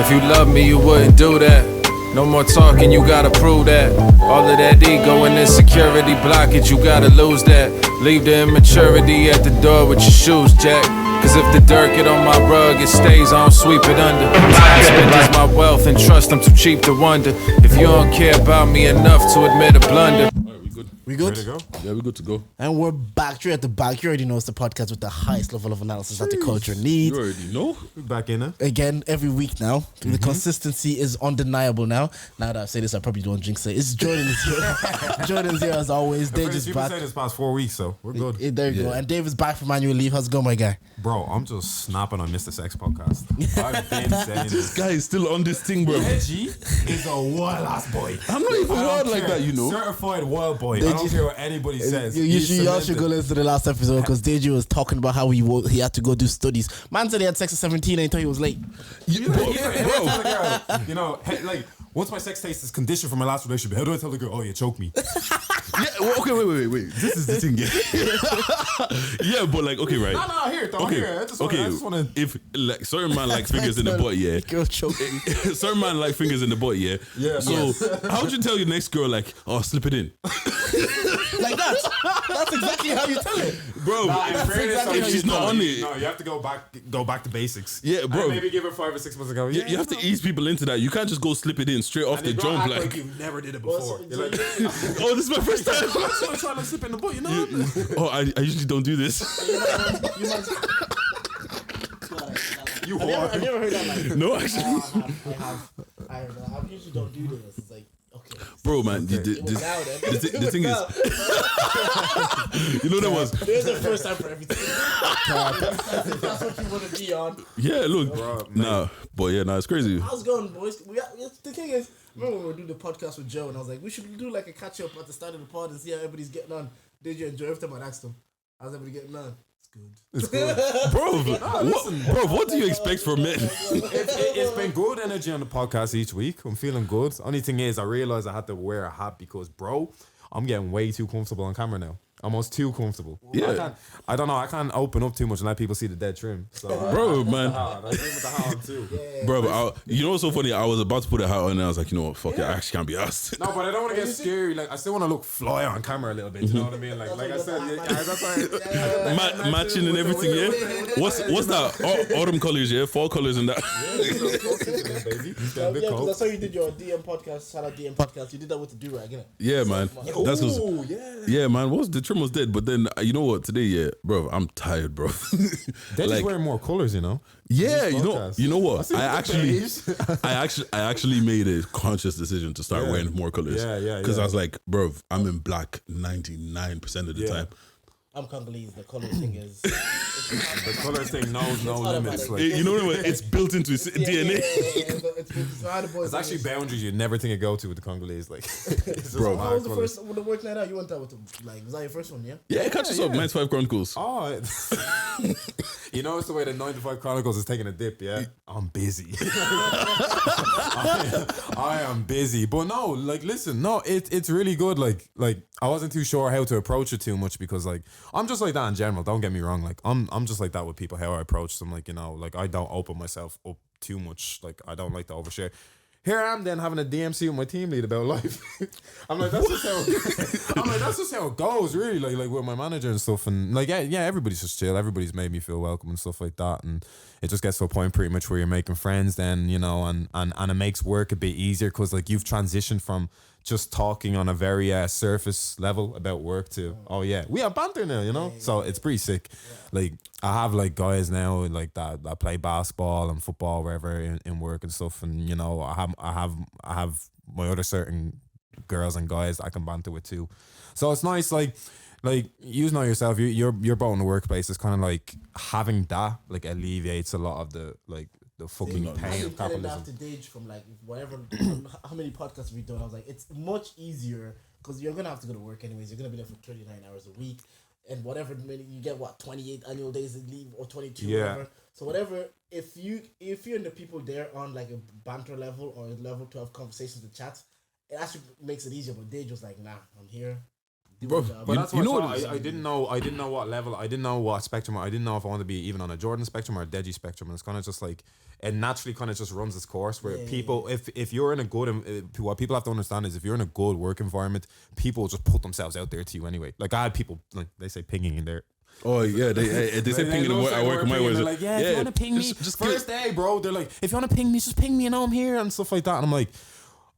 If you love me, you wouldn't do that. No more talking, you gotta prove that. All of that ego and insecurity, block it, you gotta lose that. Leave the immaturity at the door with your shoes, Jack. Cause if the dirt get on my rug, it stays, I don't sweep it under. Time spent is my wealth and trust, I'm too cheap to wonder if you don't care about me enough to admit a blunder. We good? Ready to go? Yeah, we're good to go. And we're back. You're at the back. You already know it's the podcast with the highest level of analysis that the culture needs. You already know. We're back in it. Again, every week now. The consistency is undeniable now. Now that I say this, I probably don't jinx it. It's Jordan is here. Jordan's here as always. Dave is You've been back. saying this past 4 weeks, so we're good. There you go. And Dave is back from annual leave. How's it going, my guy? Bro, I'm just snapping on Mr. Sex podcast. I've been saying This guy is still on this thing, bro. Reggie is a wild ass boy. I'm not even I don't wild like care. that, you know. Certified wild boy. I don't care what anybody says. You He's y'all should go cemented. listen to the last episode because Deji was talking about how he had to go do studies. Man said he had sex at 17 and he thought he was late. Bro, Tell the girl, you know, like, once my sex taste is conditioned from my last relationship, how do I tell the girl, oh, you choked me? yeah, well, okay, wait. This is the thing, yeah. Yeah, but like, okay, right. No, here, don't Okay, hear. I just want to. If like certain man likes fingers in the butt, yeah. Girl choked me. Certain man like fingers in the butt, yeah. Yeah. So how'd you tell your next girl like, oh, slip it in, Like that. That's exactly how you tell it. bro? Nah, in fairness, exactly if how she's you not tell on it. it. No, you have to go back to basics. Yeah, bro. And maybe give her 5 or 6 months ago. You have to ease people into that. You can't just go slip it in straight off the jump, like, you never did it before. You're like, oh, this is my first time. I'm trying to slip in the butt, you know? Oh, I usually don't do this. You Have whore. you ever heard that? Like, No, actually, I usually don't do this. It's like, okay. bro, man. It was now then. The thing is, you know that was. There's a first time for everything. That's what you want to be on. Yeah, look, nah, but yeah, nah, it's crazy. How's it going, boys? The thing is, remember when we were doing the podcast with Joe and I was like, we should do like a catch up at the start of the pod and see how everybody's getting on. Did you enjoy? Every time I asked them, how's everybody getting on? It's good. Bro, what do you expect from men? It's been good energy on the podcast each week. I'm feeling good. Only thing is, I realized I had to wear a hat because, bro, I'm getting way too comfortable on camera now. Almost too comfortable. Yeah. I don't know. I can't open up too much and let people see the dead trim. So, Bro, man. I agree with the hat on too. Bro, but you know what's so funny? I was about to put a hat on and I was like, you know what, fuck it, I actually can't be asked. No, but I don't want to get scary. Like, I still want to look fly on camera a little bit. You know what I mean? Like I said, that's why. Matching and everything, yeah? What's that? Autumn colors, yeah? Fall colors and that. Baby. Yeah, because I saw you did your DM podcast, shout out DM podcast. You did that with the do-rag, innit? Yeah, man. That's cause, yeah. yeah, man. The trim was dead, but then you know what? Today, yeah, bro, I'm tired, bro. They're just wearing more colors, you know. Yeah, These you know podcasts. what? I I actually made a conscious decision to start wearing more colors. Yeah. Because I was like, bro, I'm in black 99% of the time. I'm Congolese. The color thing is. The color thing knows no limits. Like, You know what? It's built into his DNA. It's actually boundaries you never think of go to with the Congolese. Like, it's just Bro. How mad was the colours. first, with the work night out? You went out with them, like, was that your first one, yeah? Yeah, catch us up. 95 Chronicles. Oh, you know, it's the way the 9 to 5 Chronicles is taking a dip, yeah? I'm busy. I am busy. But no, like, listen, no, it's really good. Like, I wasn't too sure how to approach it too much because, like, I'm just like that in general. Don't get me wrong. Like, I'm just like that with people, how I approach them. Like, you know, like, I don't open myself up too much. Like, I don't like to overshare. Here I am then having a DMC with my team lead about life. I'm like, that's just how it goes, really. Like with my manager and stuff. And like, yeah, everybody's just chill. Everybody's made me feel welcome and stuff like that. And it just gets to a point pretty much where you're making friends then, you know, and it makes work a bit easier because like you've transitioned from just talking on a very surface level about work to, oh yeah, we have banter now, you know? So it's pretty sick. Like, I have like guys now like that play basketball and football wherever in work and stuff, and you know I have my other certain girls and guys I can banter with too. So it's nice, like you know yourself, you're both in the workplace. It's kind of like having that like alleviates a lot of the like the fucking pain of capitalism. After Dage from like whatever, how many podcasts we've done, I was like, it's much easier because you're gonna have to go to work anyways. You're gonna be there for 39 hours a week. And whatever you get, 28 annual days of leave or 22, whatever. So whatever, if you're in the people there on like a banter level or a level to have conversations and chats, it actually makes it easier. But they just like, nah, I'm here. Bro, job. But that's you what know I, what thought. it is? I didn't know. I didn't know what level. I didn't know what spectrum. I didn't know if I wanted to be even on a Jordan spectrum or a Deji spectrum. And it's kind of just like it naturally kind of just runs its course. Where people, if you're in a good, what people have to understand is if you're in a good work environment, people just put themselves out there to you anyway. Like I had people like they say pinging in there. Oh yeah, they say ping in the work. I work in my words. They're like, yeah, if you want to ping me, just first day, bro. They're like, if you want to ping me, just ping me, and I'm here and stuff like that. And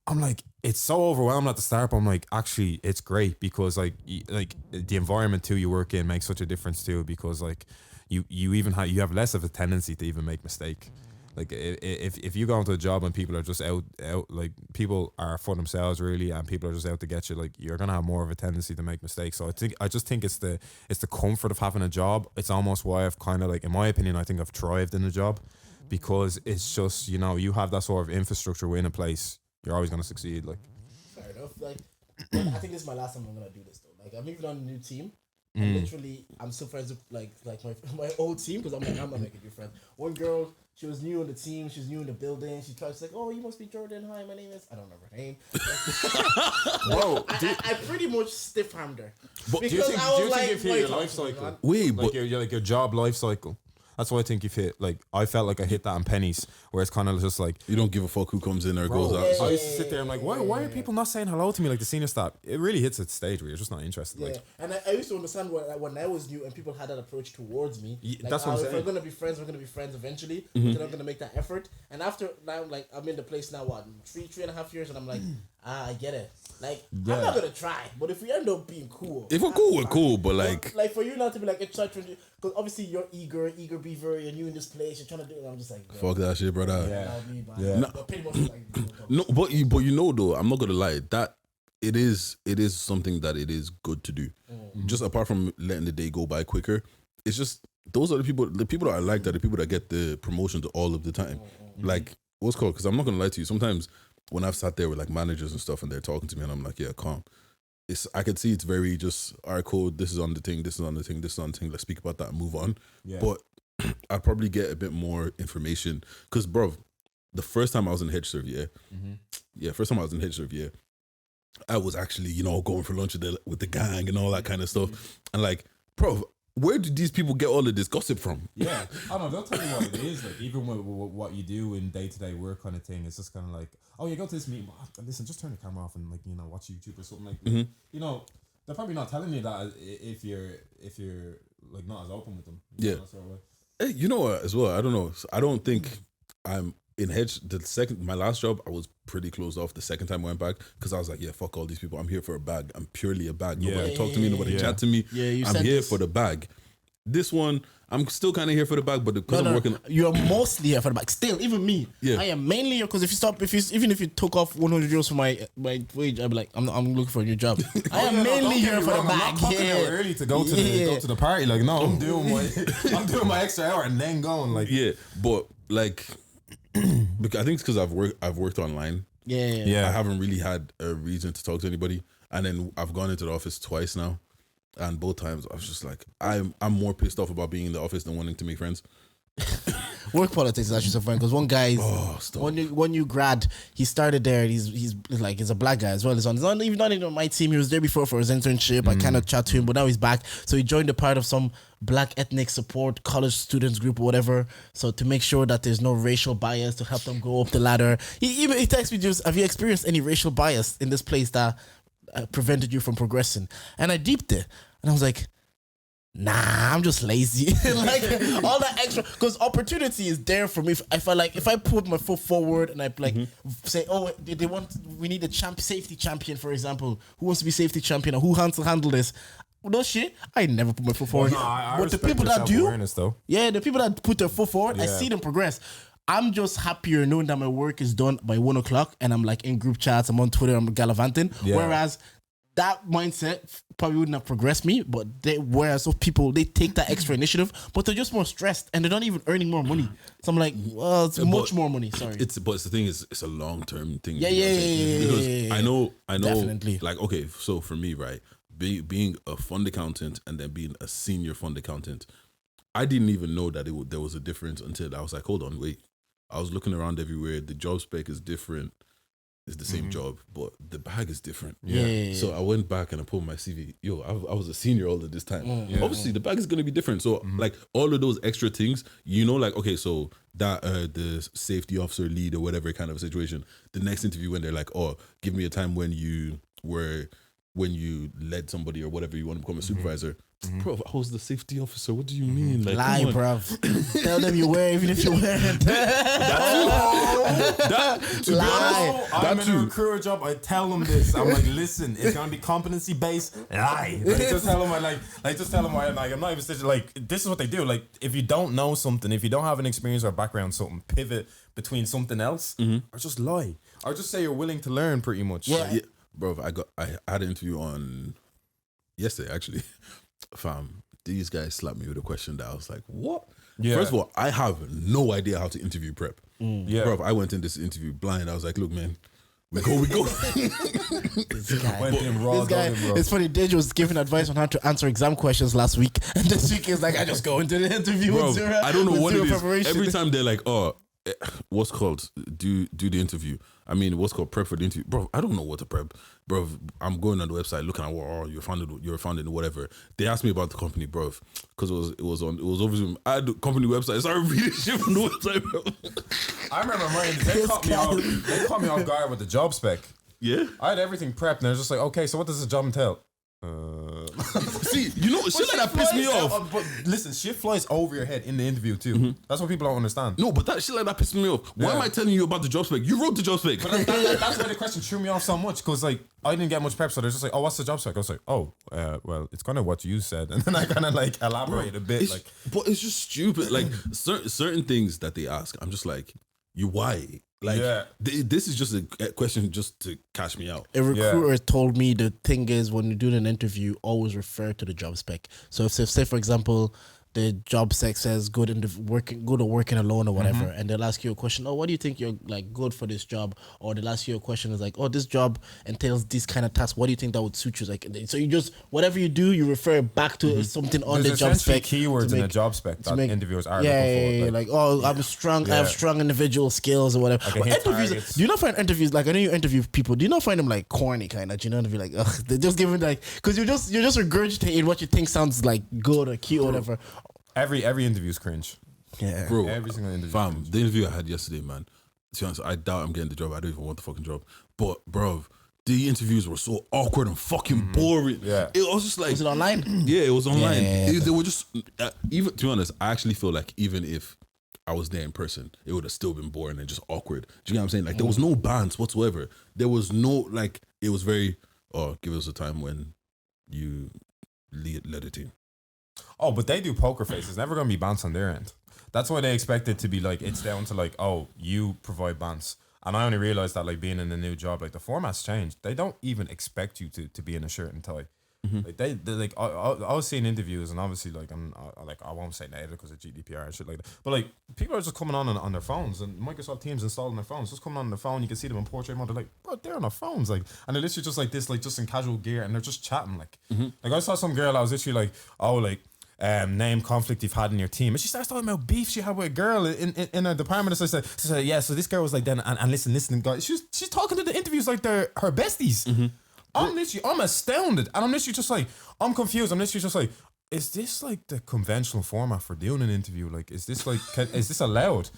I'm like, it's so overwhelming at the start, but I'm like, actually, it's great because like the environment too you work in makes such a difference too because like you even you have less of a tendency to even make mistake. Like if you go into a job and people are just out like people are for themselves really and people are just out to get you, like you're gonna have more of a tendency to make mistakes. So I just think it's the comfort of having a job. It's almost why I've kind of like, in my opinion, I think I've thrived in the job because it's just, you know, you have that sort of infrastructure within a place, you're always gonna succeed. Like Fair enough. Like, I think this is my last time I'm gonna do this though. Like, I'm moving on a new team. And literally, I'm still friends with like my old team because I'm not making new friends. One girl, she was new in the team. She's new in the building. She tries to like, oh, you must be Jordan. Hi, my name is. I don't remember her name. whoa, I pretty much stiff armed her. But do you think you've hit your life cycle? Wait, Like but your job life cycle. That's what I think you've hit. Like I felt like I hit that in pennies, where it's kind of just like, you don't give a fuck who comes in or goes out. I used to sit there and like, why are people not saying hello to me like the senior staff? It really hits a stage where you're just not interested. Yeah, Like, and I used to understand when I was new and people had that approach towards me. Like, that's what I'm if saying. we're gonna be friends, we're gonna be friends eventually. But they're not gonna make that effort. And after now, like I'm in the place now, what 3.5 years, and I'm like, I get it. Like I'm not gonna try, but if we end up being cool, If we're cool, we're cool. But like, for you not to be like excited, because obviously you're eager beaver, you're new in this place, you're trying to do it. And I'm just like, fuck that shit, brother. Yeah. No, pretty much like, No, but you know though, I'm not gonna lie, that it is something that it is good to do. Just apart from letting the day go by quicker, it's just those are the people that I like, that the people that get the promotions all of the time. Like what's called? Because I'm not gonna lie to you. Sometimes when I've sat there with like managers and stuff and they're talking to me and I'm like, yeah, calm. I could see it's very just, all right, cool. This is on the thing. This is on the thing. This is on the thing. Let's speak about that and move on. Yeah. But I'd probably get a bit more information because, bro, the first time I was in HedgeServe, first time I was in HedgeServe, I was actually, you know, going for lunch with the gang and all that kind of stuff. And like, bro, where do these people get all of this gossip from? yeah, I don't know. They'll tell you what it is. Like even with what you do in day-to-day work kind of thing, it's just kind of like, oh, you go to this meeting. Listen, just turn the camera off and like, you know, watch YouTube or something like. You know, they're probably not telling you that if you're like not as open with them. You know, that sort of way. Hey, you know what, as well, I don't know. I don't think I'm in Hedge. My last job, I was pretty closed off the second time I went back because I was like, yeah, fuck all these people. I'm here for a bag. I'm purely a bag. Nobody talk to me. Nobody chat to me. Yeah, you I'm said here this. for the bag. This one, I'm still kind of here for the bag, but because I'm working. You're mostly here for the back. Still, even me, Yeah. I am mainly here because even if you took off 100 euros from my wage, I'd be like, I'm looking for a new job. I am mainly here for the I'm back. not clocking out early to go to the party. Like, no, I'm doing my extra hour and then going. Like, Yeah, but like, because I think it's because I've worked online. Yeah. I haven't really had a reason to talk to anybody, and then I've gone into the office twice now, and both times I was just like, I'm more pissed off about being in the office than wanting to make friends. Work politics is actually so funny because one guy is one new grad. He started there. He's a black guy as well. He's not even on my team. He was there before for his internship. I kind of chat to him, but now he's back. So he joined a part of some black ethnic support college students group or whatever. So to make sure that there's no racial bias to help them go up the ladder. He texted me, just, have you experienced any racial bias in this place that prevented you from progressing? And I deeped it, and I was like, nah, I'm just lazy. Like all that extra, because opportunity is there for me. If I put my foot forward and I say, oh, we need a safety champion, for example. Who wants to be safety champion or who wants to handle this? No shit, I never put my foot forward. But the people that do, the people that put their foot forward, I see them progress. I'm just happier knowing that my work is done by 1 o'clock and I'm like in group chats, I'm on Twitter, I'm gallivanting. Yeah. Whereas that mindset probably wouldn't have progressed me, but whereas those people, they take that extra initiative, but they're just more stressed and they're not even earning more money. So I'm like, well, it's much more money. Sorry. But the thing is, it's a long-term thing. Yeah. Because I know. Definitely. Like, okay, so for me, right, being a fund accountant and then being a senior fund accountant, I didn't even know that there was a difference until I was like, hold on, wait. I was looking around everywhere. The job spec is different. it's the same job, but the bag is different. Yeah. So I went back and I put my CV. Yo, I was a senior all of this time. Obviously, the bag is gonna be different. So like all of those extra things, like okay, so that the safety officer lead or whatever kind of situation. The next interview when they're like, oh, give me a time when you led somebody or whatever you want to become a supervisor. Bro, I was the safety officer. What do you mean? Like, Lie, come on. bruv. Tell them you were, even if you weren't. To be Lie. honest, I'm in a recruiter job. I tell them this. I'm like, listen, it's gonna be competency based. Lie. Like, just tell them I'm not even stitching. Like, this is what they do. Like, if you don't know something, if you don't have an experience or background, something, pivot between something else, or just lie, or just say you're willing to learn. Pretty much. Yeah, bro. I had an interview on yesterday actually. Fam, these guys slapped me with a question that I was like, what? Yeah. First of all, I have no idea how to interview prep. Yeah. Bro, I went in this interview blind. I was like, look, man, we go. This guy. Went in raw, This guy, done it, bro. it's funny, Dej was giving advice on how to answer exam questions last week. And this week is like, I just go into the interview Bro, with zero. I don't know with what zero it is. preparation. Every time they're like, oh, what's called? Do the interview. I mean, what's called prep for the interview. Bro, I don't know what to prep. Bro, I'm going on the website looking at what you're founded whatever. They asked me about the company, bro, because it was obviously I had the company website. So I started reading shit from the website, bro. I remember mine. They caught me off guard with the job spec. Yeah. I had everything prepped, and I was just like, okay, so what does the job entail? See, you know, shit like that pissed me off. But listen, shit flies over your head in the interview too. That's what people don't understand. No, but that shit like that pissed me off. Why Yeah. am I telling you about the job spec? You wrote the job spec. But that's why the question threw me off so much, because like I didn't get much prep, so they're just like, oh, what's the job spec? I was like, oh, well, it's kind of what you said, and then I kind of like elaborate a bit, It's- like, but it's just stupid. Like certain things that they ask, I'm just like, you why? Like, Yeah. this is just a question just to catch me out. A recruiter told me the thing is when you're doing an interview, always refer to the job spec. So if say for example, the job spec says go to working alone or whatever, and they'll ask you a question, oh, what do you think you're like good for this job? Or they'll ask you a question is like, oh, this job entails this kind of task. What do you think that would suit you? Like, so you just whatever you do, you refer back to something on there's the job essentially spec. keywords to in make- the job spec that make- interviewers are yeah, looking for. like, oh, I'm strong. I have Yeah. strong individual skills or whatever. I can But hit interviews, targets. do you not find interviews like I know you interview people? Do you not find them like corny kind of? Do you know, to be like, ugh, they're just giving like because you're just regurgitating what you think sounds like good or cute or whatever. Every interview is cringe. Yeah, Bro, Every single interview. fam, the interview I had yesterday, man, to be honest, I doubt I'm getting the job. I don't even want the fucking job. But, bro, the interviews were so awkward and fucking boring. Yeah. It was just like... Was it online? Yeah, it was online. Yeah. They were just... even to be honest, I actually feel like even if I was there in person, it would have still been boring and just awkward. Do you get what I'm saying? Like, there was no bands whatsoever. There was no, like, it was very, oh, give us a time when you led a team. Oh, but they do poker face. It's never going to be bounce on their end. That's why they expect it to be like, it's down to like, oh, you provide bounce. And I only realized that like being in a new job, like the format's changed. They don't even expect you to be in a shirt and tie. Like they like I was seeing interviews, and obviously like I won't say native because of GDPR and shit like that. But like people are just coming on their phones, and Microsoft Teams installed on their phones. Just coming on their phone, you can see them in portrait mode. They're like, bro, they're on their phones, like, and they're literally just like this, like just in casual gear, and they're just chatting, like. Like I saw some girl, I was literally like, oh, like. Name conflict you've had in your team, and she starts talking about beef she had with a girl in her department. So she said, yeah, so this girl was like, then and listen, guys, she's talking to the interviews like they're her besties. I'm astounded, and I'm literally just like, I'm confused. I'm literally just like, is this like the conventional format for doing an interview? Like, is this like, is this allowed?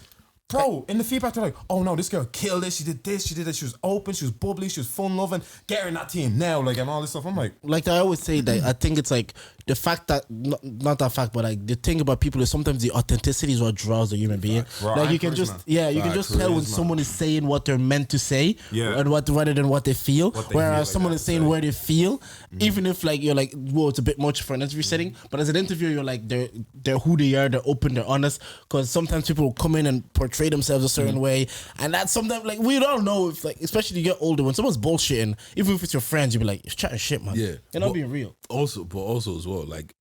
Bro, in the feedback, they're like, oh no, this girl killed it. She did this, she did that. She was open, she was bubbly, she was fun loving. Get her in that team now, like, and all this stuff. I'm like I always say that I think it's like the fact that not that fact, but like the thing about people is sometimes the authenticity is what draws the human being. Bro, Like you and can just charisma. you can just tell when someone is saying what they're meant to say, Yeah. and what rather than what they feel. What they Whereas feel like someone that is to saying say. where they feel, even if like you're like, whoa, it's a bit much for an interview setting. But as an interviewer, you're like they're who they are, they're open, they're honest. Because sometimes people will come in and portray themselves a certain way, and that's sometimes like we don't know if like, especially you get older, when someone's bullshitting, even if it's your friends, you'll be like, you're chatting shit, man. Yeah. You're not But being real. Also as well, like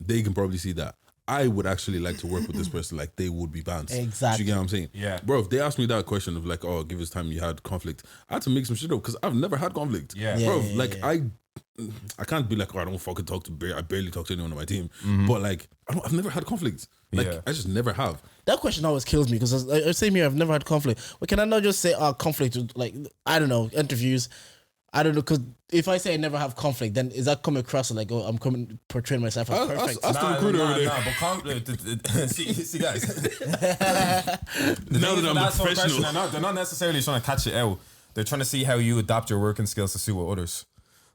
they can probably see that I would actually like to work with this person, like they would be bands. Exactly. Do you get what I'm saying? Yeah. Bro, if they asked me that question of like, oh, give us time you had conflict, I had to make some shit up because I've never had conflict. Yeah. Bro, Yeah, like yeah. I can't be like, oh, I don't fucking talk to I barely talk to anyone on my team. But like, I've never had conflict. Like Yeah. I just never have. That question always kills me because same here. I've never had conflict. But can I not just say conflict? Like I don't know, interviews. I don't know, because if I say I never have conflict, then is that coming across like, oh, I'm coming portraying myself as perfect? Ask the recruiter over there. but conflict. See, guys. Now that I'm the professional. They're not necessarily trying to catch it out. They're trying to see how you adapt your working skills to suit with others.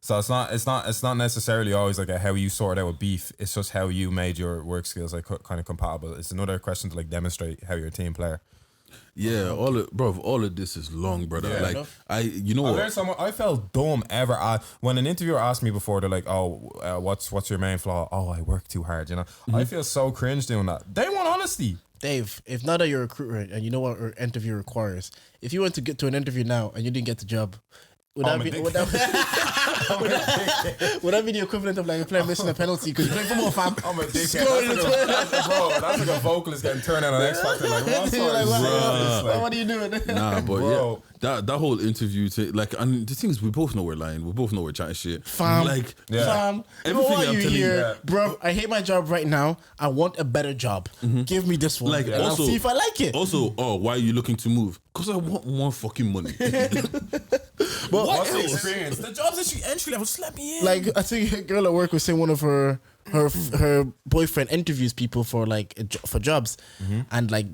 So it's not necessarily always like how you sort out a beef. It's just how you made your work skills like kind of compatible. It's another question to like demonstrate how you're a team player. Yeah, all of this is long, brother. Yeah. Like you know I what? learned someone. I felt dumb when an interviewer asked me before. They're like, "Oh, what's your main flaw?" "Oh, I work too hard." You know, I feel so cringe doing that. They want honesty. Dave, if not that you're a recruiter and you know what an interview requires, if you went to get to an interview now and you didn't get the job, would that be the equivalent of like a player missing a penalty because you're playing football, fam? I'm a dickhead. That's like a vocalist getting turned out on X Factor. Like, what are you doing? Nah, but Bro. yeah, that whole interview thing, like, and the thing is, we both know we're lying. We both know we're chatting shit. Fam, like, fam, you know everything what I'm you telling you, hear, bro? I hate my job right now. I want a better job. Give me this one, like, and I'll also, see if I like it. Also, why are you looking to move? Because I want more fucking money. But What's the experience? The jobs that you entry level, just let me in. like, I think a girl at work was saying one of her boyfriend interviews people for like for jobs, and like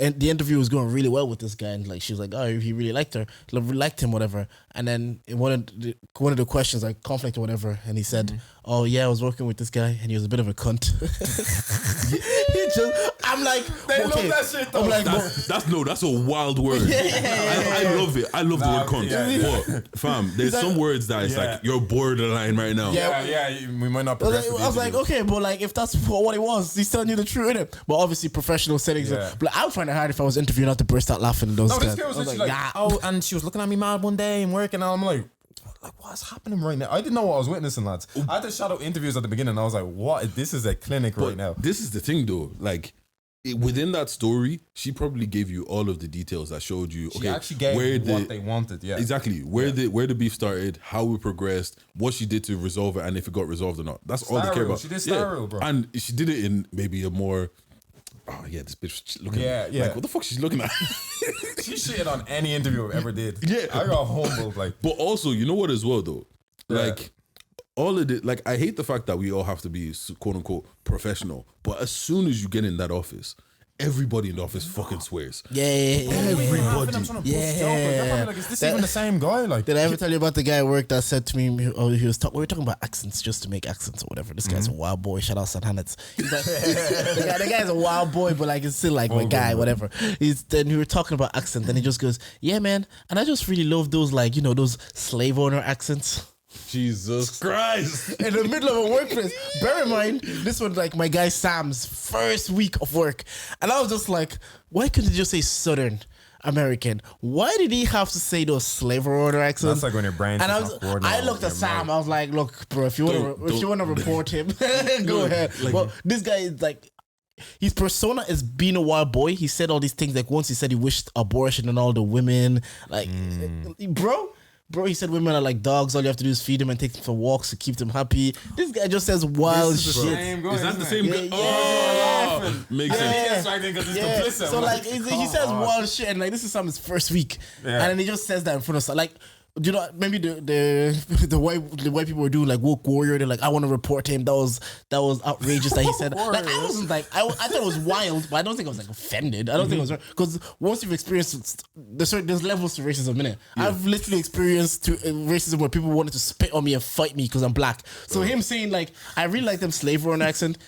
and the interview was going really well with this guy, and like she was like, oh, he really liked her, liked him, whatever. And then in one of the questions, like conflict or whatever, and he said, oh yeah, I was working with this guy and he was a bit of a cunt. I'm like, They okay. love that shit though. I'm like, That's a wild word. I love it. I love the word cunt. But fam, there's some words that it's like you're borderline right now. Yeah, we might not progress. I was like, okay, but like if that's what it was, he's telling you the truth, innit? But obviously professional settings. Yeah. But I would find it hard if I was interviewing not to burst out laughing and those No, this guys. girl was I was literally like, oh, and she was looking at me mad one day and working, and I'm like, what's happening right now? I didn't know what I was witnessing, lads. I had to shout out interviews at the beginning, and I was like, what? This is a clinic right now. This is the thing though, like within that story, she probably gave you all of the details that showed you She actually gave what they wanted, yeah. Exactly. Where the beef started, how we progressed, what she did to resolve it, and if it got resolved or not. That's all they care about. She did Star Rail, bro. And she did it in maybe a more, oh yeah, this bitch was looking at me. Yeah. Like, what the fuck she's looking at? She shitted on any interview I ever did. Yeah. I got humbled, like. But also, you know what as well though? Like, all of it, like, I hate the fact that we all have to be quote unquote professional, but as soon as you get in that office, everybody in the office fucking swears. Everybody. Like, is this even the same guy? Like, Did I ever tell you about the guy at work that said to me, we were talking about accents just to make accents or whatever. This guy's a wild boy. Shout out St. Hanets. He's like, the guy's a wild boy, but like it's still like my guy, whatever. Then we were talking about accent, and he just goes, yeah, man. And I just really love those, like, you know, those slave owner accents. Jesus Christ. In the middle of a workplace. Bear in mind, this was like my guy Sam's first week of work. And I was just like, why couldn't he just say Southern American? Why did he have to say those slave owner accents? That's like when your brain. And I looked at Sam. I was like, "Look, bro, if you want to report him, go ahead." Like, well, this guy is like, his persona is being a wild boy. He said all these things. Like once he said he wished abortion on all the women. Like, Bro, he said women are like dogs. All you have to do is feed them and take them for walks to keep them happy. This guy just says wild shit. Is that the same guy? Yeah. Oh, makes sense. Yeah. So like he says wild shit, and like this is Sam's first week, and then he just says that in front of us. Like, you know, maybe the white people were doing like woke warrior. They're like, I want to report him. That was outrageous that he said. Like I wasn't like I thought it was wild, but I don't think I was like offended. I don't think it was right because once you've experienced there's levels to racism, innit? I've literally experienced racism where people wanted to spit on me and fight me because I'm black. So him saying like I really like them slave owner accent.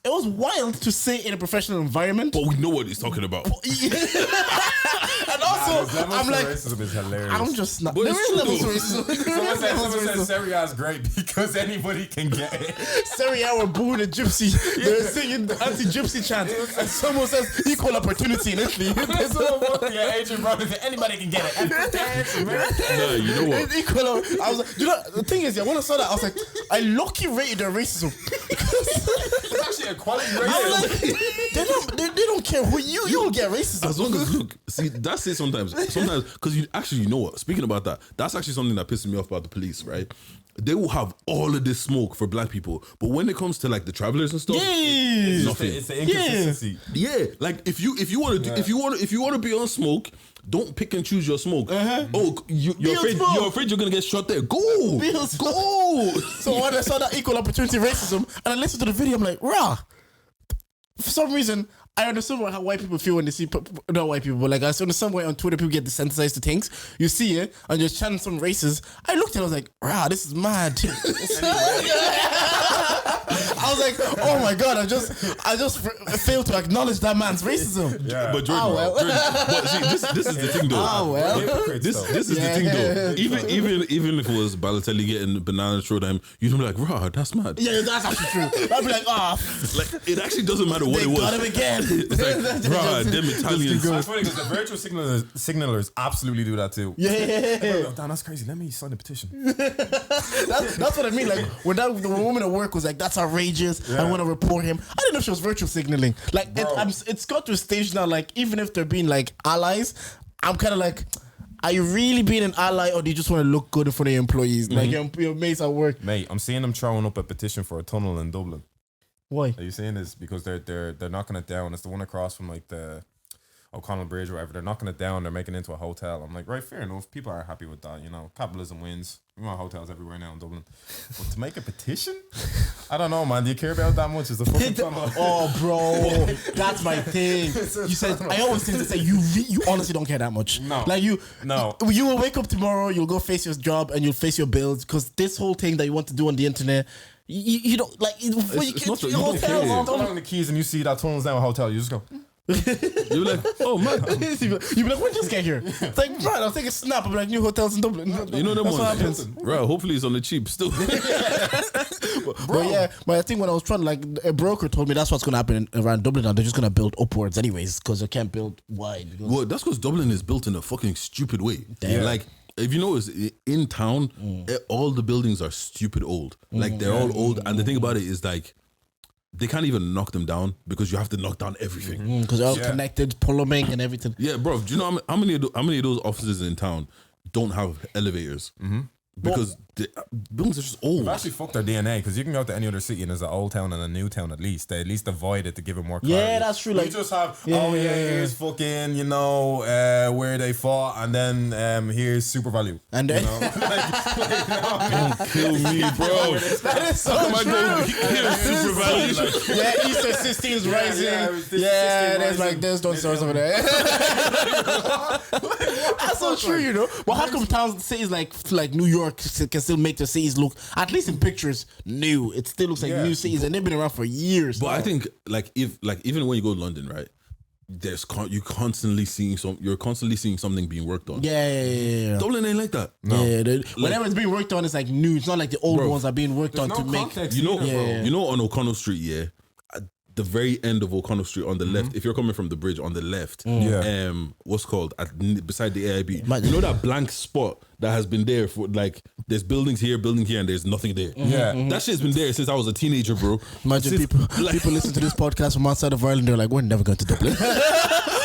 It was wild to say in a professional environment. But we know what he's talking about. And also, I'm like, racism is hilarious. I'm just not. But There it's is true levels to though. racism. Someone said Serie is great because anybody can get it. Serie were booing a gypsy. They're singing the anti-gypsy chant. And someone says equal opportunity in Italy. Yeah, Adrian Brothers, anybody can get it. Nah, you know what? It's equal. I was like, you know, the thing is, yeah, when I saw that, I was like, I lucky rated their racism. It's actually a quality I'm racism. like, they don't care who you will get racism. As long as look, see, that's it sometimes because you know what? Speaking about that, that's actually something that pisses me off about the police, right? they will have all of this smoke for black people, but when it comes to like the travelers and stuff, It's nothing. the inconsistency. Yeah, like if you want to if you want to be on smoke, don't pick and choose your smoke. Oh, you're afraid you're gonna get shot there. Go, Be on go. So when I saw that equal opportunity racism and I listened to the video, I'm like, rah. For some reason, I understand how white people feel when they see, not white people, but like I understand some way on Twitter people get desensitized to things. You see it and you're chanting some races. I looked at it, I was like, rah, this is mad. I was like, oh my god, I just failed to acknowledge that man's racism. Yeah. But Jordan, but see, this is the thing though. This is the thing though. Even if it was Balotelli getting banana thrown at him, you'd be like, rah, that's mad. Yeah, that's actually true. I'd be like, Like it actually doesn't matter what they it was. got him again. It's like, rah, them Italians. That's funny because the virtual signalers absolutely do that too. Yeah. Damn, that's crazy. Let me sign the petition. That's what I mean. Like when the woman at work was like, "That's outrageous. I want to report him." I didn't know she was virtual signaling. Like it's got to a stage now. Like even if they're being like allies, I'm kind of like, are you really being an ally or do you just want to look good in front of your employees, like your mates at work? Mate, I'm seeing them throwing up a petition for a tunnel in Dublin. Why? Are you saying this because they're knocking it down? It's the one across from like the O'Connell Bridge or whatever. They're knocking it down. They're making it into a hotel. I'm like, right, fair enough. People are happy with that. You know, capitalism wins. We want hotels everywhere now in Dublin. But to make a petition, I don't know, man. Do you care about that much? Is the fucking tunnel? Oh, bro, that's my thing. You said I always think to say you honestly don't care that much. No. Like you will wake up tomorrow. You'll go face your job and you'll face your bills because this whole thing that you want to do on the internet. You don't like before you It's get not to that your you don't hotel. care. You Don't own the keys and you see that tunnel's down a hotel. You just go. You're like, oh man. You'd be like, when did just get here? It's like, right, I'll take a snap. I'll be like, new hotels in Dublin. You know them That's what ones. happens. Right, hopefully it's on the cheap still. But yeah, but I think when I was trying, like, a broker told me that's what's going to happen around Dublin now. They're just going to build upwards anyways because they can't build wide. Well, that's because Dublin is built in a fucking stupid way. Damn. Like, if you notice, in town, all the buildings are stupid old. Like, they're all old. And the thing about it is, like, they can't even knock them down because you have to knock down everything. Because they're all connected, plumbing and everything. Yeah, bro. Do you know how many of those offices in town don't have elevators? Because the buildings are just old. They've actually fucked their DNA because you can go to any other city and there's an old town and a new town at least. They at least avoid it to give it more clarity. Yeah, that's true. You Like, just have, here's fucking, where they fought and then here's Super Value. and then, Kill me, bro. that is so Come on, true. go. Here's Super Value. Yeah, Easter 16 is rising. yeah, There's like there's those stores over there. That's so true, you know. But how come towns, cities like New York can still make their cities look, at least in pictures, new? It still looks like new cities, and they've been around for years. But I think even when you go to London, right? You're constantly seeing something being worked on. Yeah. Dublin ain't like that. Yeah, whenever it's being worked on, it's like new. It's not like the old ones are being worked on to make. You know, on O'Connell Street, at the very end of O'Connell Street on the left, if you're coming from the bridge on the left, what's called beside the AIB, you know that blank spot that has been there for like, there's building here, and there's nothing there. That shit's been there since I was a teenager, bro. Imagine people listen to this podcast from outside of Ireland. They're like, we're never going to Dublin.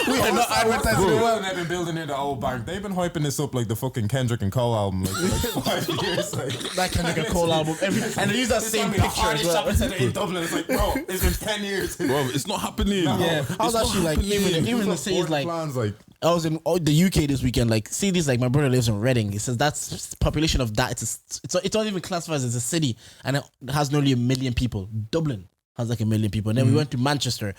We are not advertising Bro, well. they've been building near the old bank. They've been hyping this up like the fucking Kendrick and Cole album like 5 years. Like, That can make a Cole album. And they use that same picture as well. in Dublin. It's like, bro, it's been 10 years. Bro, it's not happening. Yeah, I was actually like, even in the cities like. plans, like I was in the UK this weekend. Like, see this, like my brother lives in Reading. He says that's population of that. It's not even classified as a city, and it has nearly 1 million people. Dublin has like 1 million people, and then we went to Manchester.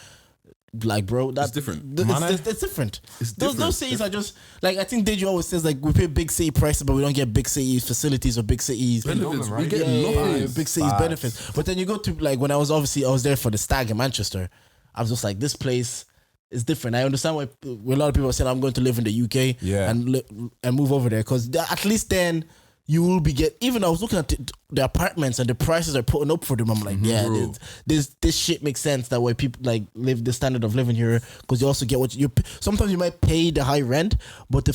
Like, bro, that's different. It's different. Those cities are just like, I think Deji always says like we pay big city prices, but we don't get big city facilities or big cities Benefits, right? we get yeah, nothing. big cities benefits. But then you go to like when I was there for the Stag in Manchester. I was just like, this place is different. I understand why a lot of people are saying I'm going to live in the UK and move over there because at least then you will be even I was looking at the apartments and the prices are putting up for them. I'm like, this shit makes sense that way people like live the standard of living here because you also get what you sometimes you might pay the high rent, but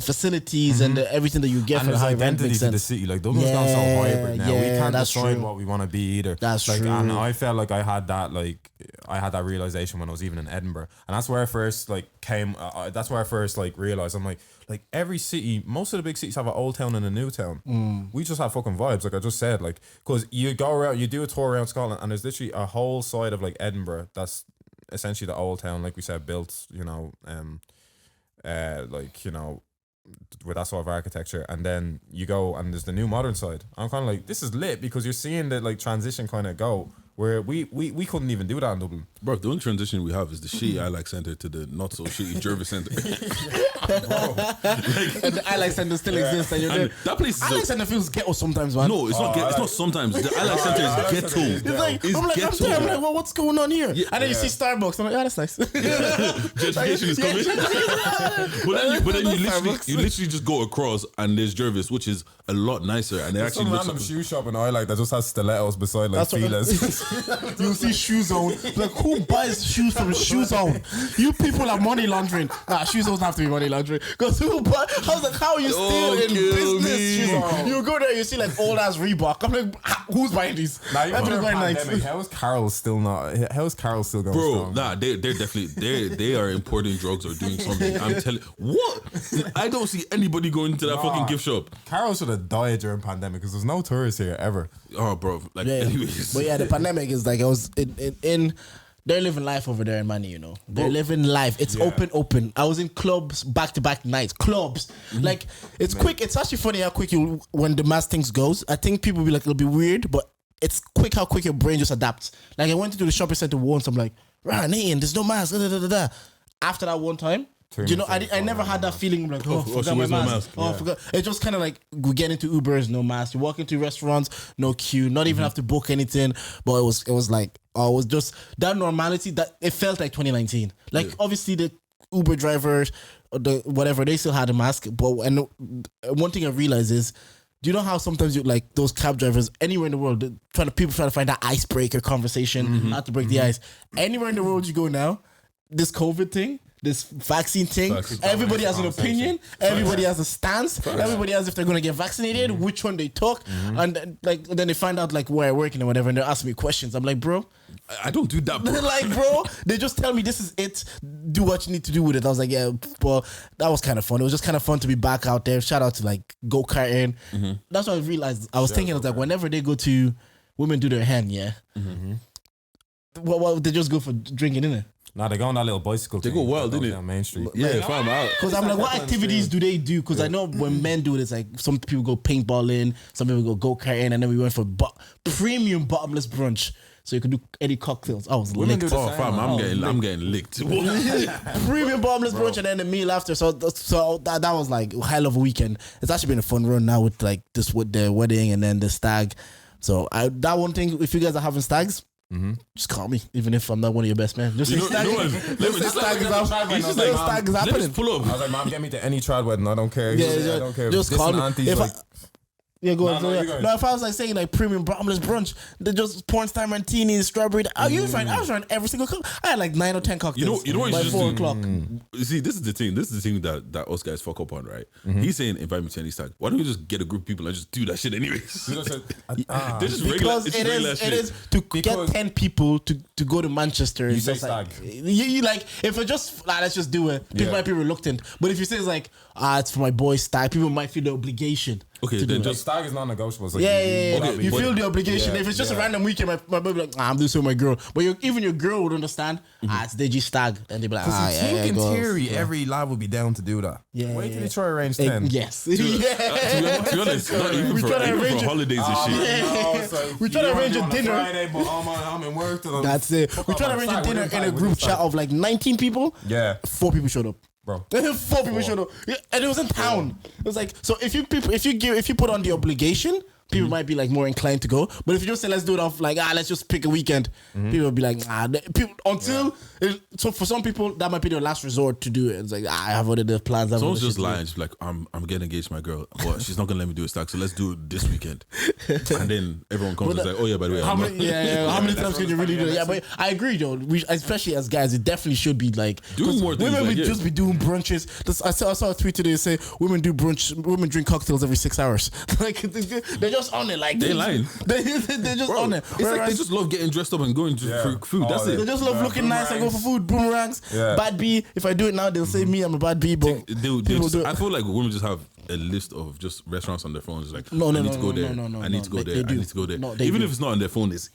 facilities and everything that you get And for the there's high rent identity makes to the sense. city. Like Dublin's gone so hybrid now. We Yeah, can't that's decide true. what we want to be either. That's like, true. And I felt like I had that realization when I was even in Edinburgh, and that's where I first like came. That's where I first like realized I'm like every city, most of the big cities have an old town and a new town. We just have fucking vibes, like I just said, like because you go around, you do a tour around Scotland, and there's literally a whole side of like Edinburgh that's essentially the old town, like we said, built, with that sort of architecture, and then you go and there's the new modern side. I'm kind of like, this is lit because you're seeing the like transition kind of go where we couldn't even do that in Dublin. Bro, the only transition we have is the shitty I Like Centre to the not so shitty Jervis Centre. And the I Like Center still exists, and you're there. That place is I Like Center feels ghetto sometimes, man. no, it's not. It's not sometimes. The I Like Centre is ghetto. It's like, It's I'm like, ghetto. I'm like, well, what's going on here? And then you see Starbucks. I'm like, yeah, that's nice. Gentrification is coming. but then you literally just go across and there's Jervis, which is a lot nicer, and it There's actually some looks random like, shoe shop in Ireland that just has stilettos beside like That's what- feelers. You'll see Shoe Zone. Like, who buys shoes from Shoe Zone? You people are money laundering. Nah, Shoe Zone have to be money laundering. Because who buy? I was like, how are you still in kill business? me. Shoe Zone. You go there, you see like old ass Reebok. I'm like, who's buying these? Now even Everybody's during buying pandemic, Nikes. how is Carol still not? How is Carol still going bro. strong? Nah, they're definitely they are importing drugs or doing something. I'm telling what. I don't see anybody going into that fucking gift shop. Carol should have died during pandemic because there's no tourists here ever. Oh, bro. Like, Yeah, anyways. but yeah, the pandemic is like I was in they're living life over there in Manny, you know. They're living life. It's Yeah. open. I was in clubs back-to-back nights. Clubs. Like, it's quick. It's actually funny how quick you, when the mass things goes, I think people will be like, it'll be weird, but it's quick how quick your brain just adapts. Like, I went into the shopping center once, I'm like, right, Nathan, there's no mask. After that one time, do you know, I never had that feeling like, oh, she forgot my wears no mask. mask. Oh, I forgot. It's just kind of like we get into Ubers, no mask. You walk into restaurants, no queue, not even have to book anything. But it was like, it was just that normality that it felt like 2019. Like obviously the Uber drivers, the whatever, they still had a mask. But and one thing I realized is, do you know how sometimes you like those cab drivers anywhere in the world, people trying to find that icebreaker conversation, how to break the ice. Anywhere in the world you go now, this COVID thing, this vaccine thing, everybody has an opinion, everybody has a stance, everybody has if they're gonna get vaccinated, which one they took, and then they find out like where I work and whatever, and they're asking me questions. I'm like, bro, I don't do that, bro. like, bro, they just tell me this is it. Do what you need to do with it. I was like, yeah, but that was kind of fun. It was just kind of fun to be back out there. Shout out to like go karting. That's what I realized. I was thinking, I was like, whenever they go to women do their hand, what they just go for drinking, innit? Nah, they go on that little bicycle. They thing go wild, that goes innit? down Main Street. Yeah, fam, out. Because I'm like, what activities do they do? Because I know when men do it, it's like some people go paintballing, some people go karting, and then we went for premium bottomless brunch. So you could do any cocktails. I was Women licked. do the Oh, same, fam, man. I'm getting licked. Premium bottomless brunch and then the meal after. So that was like a hell of a weekend. It's actually been a fun run now with like this with the wedding and then the stag. So that one thing, if you guys are having stags, just call me, even if I'm not one of your best men. Just say stag. Stag is out. He's Just just say like, stag is Let me happening. just pull I up. was like, Mom, get me to any trad wedding. I don't care. Yeah, I don't care. just This call and me. aunties, If like, Yeah, go on. No, So, you yeah. go ahead. No, if I was like saying like premium bottomless brunch, they just porn star martinis, strawberry. I was trying every single cocktail. I had like 9 or 10 cocktails. You know what you by should 4 do? o'clock. You see, this is the thing. This is the thing that us guys fuck up on, right? He's saying invite me to any stag. Why don't we just get a group of people and just do that shit anyways? They're just regular. Because It's it just regular is, shit. it is to Because- get 10 people to go to Manchester. You It's say just like, stag. you like if it just let's just do it. People Yeah. might be reluctant, but if you say it's like it's for my boy stag, people might feel the obligation. Okay, to do then it. The stag is non-negotiable. So Yeah, you- yeah. Okay, You but- feel the obligation. Yeah, If it's just a yeah. random weekend, my baby like, I'm doing this with my girl. But even your girl would understand. It's DG stag, and they'd be like, Because you think in go. theory, every lad would be down to do that. Yeah, Wait yeah, till yeah. you try arrange 10. Yes. To be honest, not even We for, try to even arrange for it. holidays and shit. We try to arrange a dinner. Friday, but I'm in work till I'm That's it. fuck We off, tried to I'm arrange a stag, dinner we're in stag, a we're group stag. chat of like 19 people. Yeah, 4 people showed up. bro. 4 people showed up. Yeah, and it was in town. It was like, so if you put on the obligation, people might be like more inclined to go. But if you just say let's do it off like let's just pick a weekend, people will be like people until so for some people that might be their last resort to do it. It's like I have other plans. Someone's just lying. She's like, I'm getting engaged to my girl, but she's not gonna let me do a stack. So let's do it this weekend. And then everyone comes and is like, oh yeah, by the way, how many times can you really do it? Yeah, but I agree though. Especially as guys, it definitely should be like doing more things. Women like, would just be doing brunches. I saw a tweet today say women do brunch. Women drink cocktails every 6 hours. Like they're just on it. Like they lying. They're just on it. It's like they just love getting dressed up and going for food. That's it. They just love looking nice and go for food. Boomerangs. Yeah. Bad B. If I do it now, they'll say me. I'm a bad B. But They people just, do it. I feel like women just have a list of just restaurants on their phones. Like, No, I need to go there. no, I need to go they there. I do. need to go there. No, they Even do. if it's not on their phone, it's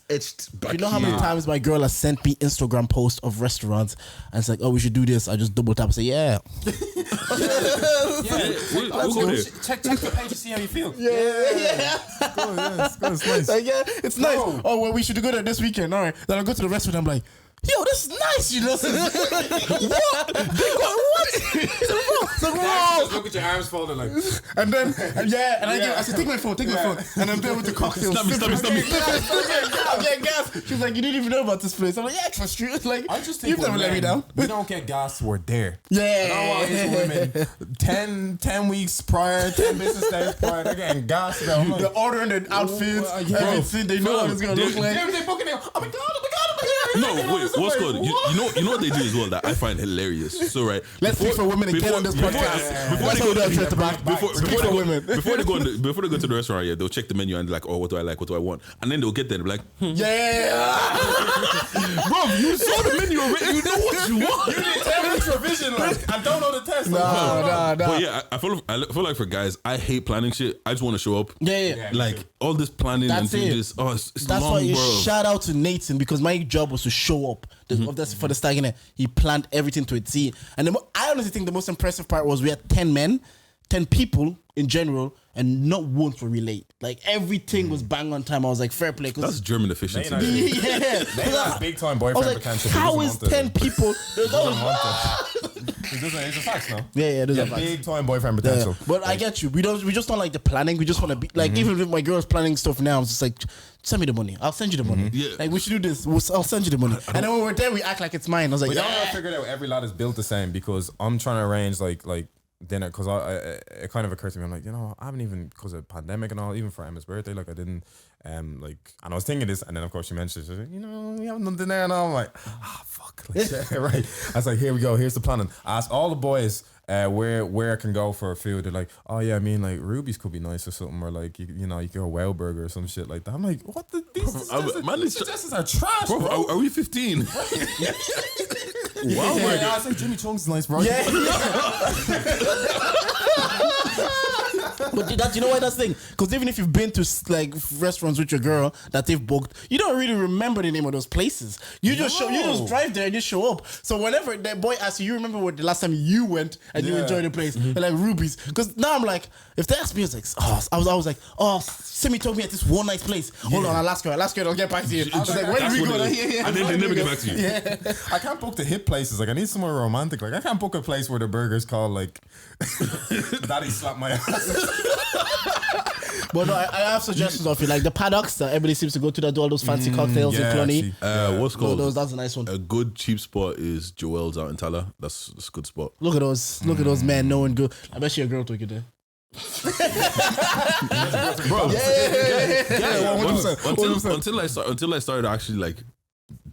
etched back. You know how many here. times my girl has sent me Instagram posts of restaurants and it's like, oh, we should do this. I just double tap and say, yeah. We'll go there. Check the page to see how you feel. Yeah. It's nice. Like, yeah, it's nice. Oh, well, we should go there this weekend. All right. Then I go to the restaurant. I'm like, yo, this is nice. You know, what? They got what? It's like, whoa. Just look at your arms folded like. And then, I said, take my phone. And I'm there with the cocktails. Stop me. I'm getting gas. She's like, you didn't even know about this place. I'm like, yeah, extra street. Like, I just think you've never let me down. We don't get gas. We're there. Yeah. And all these women, 10 weeks prior, 10 business days prior, they're getting gas. They're ordering their outfits, everything. They know what it's going to look like. They're booking it. Oh my God. No, wait, what's good? You know what they do as well that I find hilarious. So right, Let's speak for women again on this podcast. That's how we do it. Speak for women. Before they go to the restaurant, yeah, they'll check the menu and they're like, oh, what do I like? What do I want? And then they'll get there and be like, Yeah. bro, you saw the menu already. You know what you want. You didn't tell me provision. Like, I don't know the test. Nah. But yeah, I feel like for guys, I hate planning shit. I just want to show up. Yeah. Like all this planning and That's doing it. this. Oh, it's That's long, why bro. shout out to Nathan because my job was to show up for the stag in it. He planned everything to a T. And I honestly think the most impressive part was we had 10 men, 10 people in general, and not once were we late. Like everything was bang on time. I was like, fair play. That's German efficiency. They know. Yeah. They got big time I boyfriend was like, potential. how is 10 people? It's a fact, no? Yeah, there's a fact. Big time boyfriend potential. But I get you. We just don't like the planning. We just want to be like even if my girl's planning stuff now, I'm just like, send me the money. I'll send you the money. Yeah. Like we should do this. I'll send you the money. And then when we're there, we act like it's mine. I was like, But yeah. now I figured out every lad is built the same because I'm trying to arrange like dinner because it kind of occurred to me. I'm like, I haven't even because of pandemic and all, even for Emma's birthday, like I didn't and I was thinking this, and then of course she mentioned, she's like, we haven't done dinner, and I'm like, fuck, like, yeah, right. I was like, here we go, here's the planning. I asked all the boys where I can go for food. They're like, oh yeah, I mean like Ruby's could be nice or something, or like you could go Well Burger or some shit like that. I'm like, what these suggestions are trash, bro. Are we 15? Wow, I say Jimmy Chung's nice, bro. Yeah. But you know why that's the thing? Because even if you've been to like restaurants with your girl that they've booked, you don't really remember the name of those places. You just drive there and just show up. So whenever that boy asks you, remember what the last time you went and you enjoyed the place, they're like Ruby's. Because now I'm like, if they ask me, it's like, I was like, Simi told me at this one nice place. Hold on, I'll ask her. I'll get back to you. I was like, where do we go? And then they never get back to you. Yeah. I can't book the hip places. Like I need somewhere romantic. Like I can't book a place where the burger's called like Daddy slapped my ass. But no, I have suggestions of it. Like the paddocks that everybody seems to go to that do all those fancy cocktails in Cloney. What's called? That's a nice one. A good cheap spot is Joel's out in Tala. That's a good spot. Look at those men knowing good. I bet you a girl took you there. Bro, Yeah, 100%. Until I started actually like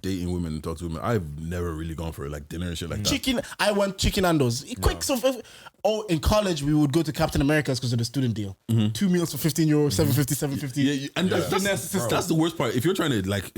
dating women and talk to women, I've never really gone for like dinner and shit like that. Chicken. I want chicken Nando's. Quick. So, in college we would go to Captain America's because of the student deal. 2 meals for €15, $7.50. Yeah, and that's the worst part. If you're trying to like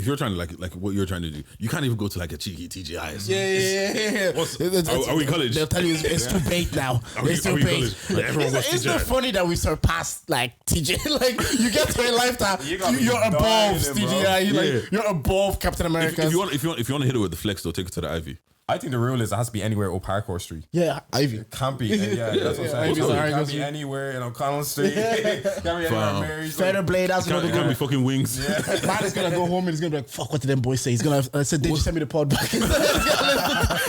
what you're trying to do, you can't even go to like a cheeky TGI. Yeah. Are we in college? They'll tell you it's too bait now. It's too we in bait. college? Like, everyone wants It's TGI. not funny that we surpassed like TJ. Like you get to a lifetime, you're above dying, bro. TGI. You're above Captain America. If you want to hit it with the flex, though, take it to the Ivy. I think the rule is it has to be anywhere up Harcourt Street. Yeah, Ivy. Can't be, that's what I'm saying. Ivy's It Harcourt can't Street. be anywhere in O'Connell Street. Can't be anywhere Mary's. Feather Blade, that's Can't another be good. fucking wings. Man is gonna go home and he's gonna be like, fuck, what did them boys say? He's gonna I said, did you send me the pod back?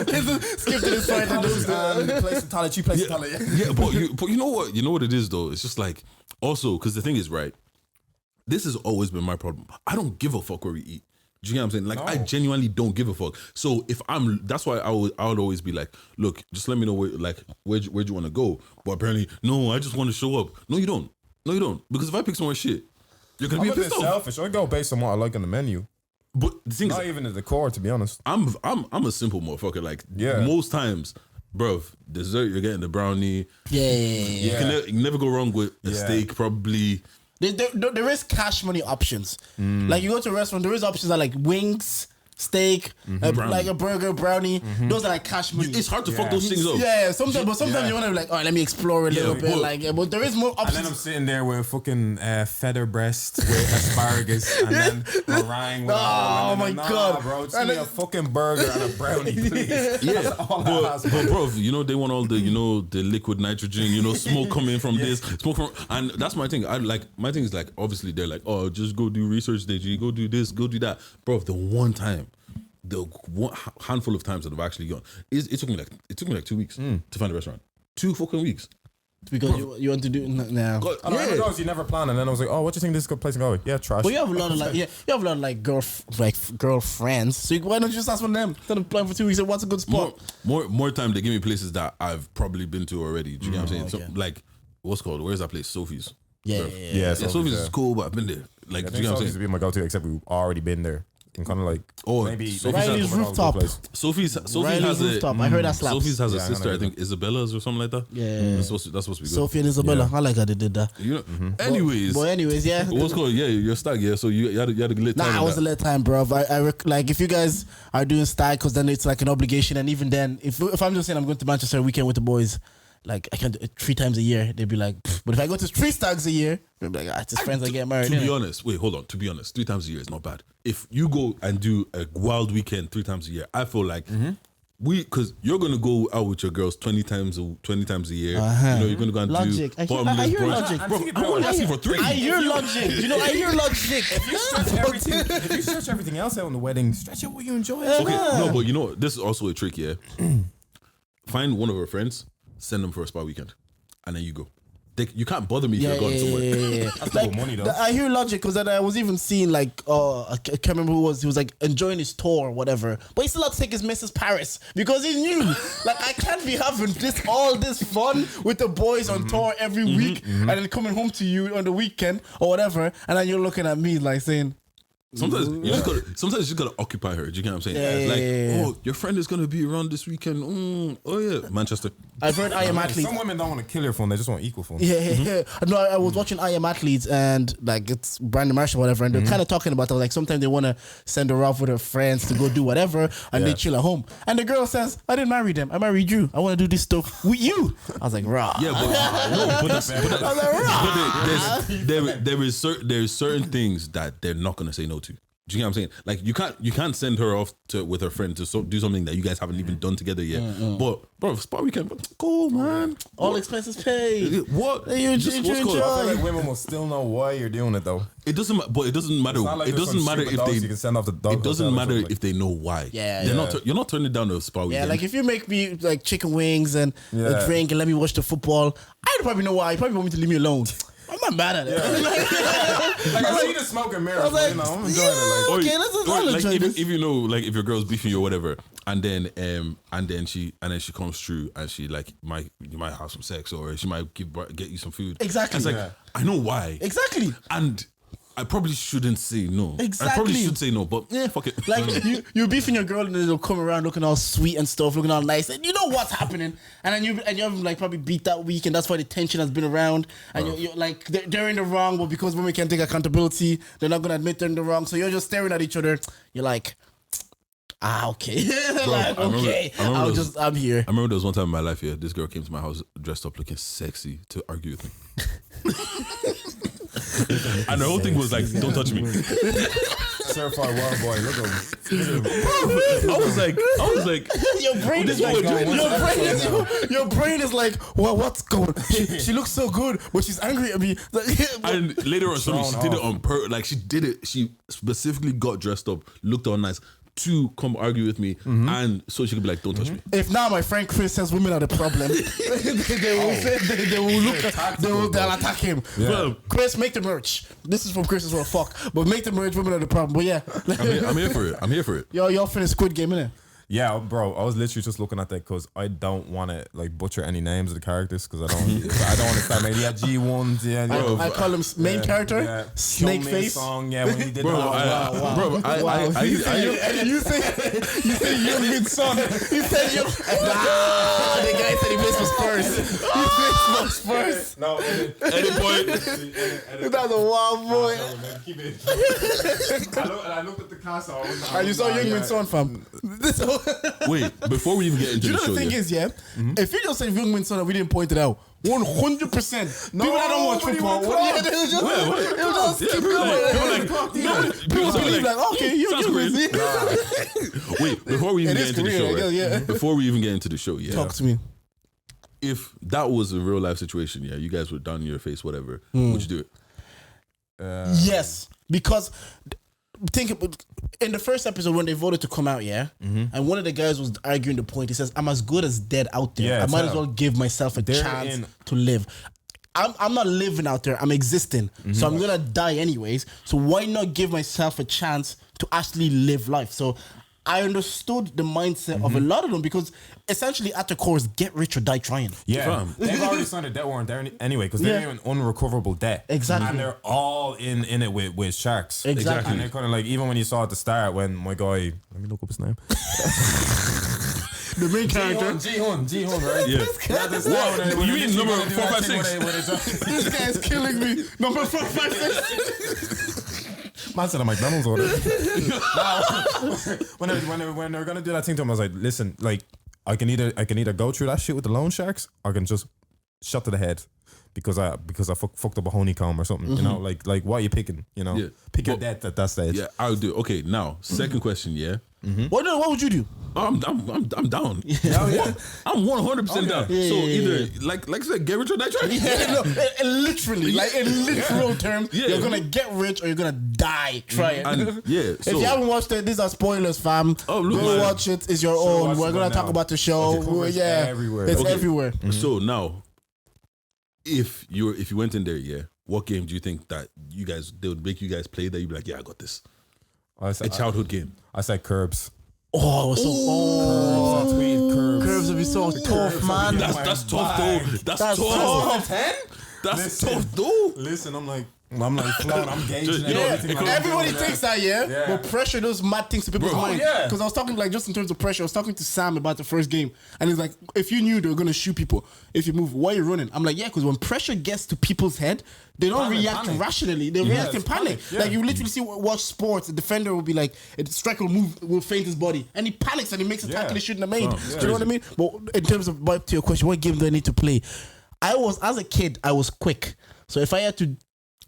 Listen, skip to this point and listen. Place in Tala, cheap place in Tala. Yeah, but you know what? You know what it is though. It's just like also because the thing is right. this has always been my problem. I don't give a fuck where we eat. Do you get what I'm saying? Like, I genuinely don't give a fuck. So if that's why I would always be like, look, just let me know where'd you want to go. But apparently, no, I just want to show up. No, you don't. Because if I pick somewhere shit, you're gonna I'm be a bit pissed off. selfish. I go based on what I like on the menu. But the thing Not is, even at the core, to be honest. I'm a simple motherfucker. Like, most times, bro, dessert, you're getting the brownie. Yeah. You can never go wrong with a steak, probably. There is cash money options. Like you go to a restaurant, there is options that like wings, steak, like a burger, brownie. Those are like cash money. It's hard to fuck those things up. Yeah, sometimes you want to be like, all right, let me explore a little bit. But there is more And options. then I'm sitting there with fucking feather breast with asparagus and then meringue. With my God. bro, just give me a fucking burger and a brownie, please. Yeah, but bro, they want all the the liquid nitrogen, smoke coming from this, smoke from, and that's my thing. My thing is like, obviously they're like, oh, just go do research, Deji, go do this, go do that, bro. The one handful of times that I've actually gone, it took me like 2 weeks to find a restaurant. 2 fucking weeks. Because you want to do it now. I remember those you never plan, and then I was like, oh, what do you think this is a good place to go? Yeah, trash. But you have a lot of girlfriends. So why don't you just ask one of them? Instead of planning for 2 weeks, what's a good spot? More time they give me places that I've probably been to already. Do you get what I'm saying? okay. So, like, what's called? Where's that place? Sophie's. Yeah. Sophie's is cool, but I've been there. Like, I do you think get what I'm Sophie's saying? would be my go-to, except we've already been there. And kind of like, maybe Riley's Rooftop. Sophie's Riley's has Rooftop. I heard that slaps. Sophie's has a Yeah, sister, I I think Isabella's or something like that. Yeah. That's supposed to be good. Sophie and Isabella. I like how they did that. Anyways, yeah. what's called? Yeah, you're stag. Yeah, so you had a lit time. Nah, I was a late time, bro. Like if you guys are doing stag, because then it's like an obligation, and even then, if I'm just saying I'm going to Manchester weekend with the boys, like I can do it 3 times a year, they'd be like, pfft. But if I go to 3 stags a year, they'd be like, it's just friends I get married. To be honest, wait, hold on. To be honest, 3 times a year is not bad. If you go and do a wild weekend 3 times a year, I feel like because you're gonna go out with your girls 20 times a year. You're gonna go and Logic. do I bottomless hear brunch. logic. Bro, I'm only asking for 3. I hear logic. I hear logic. If you stretch everything else out in the wedding, stretch out what you enjoy. Okay, no, but this is also a trick, yeah. Find one of her friends, send them for a spa weekend, and then you go. You can't bother me if you're going somewhere. Yeah. That's like, money though. I hear logic because I was even seeing like I can't remember who he was like enjoying his tour or whatever, but he still had to take his missus Paris because he knew like I can't be having all this fun with the boys on tour every week and then coming home to you on the weekend or whatever, and then you're looking at me like saying. Sometimes you just gotta occupy her. Do you get what I'm saying? Oh, your friend is gonna be around this weekend. Oh yeah, Manchester. I've heard I Am Athletes. Some women don't want to kill your phone; they just want equal phone. Yeah. No, I was watching I Am Athletes and like it's Brandon Marshall, whatever, and they're kind of talking about it. Like sometimes they want to send her off with her friends to go do whatever, and they chill at home. And the girl says, "I didn't marry them. I married you. I want to do this stuff with you." I was like, "Raw." Yeah, but there's certain things that they're not gonna say no to. Do you get what I'm saying? Like you can't send her off with her friend to do something that you guys haven't even done together yet. But bro, spa weekend, cool man. All expenses paid. What? You Just what's enjoy. called- I feel like women will still know why you're doing it though. It doesn't matter. It's not like It there's doesn't some matter stupid if dogs they. you can send off the dog It doesn't hotel or matter something. if they know why. Yeah, They're yeah. not. You're not turning down a spa Yeah, weekend. like if you make me like chicken wings and a drink and let me watch the football, I'd probably know why. You probably want me to leave me alone. I'm not mad at it. Like I see the smoke and mirrors, but, I'm enjoying it. Like, Okay, let's or like enjoy this. if you know, like if your girl's beefing you or whatever, and then she comes through and she like you might have some sex or she might get you some food. Exactly. And it's like Yeah. I know why. Exactly. And I probably shouldn't say no. I Exactly. probably should say no, but fuck it. Like you beefing your girl and then they'll come around looking all sweet and stuff, looking all nice, and you know what's happening. And then you have like probably beat that week, and that's why the tension has been around. And you're like they're in the wrong, but because women can't take accountability, they're not gonna admit they're in the wrong. So you're just staring at each other. You're like, okay, like I remember- okay, I remember I'm here. I remember there was one time in my life here, this girl came to my house dressed up looking sexy to argue with me. And the whole thing was like, don't touch me. certified wild boy. Look at him. I was like, Your brain is like, your brain is like, well, what's going? She looks so good, but she's angry at me. and later on, she Thrown did it off. on purpose. Like she did it. She specifically got dressed up, looked all nice, to come argue with me, and so she could be like, "Don't touch me." If now my friend Chris says women are the problem, they will say they will look at, they'll attack him. Bro, Chris, make the merch. This is from Chris as well. Fuck, but make the merch. Women are the problem. But yeah, I'm here for it. I'm here for it. y'all finished Squid Game, innit? Yeah, bro, I was literally just looking at that because I don't want to like butcher any names of the characters because I don't understand. Maybe G1s, yeah. I call him main character, yeah. Snake Show Me Face. Song, yeah, when he did Bro, that. You say Youngmin's son. You said Young. Nah, the guy said he plays for Spurs. He plays for Spurs. No, Any point? That's a wild boy. keep it. I looked at the cast. And you saw Youngmin's son, fam. Wait, before we even get into You the know show, the thing is, yeah, if you just said Youngmin's son and we didn't point it out, 100%. People that don't watch football, they'll just keep it. People believe like, okay, Youngmin's. Wait, before we even It get is into the show, Korea, right? yeah. Before we even get into the show, yeah. Talk to me. If that was a real life situation, yeah, you guys were down in your face, whatever, would you do it? Yes, because think about in the first episode when they voted to come out, yeah, and one of the guys was arguing the point. He says, "I'm as good as dead out there. Yeah, I might as tell. well give myself a chance in- to live." I'm not living out there. I'm existing, so I'm gonna die anyways. So why not give myself a chance to actually live life? So I understood the mindset of a lot of them because essentially at the core is get rich or die trying. Yeah, they've already signed a debt warrant there anyway because they're in unrecoverable debt. Exactly. And they're all in it with sharks. Exactly. And they're kind of like, even when you saw at the start when my guy, let me look up his name. The main character. Ji-Hun, right? Yeah. You mean number 456? This guy is killing me. Number 456. Man said a McDonald's order. when they're gonna do that thing to him, I was like, listen, like I can either go through that shit with the loan sharks or I can just shot to the head because I fucked up a honeycomb or something. You know, like what are you picking? You know, pick your debt at that stage. Yeah, I'll do. Okay, now second question. Yeah, What would you do? I'm down. I'm 100% down. So either like I said, get rich or die trying. Literally, like in literal terms, you're gonna get rich or you're gonna die trying. And yeah, If you haven't watched it, these are spoilers, fam. Oh, look, go man. watch it. It's your watch own. it We're gonna right talk now. about the show. It's everywhere. It's Okay. everywhere. So now, if you went in there, yeah, what game do you think that they would make you guys play that you'd be like, yeah, I got this? I A childhood game. said Curbs. Oh, it was so Curves would be so tough, man. That's tough though. That's That's tough. tough. That's tough though. Listen, I'm flown, I'm gauging Just- it. yeah, everything like Everybody that. thinks that, yeah? But pressure does mad things to people's Bro, mind. yeah. Because I was talking, like, just in terms of pressure, I was talking to Sam about the first game. And he's like, if you knew they were going to shoot people, if you move, why are you running? I'm like, yeah, because when pressure gets to people's head, they don't react rationally. They react in it's panic. panic, yeah. Like, you literally watch sports, the defender will be like, the striker will faint his body. And he panics and he makes a tackle he shouldn't have made. Do you know what I mean? But in terms of, back to your question, what game do I need to play? As a kid, I was quick. So if I had to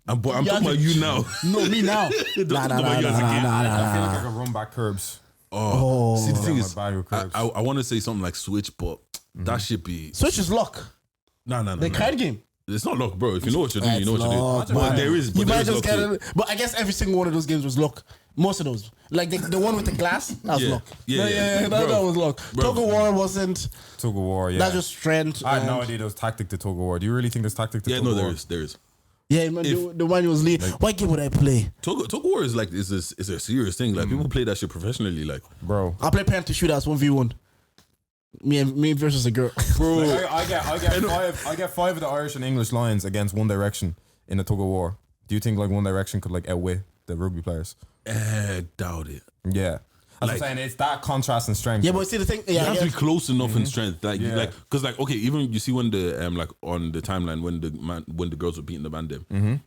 I'm talking about you now. no, me now. Nah. I feel like I can run back Curbs. Oh, see the thing is, my bag with Curbs. I want to say something like Switch, but that should be Switch is luck. no. The card game. It's not luck, bro. If you know what you're doing, you know what Luck, you're doing. But man. there is, You but there might is just luck get to it. it. But I guess every single one of those games was luck. Most of those. Like the one with the glass, that was Yeah. luck. Yeah. That Bro. was luck. Bro. Tug of War wasn't. Tug of War, yeah. That's just strength. I had no and- idea there was tactic to Tug of War. Do you really think there's tactic to Yeah, Tug no, of War? there is. Yeah, man, the one was lead. What game would I play? Tug of War is like is a serious thing. Like people play that shit professionally. Like Bro. I'll play Panther Shootouts 1v1. Me versus a girl. bro, Like, I get five of the Irish and English Lions against One Direction in a Tug of War. Do you think like One Direction could like outwit the rugby players? doubt it. Yeah. As I'm saying, it's that contrast and strength. Yeah, but see the thing. You Yeah, have to be close enough in strength, Yeah. because okay, even you see when the like on the timeline when the girls were beating the man them,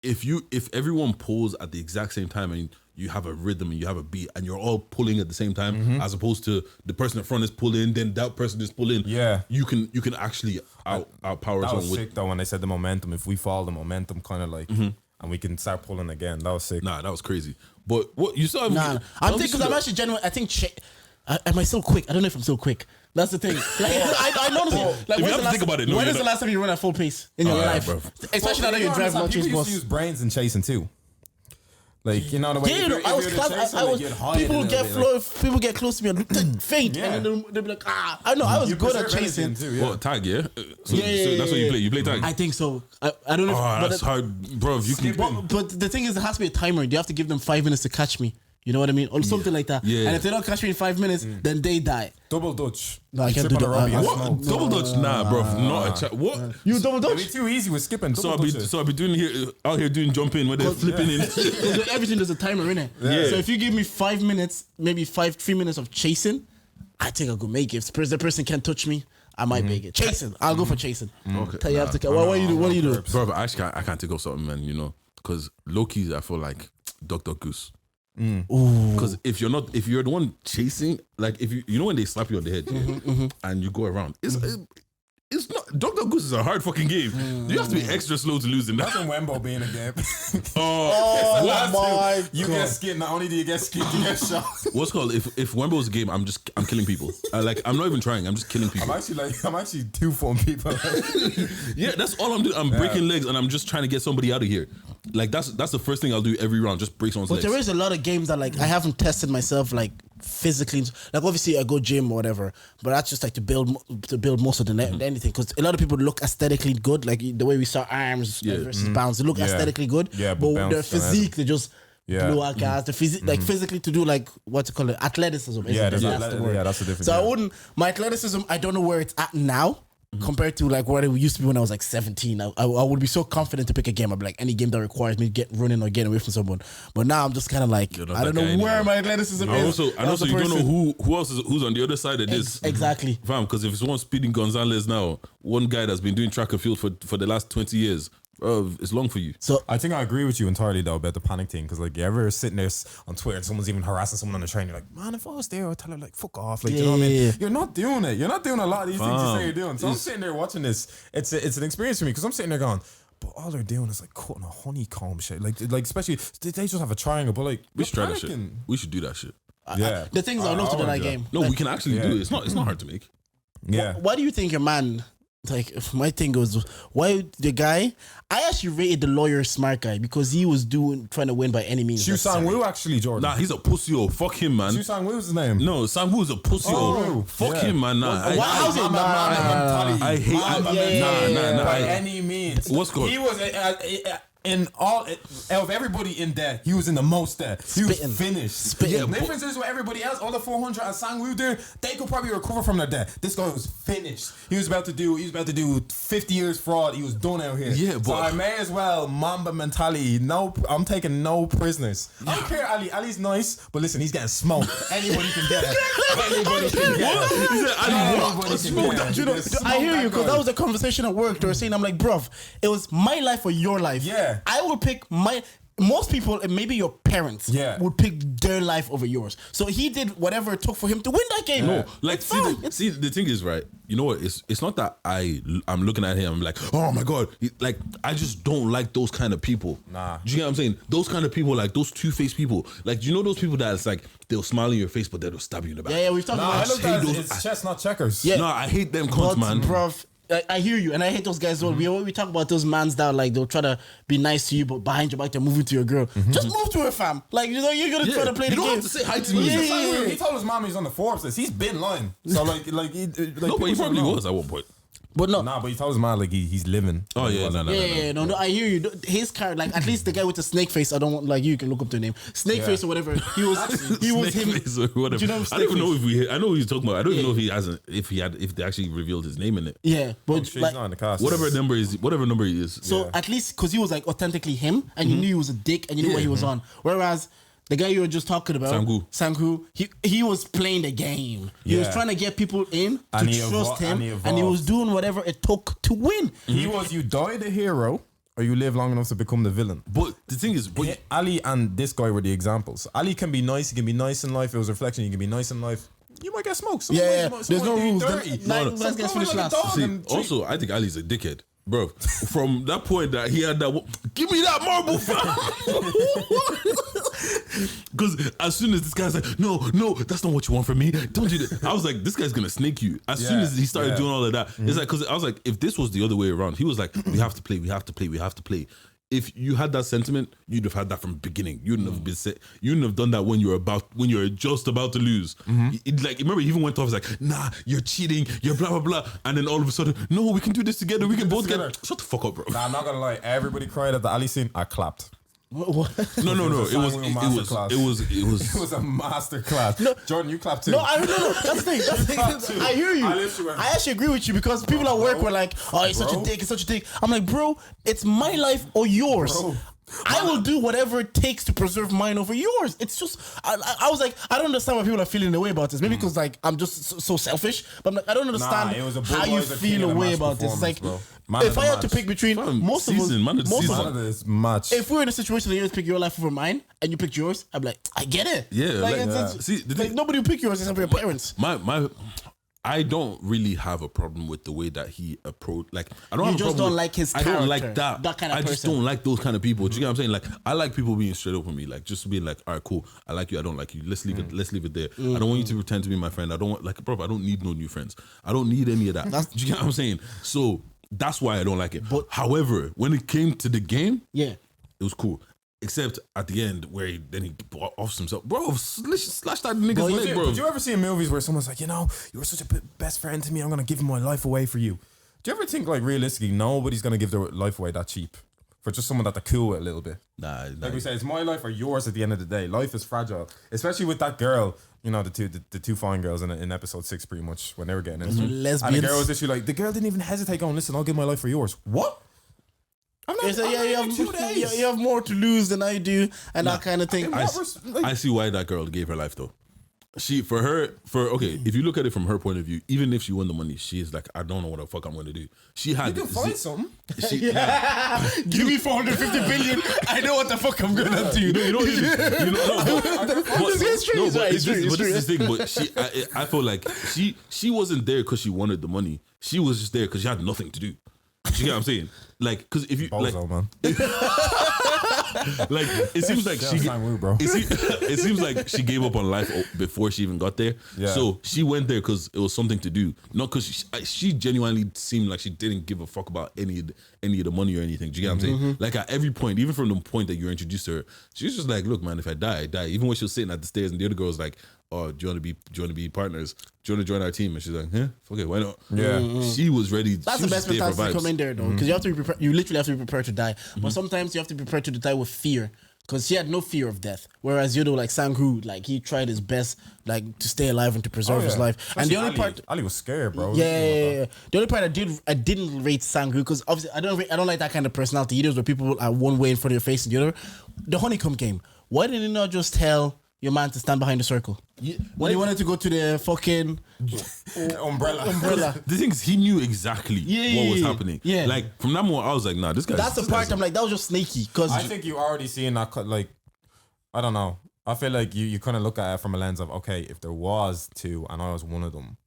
if everyone pulls at the exact same time and you have a rhythm and you have a beat and you're all pulling at the same time, as opposed to the person in front is pulling, then that person is pulling. Yeah. you can actually outpower that someone was with. sick though when they said the momentum. If we follow the momentum, kind of like, and we can start pulling again. That was sick. Nah, that was crazy. But what you still have? Nah, I'm thinking because I'm actually genuine. I think. Am I still quick? I don't know if I'm still quick. That's the thing. Like, I noticed it. Like, If you when's have the to last- think about it, no, when you're is the not. last time you run at full pace in your yeah, life? bro. Especially now that you're driving, not People chase used bus. to use brains in chasing too. Like, you know the way. Yeah, I was class. I was. People get close to me and faint, Yeah. and then they'll be like, ah. I know. I was good at chasing. Too, yeah. What, tag, yeah? So, Yeah, so that's what you play. You play tag. I think so. I don't know. Oh, But that's hard, bro. You can. But the thing is, there has to be a timer. You have to give them 5 minutes to catch me. You know what I mean? Or something like that. Yeah. And if they don't catch me in 5 minutes, then they die. Double Dutch. No, I You can't trip do on that. the rugby, I- you what? smoke. Double Dutch, nah, bro. Not a what? You double It'd be dutch? too easy with skipping. So Double I'll be doing here out here doing jumping where they're flipping in. Because everything there's a timer in it. Yeah. So if you give me 5 minutes, maybe 3 minutes of chasing, I think I could make it. If the person can't touch me, I might make it. Chasing, I'll go for chasing. Okay. Tell you have to. What do you do? What do you do? Bro, but I can't take off something, man. You know, because low keys, I feel like Dr. Goose. Because if you're the one chasing, like if you know when they slap you on the head and you go around, it's not. Dr. Goose is a hard fucking game. You have to be extra slow to lose in that. Imagine Wembo being a game. Oh Last my two, you get skinned. Not only do you get skinned, you get shot. What's called if Wembo's a game, I'm killing people. I'm not even trying. I'm just killing people. I'm actually two-phone people. Yeah, that's all I'm doing. I'm breaking legs and I'm just trying to get somebody out of here. Like that's the first thing I'll do every round. Just break someone's But legs. there is a lot of games that like I haven't tested myself like physically. Like obviously I go gym or whatever, but that's just like to build muscle than anything. Because a lot of people look aesthetically good, like the way we saw arms versus bounce. They look aesthetically good, Yeah, but but their bounce don't physique they just blew out guys. The physique like physically to do like what's it called athleticism. Yeah, That's that's the word. yeah, that's the difference. So I yeah. wouldn't. My athleticism, I don't know where it's at now. Compared to like what it used to be when I was like 17, I would be so confident to pick a game. I'd be like any game that requires me to get running or getting away from someone. But now I'm just kind of like You're not I don't that know guy where anymore. my athleticism And is. also That's the you don't person. know who else who's on the other side of this. Exactly. Fam, because if it's one speeding Gonzalez now, one guy that's been doing track and field for the last 20 years, it's long for you. So I think I agree with you entirely though about the panic thing because like you ever sitting there on Twitter and someone's even harassing someone on the train, you're like, man, if I was there, I'd tell her like, fuck off, like, you know what I mean? Yeah. You're not doing it. You're not doing a lot of these things you Fam, say you're doing. So I'm it's- sitting there watching this. It's an experience for me because I'm sitting there going, but all they're doing is like cutting a honeycomb shit, like especially they just have a triangle, but like We should try that panicking. shit. We should do that shit. Yeah, the things I love to do that game. No, Like, we can actually do it. It's not hard to make. yeah. Why do you think your man? Like if my thing goes, why the guy? I actually rated the lawyer smart guy because he was trying to win by any means. Shu Sang Woo actually, Jordan. Nah, he's a pussy. Oh, fuck him, man. Shu Sang Woo's his name. No, Sam Woo's a pussy. Oh, Fuck yeah. him, man. Nah, how's it? I hate. Nah. By any means. What's good? He was in all of everybody in there. He was in the most there. He Spitting. was finished. Spitting. Yeah, the difference is with everybody else, all the 400 and Sangwoo there, they could probably recover from their death. This guy was finished. He was about to do 50 years fraud. He was done out here. Yeah, so but- I may as well Mamba mentality. No, I'm taking no prisoners. I don't care, Ali. Ali's nice, but listen, he's getting smoked. Anybody can get it. Anybody can get it. He said, Anybody can get it. You know, I hear you because that was a conversation at work. They were saying, I'm like, bruv, it was my life or your life. Yeah. I will pick most people, and maybe your parents, Yeah. would pick their life over yours. So he did whatever it took for him to win that game. No, like It's fine. the thing is, right, you know what, it's not that I'm looking at him, I'm like, oh my god, like I just don't like those kind of people. Nah. Do you get what I'm saying? Those kind of people, like those two-faced people, like, do you know those people that it's like they'll smile in your face but they'll stab you in the back? Yeah, we've talked Nah, I about look hate at those- it's chess, not checkers. Yeah. No, I hate them But, cunts, man. bruv, I hear you, and I hate those guys. Well, we talk about those mans that like they'll try to be nice to you, but behind your back they're moving to your girl. Just move to her, fam. Like you know you're gonna try to play the you don't game. have to say hi to me. Yeah, It's yeah, like, yeah. He told his mom he's on the Forbes list. He's been lying. So like no, but he people probably know. was at one point. But no, Nah, but he told his mom like he's living. Oh yeah, no. no, I hear you. His character, like at least the guy with the snake face. I don't want like you can look up the name, snake Yeah. face or whatever. He was him. Face or whatever. Do you know I don't even know Snakeface? I know who he's talking about. I don't even know if they actually revealed his name in it. Yeah, but He's like not in the cast. Whatever number he is. so at least because he was like authentically him, and you knew he was a dick, and you knew what he was on. Whereas the guy you were just talking about, Sangwoo, he was playing the game. He was Yeah. trying to get people in to And he trust him, and he and he was evolved. doing whatever it took to win. He was you die the hero or you live long enough to become the villain. But the thing is, Yeah, Ali and this guy were the examples. Ali can be nice. He can be nice in life. It was a reflection. You can be nice in life. You might get smoked. Someone Yeah, might- there's no someone might be rules. dirty. Nine Some last guys guy finish like a last. dog see, and treat- also I think Ali's a dickhead. Bro, from that point that he had that, give me that marble, because as soon as this guy's like, no, that's not what you want from me. Don't do that. I was like, this guy's gonna snake you. As soon as he started doing all of that, it's like, because I was like, if this was the other way around, he was like, we have to play. if you had that sentiment, you'd have had that from the beginning. You wouldn't have been you wouldn't have done that when you're just about to lose. Like remember, he even went off like, nah, you're cheating, you're blah blah blah, and then all of a sudden, no, we can do this together. We can both together. Shut the fuck up, bro. Nah, I'm not gonna lie. Everybody cried at the Ali scene. I clapped. No. It was a masterclass. No. Jordan, you clapped too. No, I don't know. That's the thing. I hear you. I actually agree with you because people at work were like, "Oh, it's such a dick. It's such a dick." I'm like, bro, it's my life or yours. Bro. I will do whatever it takes to preserve mine over yours. It's just, I was like, I don't understand why people are feeling the way about this. Maybe because like I'm just so selfish. But I'm like, I don't understand it was a how you Budweiser feel King of a the way Match about this. It's like, Man if of the I had to match. pick between most of Man of the season. Man of this match. if we're in a situation that you pick your life over mine and you picked yours, I'm like, I get it. Yeah, like, like, it's see, the like thing- nobody will pick yours except for your parents. I don't really have a problem with the way that he approached. Like, I don't You have a just problem don't with- like his I don't like character, that kind of I just person. don't like those kind of people. Do you get what I'm saying? Like, I like people being straight up with me. Like, just being like, all right, cool. I like you. I don't like you. Let's leave it. Let's leave it there. I don't want you to pretend to be my friend. I don't want, like, bro, I don't need no new friends. I don't need any of that. Do you get what I'm saying? So that's why I don't like it. But- however, when it came to the game, Yeah. it was cool. Except at the end where he offs himself. Bro, slash that nigga's leg, bro. Did you ever see in movies where someone's like, you know, you were such a best friend to me, I'm gonna give my life away for you? Do you ever think like realistically nobody's gonna give their life away that cheap for just someone that they're cool with a little bit? Nah, Like we say, it's my life or yours at the end of the day. Life is fragile, especially with that girl. You know, the two fine girls in episode 6, pretty much when they were getting into it. Lesbians. And the girl was literally like, the girl didn't even hesitate, going, "Listen, I'll give my life for yours." What? I'm not. It's like, I'm you not have, even 2 days. you have more to lose than I do, and that kind of thing. I see why that girl gave her life though. If you look at it from her point of view, even if she won the money, she's like, I don't know what the fuck I'm going to do. She had. You can find something. Give me 450 billion. I know what the fuck I'm gonna do. You know what it is. You know, It's true, it's right, it's true, it's But this is the true. thing. But I feel like she wasn't there because she wanted the money. She was just there because she had nothing to do. You get what I'm saying? Like, because if you like, Bozo, man. like it seems like she Sam Wu, bro. it seems like she gave up on life before she even got there. Yeah. So she went there because it was something to do, not because she genuinely seemed like she didn't give a fuck about any of the money or anything. Do you get what I'm saying? Like at every point, even from the point that you were introduced to her, she was just like, "Look, man, if I die, I die." Even when she was sitting at the stairs and the other girl was like, "Oh, do you want to be partners? Do you want to join our team?" And she's like, "Yeah, fuck it, why not?" Yeah. She was ready. That's she the was best just there mentality for to come vibes. in there, though, because you have to be prepared. You literally have to be prepared to die. But sometimes you have to be prepared to die with fear, because she had no fear of death. Whereas you know, like Sangru, like he tried his best, like to stay alive and to preserve his life. And the only part, Ali was scared, bro. yeah. The only part I didn't rate Sangru, because obviously I don't like that kind of personality either, where people are one way in front of your face and the other. The honeycomb game. Why didn't you not just tell your man to stand behind the circle? When he wanted to go to the fucking umbrella. The thing is, he knew exactly what was happening. Yeah. Like from that moment, I was like, nah, this guy. That's the part I'm like, that was just snaky. Because I think you already seeing that, like, I don't know. I feel like you kind of look at it from a lens of, okay, if there was two and I was one of them,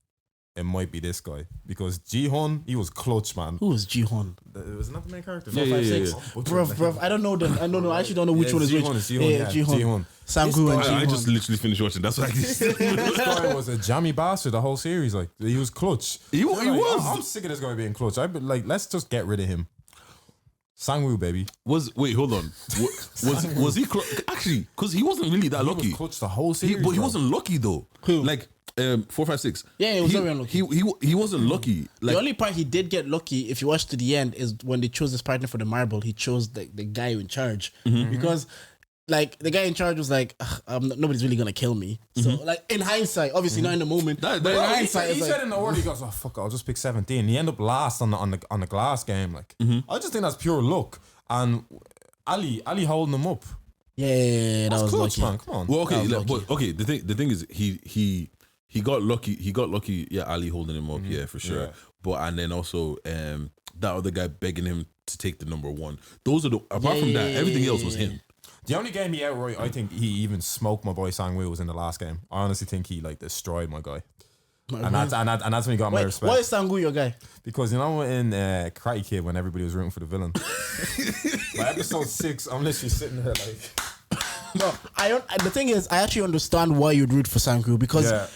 it might be this guy. Because Ji-Hun, he was clutch, man. who was Ji-Hun? Wasn't that the main character? Yeah, yeah, yeah. Bruv, I don't know them. I don't know. I actually don't know which one is which. Ji-Hun. Ji-Hun. Sangru and I Ji-Hun. just literally finished watching. That's why. This guy was a jammy bastard the whole series. Like, he was clutch. He was. I'm sick of this guy being clutch. Like, let's just get rid of him. Sangwoo, baby. Wait, hold on. Was he actually? Because he wasn't really that He lucky. was clutch the whole series. But he bro. wasn't lucky though. Who? Like 456. Yeah, he was very unlucky. He wasn't lucky. Like The only part he did get lucky, if you watch to the end, is when they chose his partner for the marble. He chose the guy in charge because, like, the guy in charge was like, nobody's really gonna kill me. So, like, in hindsight, obviously not in the moment, but in Bro, hindsight, he it's said like, in the order, he goes, "Oh fuck, I'll just pick 17." He ended up last on the glass game. Like, I just think that's pure luck. And Ali holding him up. yeah, that That's was clutch, lucky. man. Come on. well, okay, That was like, lucky. but okay. The thing is, he got lucky. He got lucky. Yeah, Ali holding him up. Yeah, for sure. Yeah. But and then also that other guy begging him to take the number one. Those are the apart from that, everything else was him. The only game he outright, I think he even smoked my boy Sangwoo was in the last game. I honestly think he like destroyed my guy. And that's when he got my Wait, respect. why is Sangru your guy? Because you know in Karate Kid when everybody was rooting for the villain. By episode 6, I'm literally sitting there like, No, the thing is, I actually understand why you'd root for Sangru, because Yeah.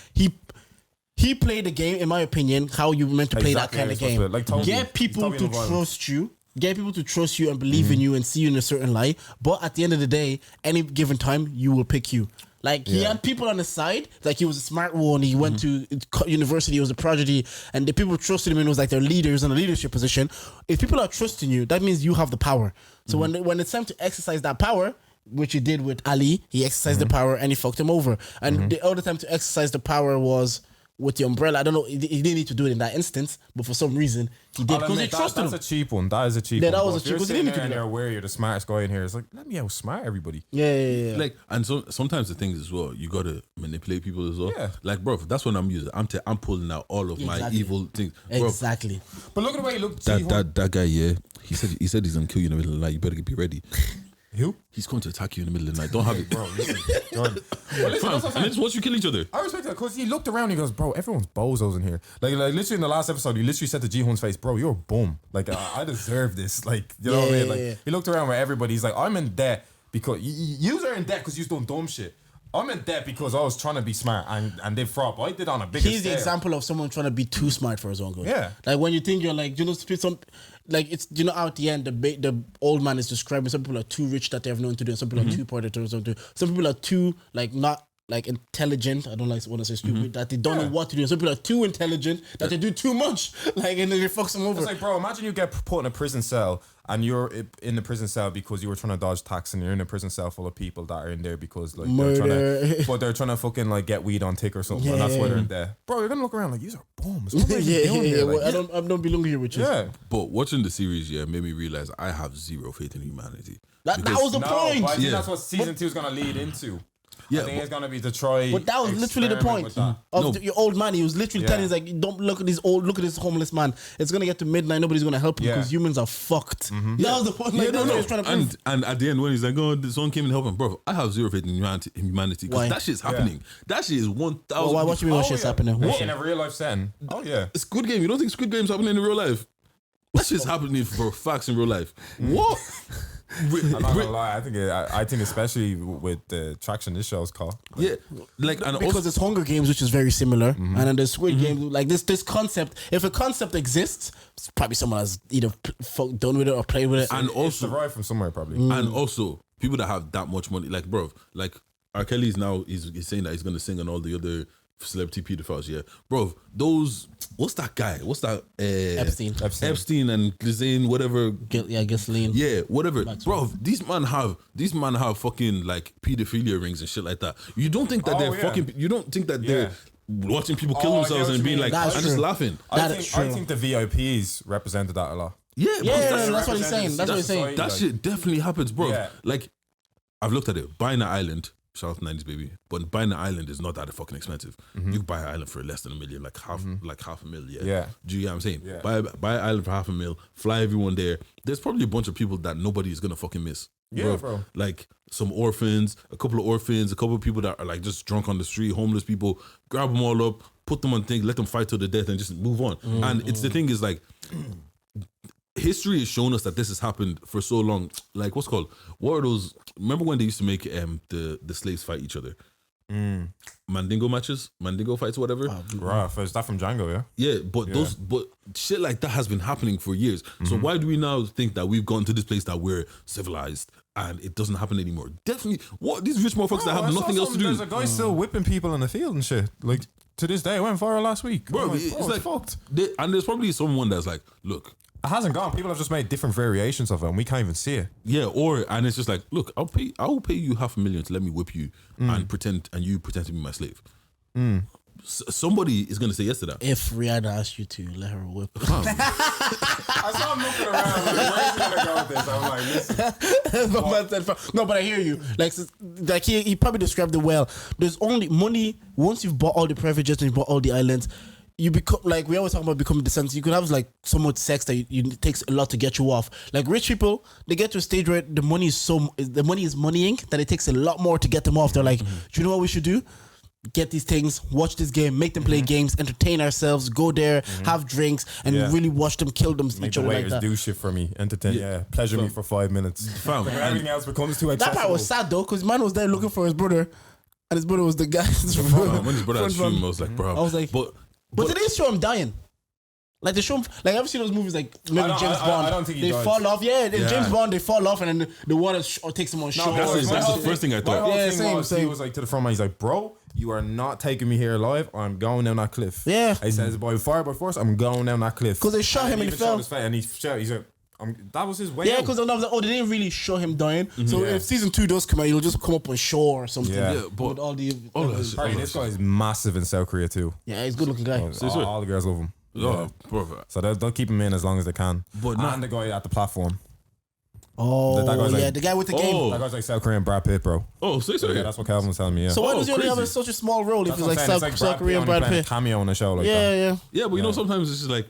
he played the game, in my opinion, how you meant to play Exactly that kind how of you're game. supposed to play. Like Toby. Get people Toby to in the violence. trust you get people to trust you and believe in you and see you in a certain light. But at the end of the day, any given time, you will pick you. Like, he had people on his side. Like, he was a smart one. He went to university. He was a prodigy. And the people trusted him and was like their leaders in a leadership position. If people are trusting you, that means you have the power. So when it's time to exercise that power, which he did with Ali, he exercised the power and he fucked him over. And the other time to exercise the power was with the umbrella. I don't know. He didn't need to do it in that instance, but for some reason he did because he trusted him. That's a cheap one. That is a cheap Yeah, one. that was But a cheap one. if He you're didn't need to sitting do there that. and you're where you're the smartest guy in here, it's like, let me outsmart everybody. Yeah. Like, and so sometimes the things as well, you gotta manipulate people as well. Yeah. Like, bro, that's what I'm using. I'm pulling out all of my Exactly. evil things. Bro, Exactly. But look at the way he looked. that guy, yeah, he said he's gonna kill you in the middle of the night. You better be ready. Who? He's going to attack you in the middle of the night. Don't have it, Bro, listen, Jordan. Well, listen, Fam, that's what I'm and saying. then just watch you kill each other. I respect that because he looked around and he goes, bro, everyone's bozos in here. Like literally in the last episode, he literally said to Ji-hoon's face, bro, you're a bum. Like, I deserve this. Like, you know what I mean? Like, he looked around with everybody. He's like, I'm in debt because you are in debt because you've done dumb shit. I'm in debt because I was trying to be smart and did fraud, but I did on a bigger He's the scale. example of someone trying to be too smart for his own good. Yeah. Like when you think you're like, like it's, at the end, the old man is describing some people are too rich that they have nothing to do, and some people are too poor that they have nothing to do. Some people are too, like, not like intelligent. I don't like when I say stupid, that they don't know what to do. Some people are too intelligent that they do too much. Like, and then it fucks them over. It's like, bro, imagine you get put in a prison cell and you're in the prison cell because you were trying to dodge tax and you're in a prison cell full of people that are in there because like they're trying to fucking like get weed on tick or something, and that's why they're in there. Bro, you're gonna look around like these are bums. What am I doing here? Like, Well, I don't belong here with you. yeah. But watching the series, made me realize I have zero faith in humanity. That was the No, point. but I think Yeah. that's what season 2 is gonna lead into. Yeah, I think but- it's gonna be to try. But that was literally the experiment point with that. of your old man. He was literally telling us, like, don't look at this homeless man. It's gonna get to midnight. Nobody's gonna help him Yeah. because humans are fucked. That was the point. Like, Yeah, that's what he was trying to prove. and at the end when he's like, oh, someone came and helped him, bro. I have zero faith in humanity Why? because that shit's happening. That shit is 1,000. Why? What you mean? What shit's happening? What? In a real life setting. Oh yeah. Squid Game. You don't think Squid Game's happening in real life? That shit's happening for facts in real life. What? I'm not gonna lie. I think especially with the traction this show's called. Yeah, like and Because also, it's Hunger Games, which is very similar, and then the Squid Game, like this concept. If a concept exists, it's probably someone has either done with it or played with it. and It's also, derived from somewhere probably. and also, people that have that much money, like bro, like R. Kelly's now he's saying that he's gonna sing on all the other celebrity pedophiles. Yeah, bro, those. What's that guy? What's that? Epstein and Ghislaine, whatever. Ghislaine. Yeah, whatever, bro. These man have fucking like pedophilia rings and shit like that. You don't think that they're yeah. fucking? You don't think that they're watching people kill Oh, I get themselves what and you being mean. like, That's I'm just true. laughing. I That is think true. the VIPs represented that a lot. Yeah, bro, That's what he's saying. That's what he's saying. that shit definitely happens, bro. Yeah. Like, I've looked at it. Buying an island, shout out to 90s baby, but buying an island is not that fucking expensive. You can buy an island for less than $1 million, like half a mil. Yeah. Yeah. Do you get what I'm saying? Yeah. Buy an island for $500,000, fly everyone there. There's probably a bunch of people that nobody is gonna fucking miss. Yeah, bro. Like some orphans, a couple of people that are like just drunk on the street, homeless people. Grab them all up, put them on thing, let them fight to the death, and just move on. And it's the thing is like. History has shown us that this has happened for so long. Like, what are those? Remember when they used to make the slaves fight each other? Mandingo matches, Mandingo fights, whatever. Rough. Is that from Django? Yeah. Yeah, but shit like that has been happening for years. So why do we now think that we've gone to this place that we're civilized and it doesn't happen anymore? Definitely, what these rich motherfuckers that have nothing else to do. There's a guy still whipping people in the field and shit. Like to this day, it went viral last week. Bro, I'm like, it's like fucked. And there's probably someone that's like, look, It hasn't gone. People have just made different variations of it, and we can't even see it. yeah, and it's just like, look, I will pay you $500,000 to let me whip you and you pretend to be my slave. Somebody is gonna say yes to that. If Rihanna asked you to let her whip, I saw him looking around. Like, where's he gonna go with this? I'm like, listen. no, no, but I hear you. Like he probably described it well. There's only money once you've bought all the private jets and you bought all the islands. You become like we always talk about becoming descendants. You could have like so much sex that it takes a lot to get you off. Like rich people, they get to a stage where the money is moneying that it takes a lot more to get them off. They're like, do you know what we should do? Get these things, watch this game, make them play games, entertain ourselves, go there, have drinks, and really watch them kill them Make each the other like waiters that. do shit for me, entertain, pleasure me for 5 minutes. Fam, But everything else becomes too That accessible. part was sad though, because man was there looking for his brother, and his brother was the guy. when his brother had stream, I was like, bro. I was like, but But they didn't show him dying. Like they show him, like I've seen those movies like maybe don't- James I Bond. don't think he they died. fall off. Yeah, in Yeah. James Bond they fall off and then the water takes them on shore. that's or the something. first thing I My thought. whole Yeah, thing same, was, same. he was like to the front man, he's like, bro, you are not taking me here alive. I'm going down that cliff. Yeah. He says, by fire by force, I'm going down that cliff. 'Cause they shot him and he even fell. showed his face and he shot. He's like, that was his way. Yeah, out. because they didn't really show him dying. So Yeah. if season 2 does come out, he'll just come up on shore or something. Yeah. Yeah, but with all the Apparently this guy is massive in South Korea too. yeah, he's a good looking guy. All the girls love him. Oh, bro. So they'll keep him in as long as they can. But and not- the guy at the platform. Oh, That guy's yeah, like- the guy with the game. Oh. That guy's like South Korean Brad Pitt, bro. Oh, say so. Yeah, that's what Calvin was telling me. Yeah. So why does he only have crazy. such a small role if That's he's what like I'm saying. South, It's South Korean only Brad playing a Pitt? cameo on a show like Yeah, that. yeah. Yeah, but you know, sometimes it's just like,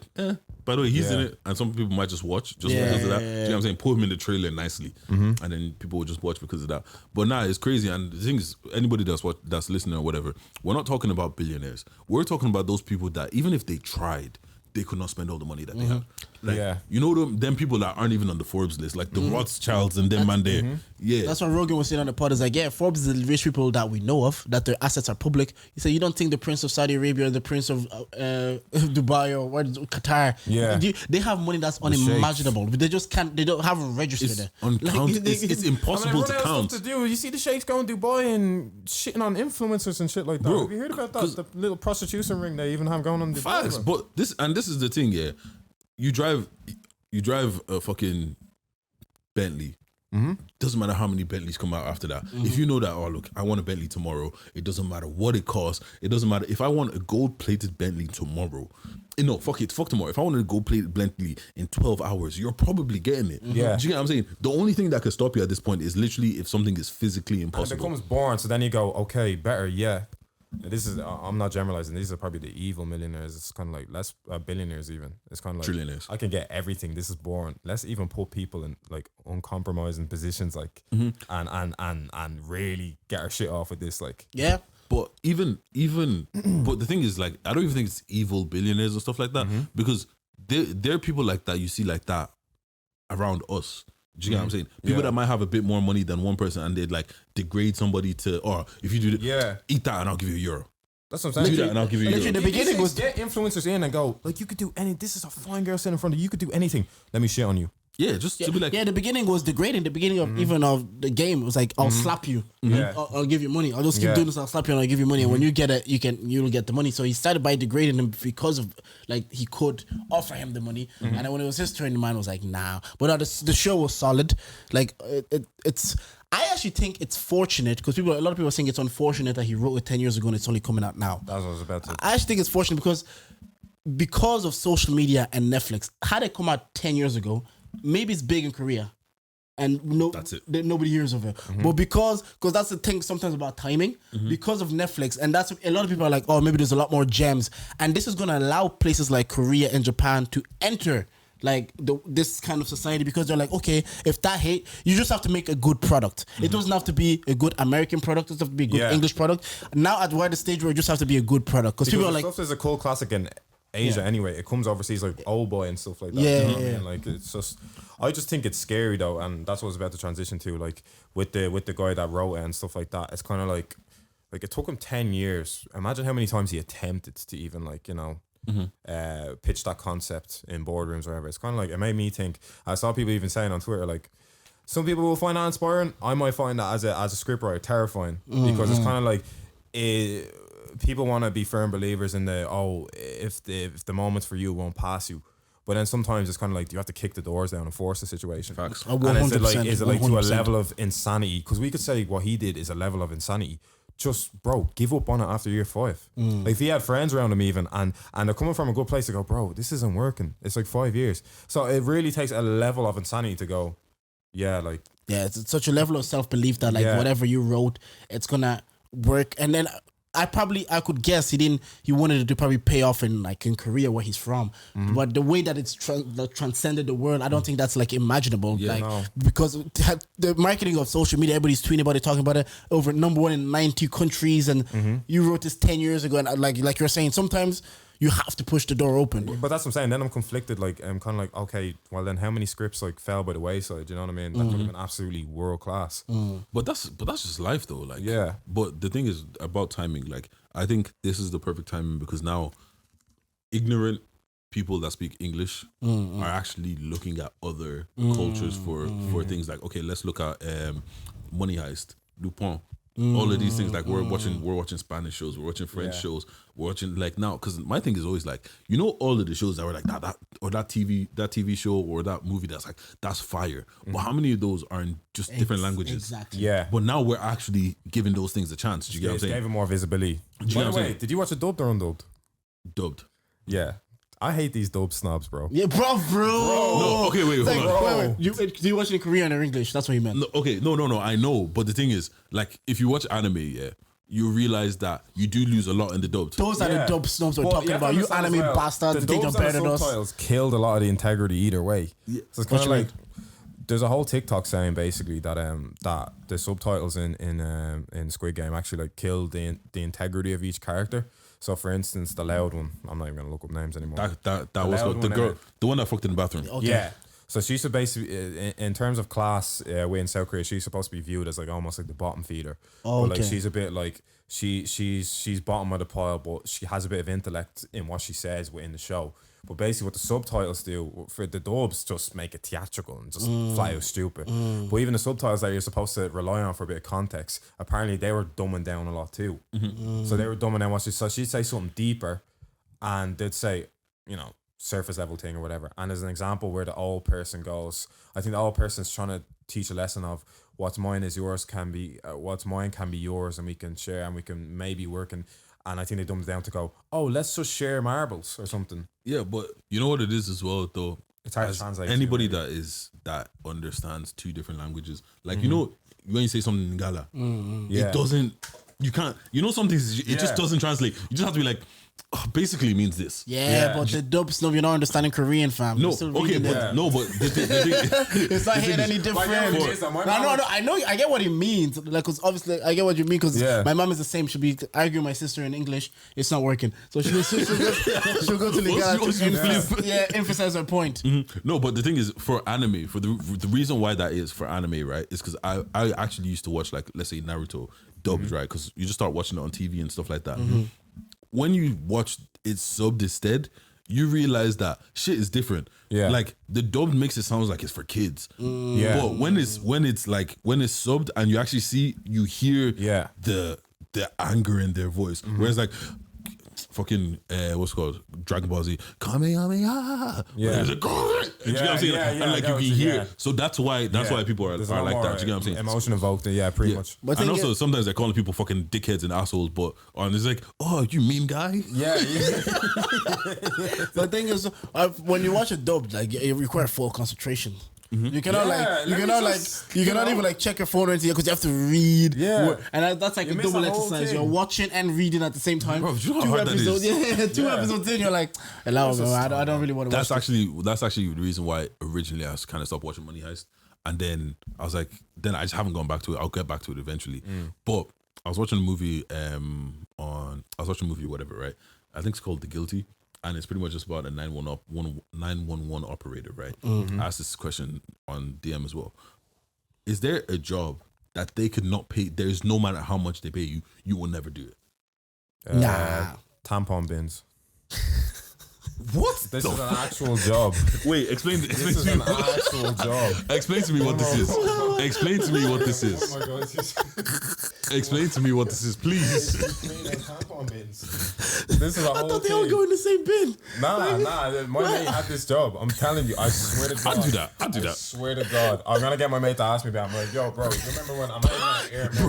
by the way, he's Yeah. in it, and some people might just watch just Yeah, because of that. yeah, Do you know what I'm saying? Put him in the trailer nicely, and then people will just watch because of that. But nah, it's crazy. And the thing is, anybody that's listening or whatever, we're not talking about billionaires. We're talking about those people that even if they tried, they could not spend all the money that they have. Like, Yeah. you know them people that aren't even on the Forbes list, like the Rothschilds and them man there. Yeah, That's what Rogan was saying on the pod. Is like, yeah, Forbes is the rich people that we know of, that their assets are public. He said, you don't think the Prince of Saudi Arabia or the Prince of Dubai or what is it, Qatar, Yeah. they have money that's sheikhs. unimaginable. But they just can't, they don't have a register it's there. uncount. Like, It's impossible to count. To do. You see the sheikhs going to Dubai and shitting on influencers and shit like that. Bro, Have you heard about that? The little prostitution ring they even have going on in Dubai. Facts, bro. but this is the thing, yeah. You drive a fucking Bentley. Doesn't matter how many Bentleys come out after that. If you know that, oh look, I want a Bentley tomorrow. It doesn't matter what it costs. It doesn't matter if I want a gold-plated Bentley tomorrow. No, fuck it, fuck tomorrow. If I want a gold-plated Bentley in 12 hours, you're probably getting it. Yeah. Do you get what I'm saying? The only thing that can stop you at this point is literally if something is physically It impossible. becomes boring, so then you go, okay, better, yeah. This is, I'm not generalizing. These are probably the evil millionaires. It's kind of like less billionaires even. It's kind of like Trillionaires. I can get everything. This is boring. Let's even put people in like uncompromising positions, like and really get our shit off with this. Like, yeah. But even but the thing is, like, I don't even think it's evil billionaires and stuff like that, because there are people like that you see like that around us. Do you get what I'm saying? People Yeah. that might have a bit more money than one person and they'd like degrade somebody to, or if you do that, Yeah. eat that and I'll give you €1. that's what I'm saying. Do that and I'll give you Literally, €1. the beginning was get influencers in and go like, you could do any. This is a fine girl sitting in front of you. You could do anything. Let me shit on you. Yeah, just to be like, yeah, the beginning was degrading. The beginning of even of the game was like, I'll slap you, Yeah. I'll give you money. I'll just keep Yeah. doing this. I'll slap you and I'll give you money. And when you get it, you'll get the money. So he started by degrading him because of like he could offer him the money. And then when it was his turn, the man was like, nah. But no, the show was solid. Like it's. I actually think it's fortunate because a lot of people are saying it's unfortunate that he wrote it 10 years ago and it's only coming out now. That's what I was about to. I actually think it's fortunate because of social media and Netflix. Had it come out 10 years ago, maybe it's big in Korea. And That's it. Nobody hears of it. But because that's the thing sometimes about timing, because of Netflix, and that's a lot of people are like, oh, maybe there's a lot more gems. And this is going to allow places like Korea and Japan to enter like this kind of society because they're like, okay, if that hate, you just have to make a good product. It doesn't have to be a good American product. It doesn't have to be a good Yeah. English product. Now we're at the stage where it just has to be a good product because people are like, stuff is a cult classic in Asia anyway. It comes overseas like Old Boy and stuff like that. Yeah, you know what I yeah. mean? Like it's just, I just think it's scary though, and that's what I was about to transition to. Like with the guy that wrote it and stuff like that. It's kind of like it took him 10 years. Imagine how many times he attempted to even pitch that concept in boardrooms or whatever. It's kind of like, it made me think. I saw people even saying on Twitter like, some people will find that inspiring. I might find that as a scriptwriter terrifying because it's kind of like people want to be firm believers in if the moment's for you, it won't pass you. But then sometimes it's kind of like you have to kick the doors down and force the situation. Facts. Oh, And is it 100%, like to a 100%. level of insanity? Because we could say what he did is a level of insanity. Just give up on it after year 5. Like if he had friends around him even and they're coming from a good place to go, bro, this isn't working. It's like 5 years. So it really takes a level of insanity to go, yeah, like yeah, it's such a level of self-belief that like Yeah. whatever you wrote, it's gonna work. And then I could guess he wanted it to probably pay off in Korea where he's from. But the way that it's transcended the world, I don't think that's like imaginable. no. Because the marketing of social media, everybody's tweeting about it, talking about it, over number 1 in 90 countries, and you wrote this 10 years ago, and like you're saying, sometimes you have to push the door open. But that's what I'm saying. Then I'm conflicted. Like I'm kind of like, okay, well then how many scripts fell by the wayside? You know what I mean? That could have been absolutely world class. But that's just life though. Like, Yeah. But the thing is about timing. Like, I think this is the perfect timing because now ignorant people that speak English are actually looking at other cultures for things like, okay, let's look at Money Heist, Lupin. All of these things, like we're watching Spanish shows, we're watching French shows, we're watching like now. Because my thing is always like, you know, all of the shows that were like that TV show or that movie that's like that's fire. But how many of those are in just different languages? Exactly. Yeah. But now we're actually giving those things a chance. Do you get what I'm saying? Gave it more visibility. you get By what the I'm way, saying? did you watch it dubbed or undubbed? Dubbed. Yeah. I hate these dub snobs, bro. Yeah, bro. No, okay, wait, It's like, hold on. wait. Do you watch it in Korean or English? That's what he meant. No, okay, no, I know. But the thing is, like, if you watch anime, yeah, you realize that you do lose a lot in the dubbed. Those are the dub snobs we're But talking you have to about. You understand anime as well, bastards the who think you're dubs and better the than us. subtitles killed a lot of the integrity either way. Yeah. So it's What kind of you like there's a whole TikTok saying basically that that the subtitles in Squid Game actually like killed the integrity of each character. So for instance, the loud one, I'm not even gonna look up names anymore. That was loud the one, girl, the one that fucked in the bathroom. Okay. Yeah. So she's basically, in terms of class, way in South Korea, she's supposed to be viewed as like almost like the bottom feeder. Oh, But like okay. she's a bit like she's bottom of the pile, but she has a bit of intellect in what she says within the show. But basically, what the subtitles do for the dubs just make it theatrical and just fly out stupid. But even the subtitles that you're supposed to rely on for a bit of context, apparently they were dumbing down a lot too. So they were dumbing down what she. So she'd say something deeper, and they'd say, you know, surface level thing or whatever. And as an example where the old person goes, I think the old person's trying to teach a lesson of what's mine is yours can be what's mine can be yours, and we can share and we can maybe work and I think they dumbed it down to go, oh, let's just share marbles or something. Yeah, but you know what it is as well, though. It's hard to As translate. anybody that understands two different languages, like you know, when you say something in Gala, Yeah. it doesn't. You can't. You know, some things it just Yeah. doesn't translate. You just have to be like, oh, basically it means this. Yeah, but the dub snob, you're not understanding Korean, fam. No, You're still okay, reading but it. no, but the thing, It's not the hitting thing any is- different. My I know. I get what he means. Like, cause obviously, I get what you mean. Cause Yeah. my mom is the same. She'll be arguing with my sister in English. It's not working. So she'll go to Ligala Once you to flip. emphasize her point. No, but the thing is, for anime, for the reason why that is for anime, right, is because I actually used to watch, like, let's say Naruto dubbed, right, because you just start watching it on TV and stuff like that. When you watch it subbed instead, you realize that shit is different. Yeah. Like the dubbed makes it sound like it's for kids. Yeah. But when it's subbed and you actually hear Yeah. the anger in their voice. Whereas like fucking what's it called, Dragon Ball Z, Kamehameha. Yeah. It's like, you know what I'm saying? Yeah, And like I you get can what hear. yeah. So that's why people are There's a like lot that. more Do you get what I'm saying? Emotion evoked, yeah, pretty much. But And thing also is- sometimes they're calling people fucking dickheads and assholes, but on it's like, oh, you meme guy. Yeah, The thing is, when you watch a dub, like it requires full concentration. You cannot Yeah, let me just, you cannot even like check your phone or anything because you have to read. Yeah. And that's like You a miss double the whole exercise. thing. You're watching and reading at the same time. Bro, do you know how hard that episodes, is? two episodes in, you're like, allow me, I don't really want to watch. That's actually the reason why originally I kind of stopped watching Money Heist, and then I was like, then I just haven't gone back to it. I'll get back to it eventually. But I was watching a movie whatever, right? I think it's called The Guilty, and it's pretty much just about a 911 operator, right? I asked this question on DM as well. Is there a job that they could not pay? There's no matter how much they pay you, you will never do it. Nah. Tampon bins. What? This is an actual job. Wait, explain This is to an me. actual job. Explain to me what this is. Explain to me what this is. Oh my god, Explain to me what this is, please. tampon bins. This is a I whole thought they all thing. go in the same bin. Nah. My mate had this job. I'm telling you. I swear to God. I'd do that. I'd do I that. swear to God. I'm gonna get my mate to ask me about it. I'm like, yo, bro, you remember when I'm not even air, man.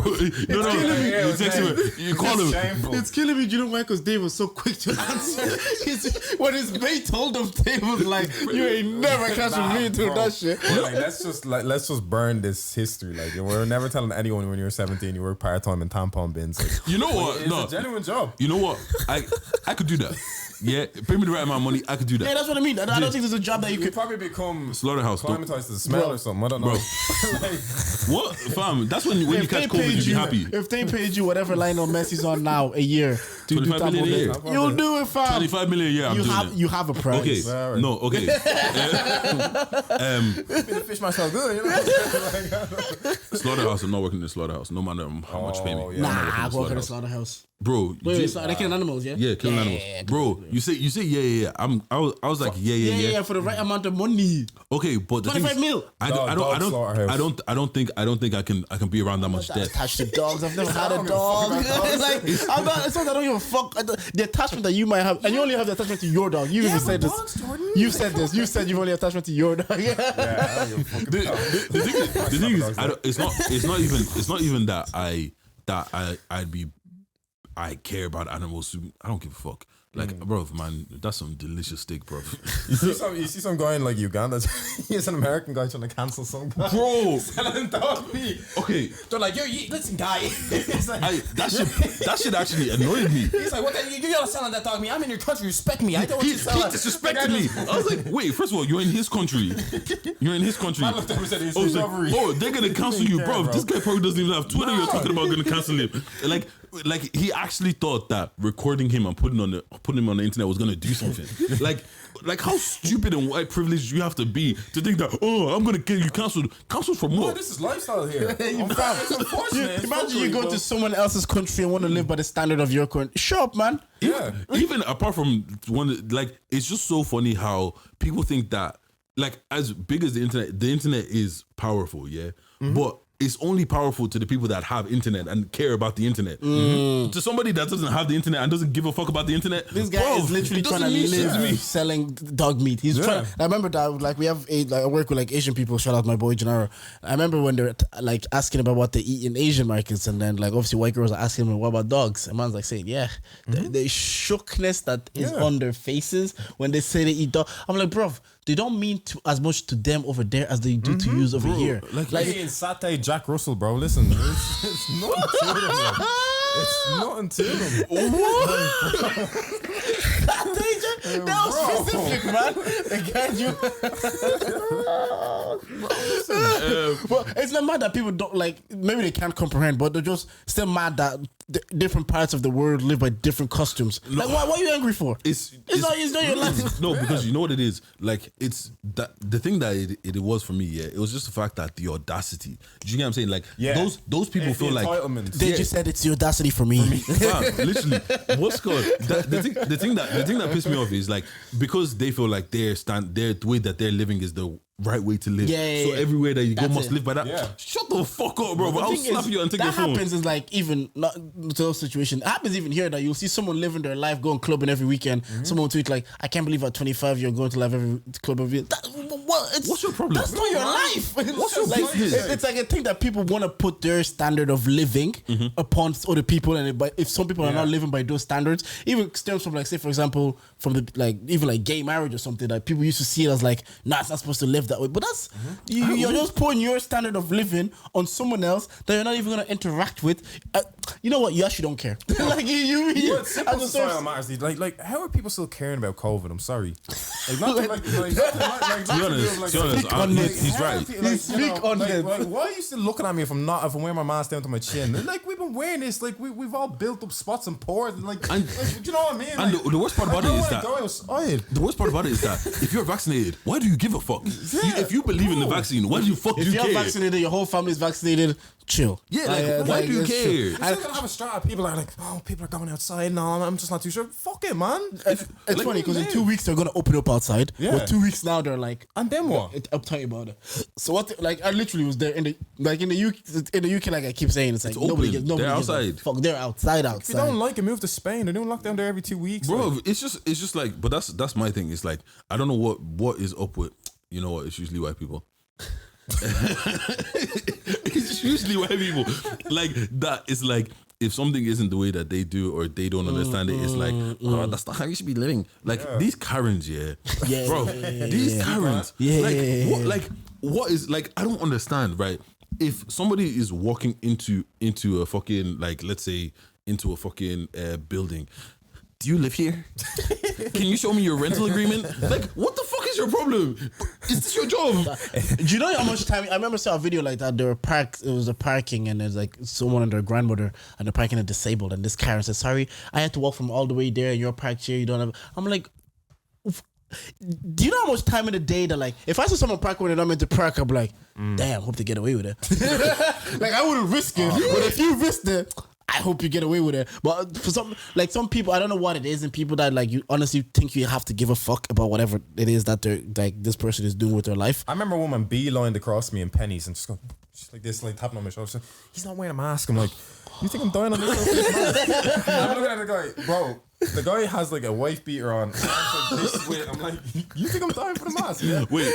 No. Yeah, You text him. You call him. Shameful. It's killing me. Do you know why? Because Dave was so quick to answer. When his mate told him, Dave was like, "You ain't never catching me doing bro. that shit." But, like, let's just burn this history. Like, we're never telling anyone when you were 17 you work part time in tampon bins. Like, You know what? it's No. a genuine job. You know what? I could do that. Yeah, pay me the right amount of money. I could do Yeah, that. that's what I mean. I don't think there's a job that you You could. could probably become Slaughterhouse. Don't- climatized to the smell Bro. or something. I don't know. Bro. Like, What, fam? That's when you If they catch COVID, paid you be happy. if they paid you whatever Lionel Messi's on now a year to do 25 million a year. tampon, you'll do it, fam. 25 million a year. I'm doing it. You have a price. Okay. Sorry. No. Okay. the fish myself good, you know. Slaughterhouse. I'm not working in the slaughterhouse. No matter how much you pay me. Oh, yeah. I'm not Nah, I working in work the at a slaughterhouse. slaughterhouse. bro. Wait, so they're killing animals, yeah? Yeah, killing animals, bro. You say yeah. I was like yeah. For the right amount of money. Okay, but the thing 25 is, mil. I Dog slaughterhouse. don't think I can be around that much death. Attached to dogs. I've never had a dog. It's like it's not that I don't give a fuck. The attachment that you might have, and you only have the attachment to your dog. You even said this. You said this. You said you've only attachment to your dog. Yeah, I don't give a fuck about it. The thing is, it's not even that I care about animals. I don't give a fuck. Like, bro, man, that's some delicious steak, bro. You see some guy in like Uganda. He's an American guy trying to cancel some guy. Bro, selling dog meat. okay, They're like, yo, listen, guy. It's like, that shit actually annoyed me. he's like, what? You're selling that dog meat. I'm in your country. Respect me. I don't want He you to sell it. disrespected me. I was like, wait, first of all, you're in his country. You're in his country. I looked at him and said, it's I was like, discovery. oh, they're gonna cancel you, Yeah, bro. bro. This guy probably doesn't even have Twitter. You're talking about gonna cancel him. Like he actually thought that recording him and putting him on the internet was gonna do something. like how stupid and white privileged you have to be to think that I'm gonna get you cancelled. Cancelled from Boy, what? this is lifestyle here. It's unfortunate. Imagine you go to someone else's country and want to live by the standard of your country. Shut up, man. Yeah. Even apart from like it's just so funny how people think that like as big as the internet is powerful, yeah, but it's only powerful to the people that have internet and care about the internet. To somebody that doesn't have the internet and doesn't give a fuck about the internet, This guy is literally it trying to doesn't mean shit live to me. selling dog meat. He's trying. I remember that like we have I work with like Asian people. Shout out my boy Gennaro. I remember when they're like asking about what they eat in Asian markets, and then like obviously white girls are asking them what about dogs. And man's like saying, yeah, the shookness that is on their faces when they say they eat dog. I'm like, bro, they don't mean to as much to them over there as they do to use over here. Like eating satay Jack Russell, bro. Listen, it's nothing to them. Bro. It's nothing to them. That was specific, man. The guy but it's not mad that people don't like. Maybe they can't comprehend, but they're just still mad that different parts of the world live by different customs. Like, what are you angry for? It's not your life. No, because you know what it is. Like it's that the thing that it was for me. Yeah, it was just the fact that the audacity. Do you get what I'm saying? Like those people It's feel the like entitlement. They just said it's the audacity for me. Fam, literally, what's called the thing that pissed me off is like because they feel like their way that they're living is the right way to live. Yeah, so yeah. everywhere that you go That's must it. live by that. Yeah. Shut the fuck up, bro. The I'll thing slap is, you and take that your phone. happens is like even not to those situations. It happens even here that you'll see someone living their life, going clubbing every weekend. Someone will tweet like, "I can't believe at 25 you're going to live every club every." What's your problem? That's not your life. What's your like, business? it's like a thing that people want to put their standard of living upon other people, and but if some people are not living by those standards, even stems from like say for example from the like even like gay marriage or something that people used to see it as like, nah, it's not supposed to live that way. But that's you're just putting your standard of living on someone else that you're not even gonna interact with. You know what? You actually don't care. Like you But simple societal matters. Like, how are people still caring about COVID? I'm sorry. Like, not to, like, To be honest, he's right. Like, why are you still looking at me if I'm wearing my mask down to my chin? Like, we've been wearing this. Like, we've all built up spots and pores. And like, do you know what I mean? And Like, the worst part about it is that the worst part about it is that if you're vaccinated, why do you give a fuck? If you believe in the vaccine, why do you fuck If you you're care? vaccinated, your whole family's vaccinated. Chill. Yeah, like, why do you it's care? true. You're still gonna have a strata of people that are like, oh, people are going outside. No, I'm just not too sure. Fuck it, man. It's Like, funny because in man. 2 weeks they're gonna open up outside. Yeah. But 2 weeks now they're like, And then what? I'll tell you about it. So what? Like I literally was there in the UK. Like I keep saying, it's like It's nobody open. gives. They're gives a outside. Fuck, they're outside. If you don't like it, move to Spain. They're doing lockdown there every 2 weeks. Bro, like. it's just like, but that's my thing. It's like I don't know what is up with, you know what? It's usually white people. It's usually white people like that. It's like if something isn't the way that they do or they don't understand it, it's like oh, that's not how you should be living. Like these Karens, bro, these Karens, what is like I don't understand, right? If somebody is walking into a fucking like let's say into a fucking building. Do you live here? Can you show me your rental agreement? Like, what the fuck is your problem? Is this your job? Do you know how much time? I remember saw a video like that. There were parks. It was a parking, and there's like someone and their grandmother, and they're parking a disabled. And this Karen said, "Sorry, I had to walk from all the way there, and you're parked here. You don't have." I'm like, do you know how much time in the day that like if I saw someone park when they're not meant to park, I'm like, damn, hope they get away with it. Like I wouldn't risk it, but if you risk it. I hope you get away with it. But for some people, I don't know what it is, and people that like you honestly think you have to give a fuck about whatever it is that they're like this person is doing with their life. I remember a woman beelined across me in Pennies and just go, she's like this, like tapping on my shoulder. She's like, he's not wearing a mask. I'm like, you think I'm dying on this? I'm looking at the guy, bro. The guy has like a wife beater on. And I'm like this way. I'm like, you think I'm dying for the mask? Yeah. Wait,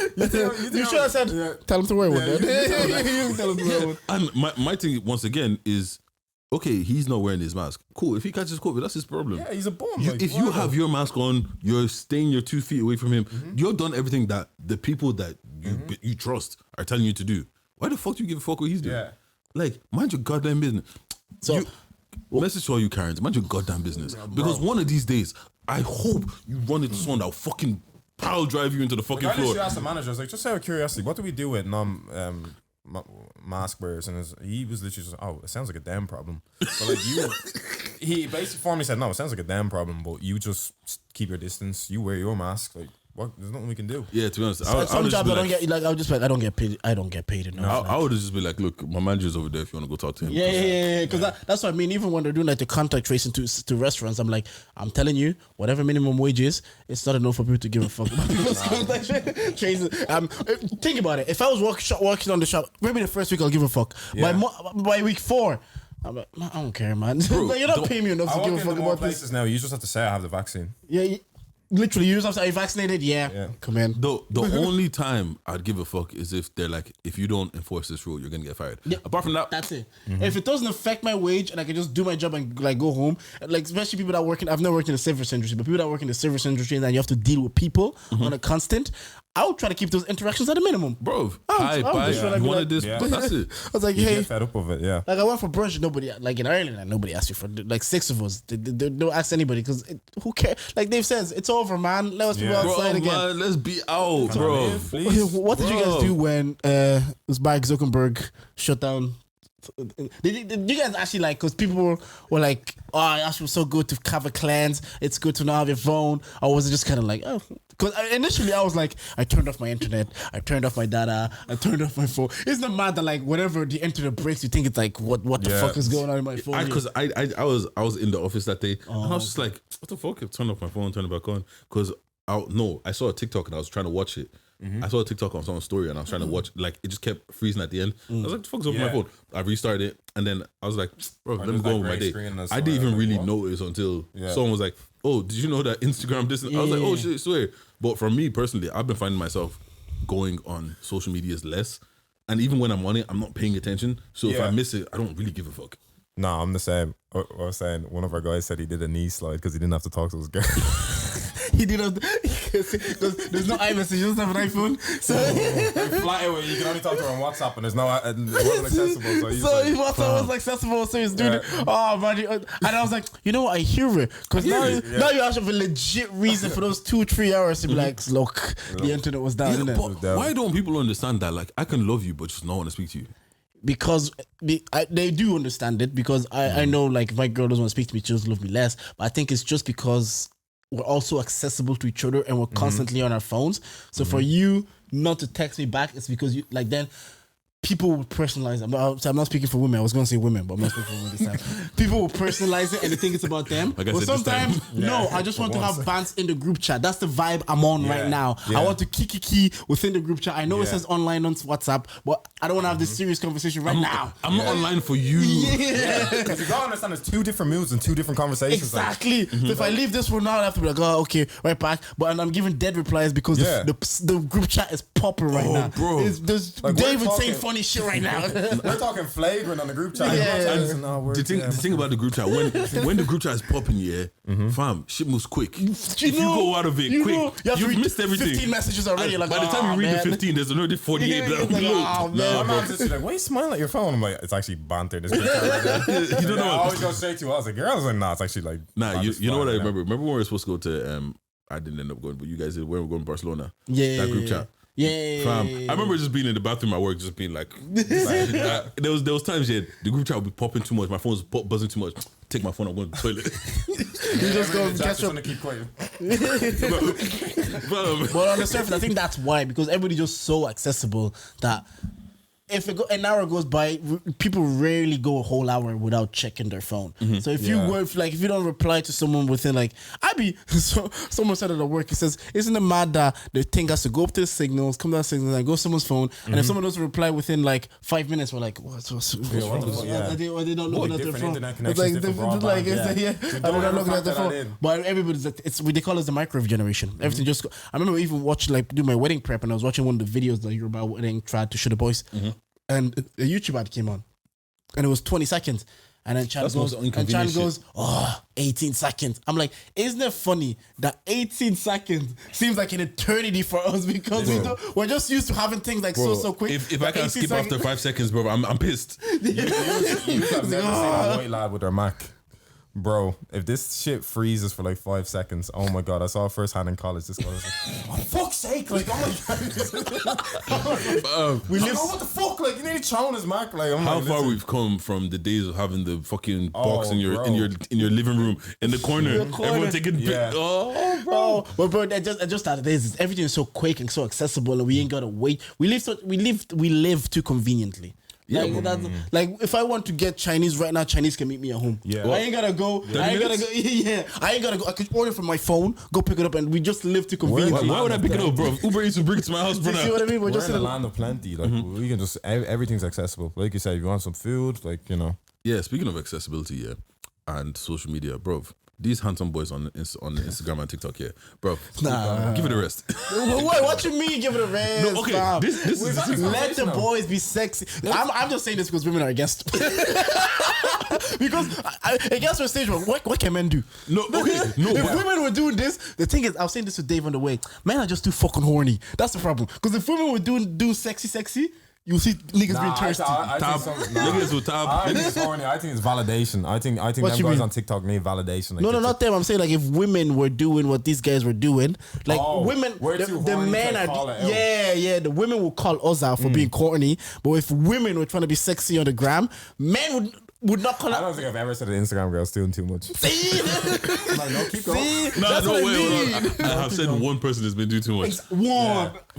You should have said, tell him to wear one. Tell him to wear one. and my thing once again is, okay, he's not wearing his mask. Cool. If he catches COVID, that's his problem. Yeah, he's a bum. You, like, if you have your mask on, you're staying your 2 feet away from him. You've done everything that the people that you trust are telling you to do. Why the fuck do you give a fuck what he's doing? Yeah. Like, mind your goddamn business. So, Message to all you Karens, mind your goddamn business. Because one of these days, I hope you run into someone that'll fucking pile drive you into the fucking I floor. literally asked the manager, I was like, just out of curiosity, what do we do with mask wearers? And he was literally just, oh, it sounds like a damn problem. But like he basically formally said, no, it sounds like a damn problem, but you just keep your distance, you wear your mask, like, what? There's nothing we can do. Yeah, to be honest, some jobs I don't get like I would just be like I don't get paid. I don't get paid enough. I would just be like, look, my manager's over there if you want to go talk to him. Yeah. Because that's what I mean. Even when they're doing like the contact tracing to restaurants, I'm like, I'm telling you, whatever minimum wage is, it's not enough for people to give a fuck about people's contact tracing. Think about it. If I was working on the shop, maybe the first week I'll give a fuck. Yeah. By week 4, I'm like, I don't care, man. Bro, You're not paying me enough I to walk give a into fuck more about places this. now, you just have to say I have the vaccine. Yeah. Literally, you just have to say, are you vaccinated? Yeah. Come in. The only time I'd give a fuck is if they're like, if you don't enforce this rule, you're gonna get fired. Yeah. Apart from that, That's it. If it doesn't affect my wage and I can just do my job and like go home, like especially people that work in, I've never worked in the service industry, but people that work in the service industry and you have to deal with people on a constant, I would try to keep those interactions at a minimum. bro, I'm bye. just trying to You be wanted like- this, Yeah. but that's it. I was like, You hey, get fed up with it, yeah. like I went for brunch, nobody, like in Ireland, and nobody asked you for, like 6 of us. They don't ask anybody because who cares? Like Dave says, it's over, man. Let us be Yeah. Bro, outside again. man, let's be out, bro. Please. What did you guys Bro. do when this Mark Zuckerberg shut down? Did you guys actually like? Because people were like, "Oh, it actually was so good to have a cleanse. It's good to not have your phone." Or was it just kind of like, "Oh"? Because initially I was like, I turned off my internet, I turned off my data, I turned off my phone. Isn't it mad that like whenever the internet breaks, you think it's like, what the Yeah. fuck is going on in my phone? Because I was in the office that day and I was just like, what the fuck? I turned off my phone, turned it back on. Because I saw a TikTok and I was trying to watch it. I saw a TikTok on someone's story and I was trying to watch, like it just kept freezing at the end. I was like, what the fuck's over my Yeah. phone? I restarted it and then I was like, bro, let me there's go that on with my grey day. screen that's I didn't like, even really what? notice until Yeah. someone was like, oh, did you know that Instagram this? I was like, oh Yeah. shit, I swear. But for me personally, I've been finding myself going on social medias less. And even when I'm on it, I'm not paying attention. So if Yeah. I miss it, I don't really give a fuck. No, I'm the same. I was saying one of our guys said he did a knee slide because he didn't have to talk to his girl. He did not, because there's no iMessage, you just have an iPhone. So Flat away, you can only talk to her on WhatsApp, and there's no, and it wasn't accessible. So he's so like, his WhatsApp was accessible, so he's doing it. Oh man, and I was like, you know what, I hear it. Because now you actually have a legit reason for those 2-3 hours to be like, look, the internet was down, Yeah, innit? but why don't people understand that? Like, I can love you, but just not want to speak to you. Because they do understand it, because I know like if my girl doesn't want to speak to me, she doesn't love me less. But I think it's just because we're also accessible to each other and we're constantly on our phones. So for you not to text me back, it's because you like then people will personalize it. I'm not speaking for women. I was going to say women, but I'm not speaking for women this time. People will personalize it and they think it's about them. Like I but said this time. sometimes, no, I just want to have bands in the group chat. That's the vibe I'm on right now. Yeah. I want to kiki within the group chat. I know it Yeah. says online on WhatsApp, but I don't want to have this serious conversation right now. I'm not online for you. Yeah. because you gotta understand, there's 2 different moods and 2 different conversations. like- Exactly. So if I leave this one now, I have to be like, oh, okay, right back. But I'm giving dead replies because Yeah. the group chat is popping right now. bro. There's Like, we're David saying talking- funny shit right now. We're talking flagrant on the group chat. Yeah. The thing about the group chat, when the group chat is popping, fam, shit moves quick. If you go out of it quick, you have to you've read missed everything. 15 messages already. And Like, by the time you read the 15, there's another 48 Yeah, down it's like, below. oh, man. My Nah, mom's just like, why are you smiling at your phone? I'm like, it's actually banter. This group chat. you don't know. I always go straight to. I was like, girl, I was like, nah, it's actually like. Nah, banter's you know what fun, I you remember? Remember when we were supposed to go to I didn't end up going, but you guys did. When we were going to Barcelona, Yeah. that group chat. Yeah. Fam, I remember just being in the bathroom at work, just being like, there was times the group chat would be popping too much, my phone was buzzing too much. Take my phone, I'm going to the toilet. You just go Jack's catch just up. gonna keep quiet. Fam, But on the surface, I think that's why, because everybody's just so accessible that if an hour goes by, people rarely go a whole hour without checking their phone. So if you don't reply to someone within someone said it at work, it says, isn't it mad that the thing has to go up to the signals, come down the signals, and go to someone's phone, and if someone doesn't reply within like 5 minutes, we're like, what's wrong? They don't look at their phone. Internet It's like, connections, they're not looking at their phone. But everybody's like, they call us the microwave generation. Everything just. I remember even watching do my wedding prep, and I was watching one of the videos that you're about wedding tried to show the boys, and a YouTube ad came on, and it was 20 seconds. And then Chan goes, 18 seconds. I'm like, isn't it funny that 18 seconds seems like an eternity for us because we're just used to having things like so quick. If I can skip after 5 seconds, bro, I'm pissed. You have never seen a white lad with their Mac. Bro, if this shit freezes for like 5 seconds, oh my god, I saw it firsthand in college. This guy was like, oh fuck's sake, like, oh my god. What the fuck? Like, you need to throw his Mac. Like, how far we've come from the days of having the fucking box in your living room in the corner. Everyone taking bro. But bro, I just started this. Everything is so quick and so accessible, and we ain't gotta wait. We live too conveniently. Like if I want to get Chinese right now, Chinese can meet me at home. Yeah. I ain't gotta go. I ain't gotta go. I could order from my phone, go pick it up, and we just live too conveniently. Why would I pick it up, bro? Uber Eats will bring it to my house, bro. You see what I mean? We're in the land of plenty. Like we can just everything's accessible. Like you said, if you want some food, like Yeah, speaking of accessibility, and social media, bro. These handsome boys on Instagram and TikTok, bro. Give it a rest. What you mean? Give it a rest? No, okay. This is let the boys be sexy. I'm just saying this because women are against. Because against the stage, what can men do? If women were doing this, the thing is, I was saying this to Dave on the way. Men are just too fucking horny. That's the problem. Because if women were do sexy. You see niggas being thirsty. Niggas will tap. I think it's horny. I think it's validation. I think them guys on TikTok need validation. Like no, not them. I'm saying like if women were doing what these guys were doing, like women, the men are. The women will call us out for being corny. But if women were trying to be sexy on the gram, men would not call. I don't think I've ever said an Instagram girl's doing too much. See, like, no, keep going. That's what I mean. I have said one person has been doing too much.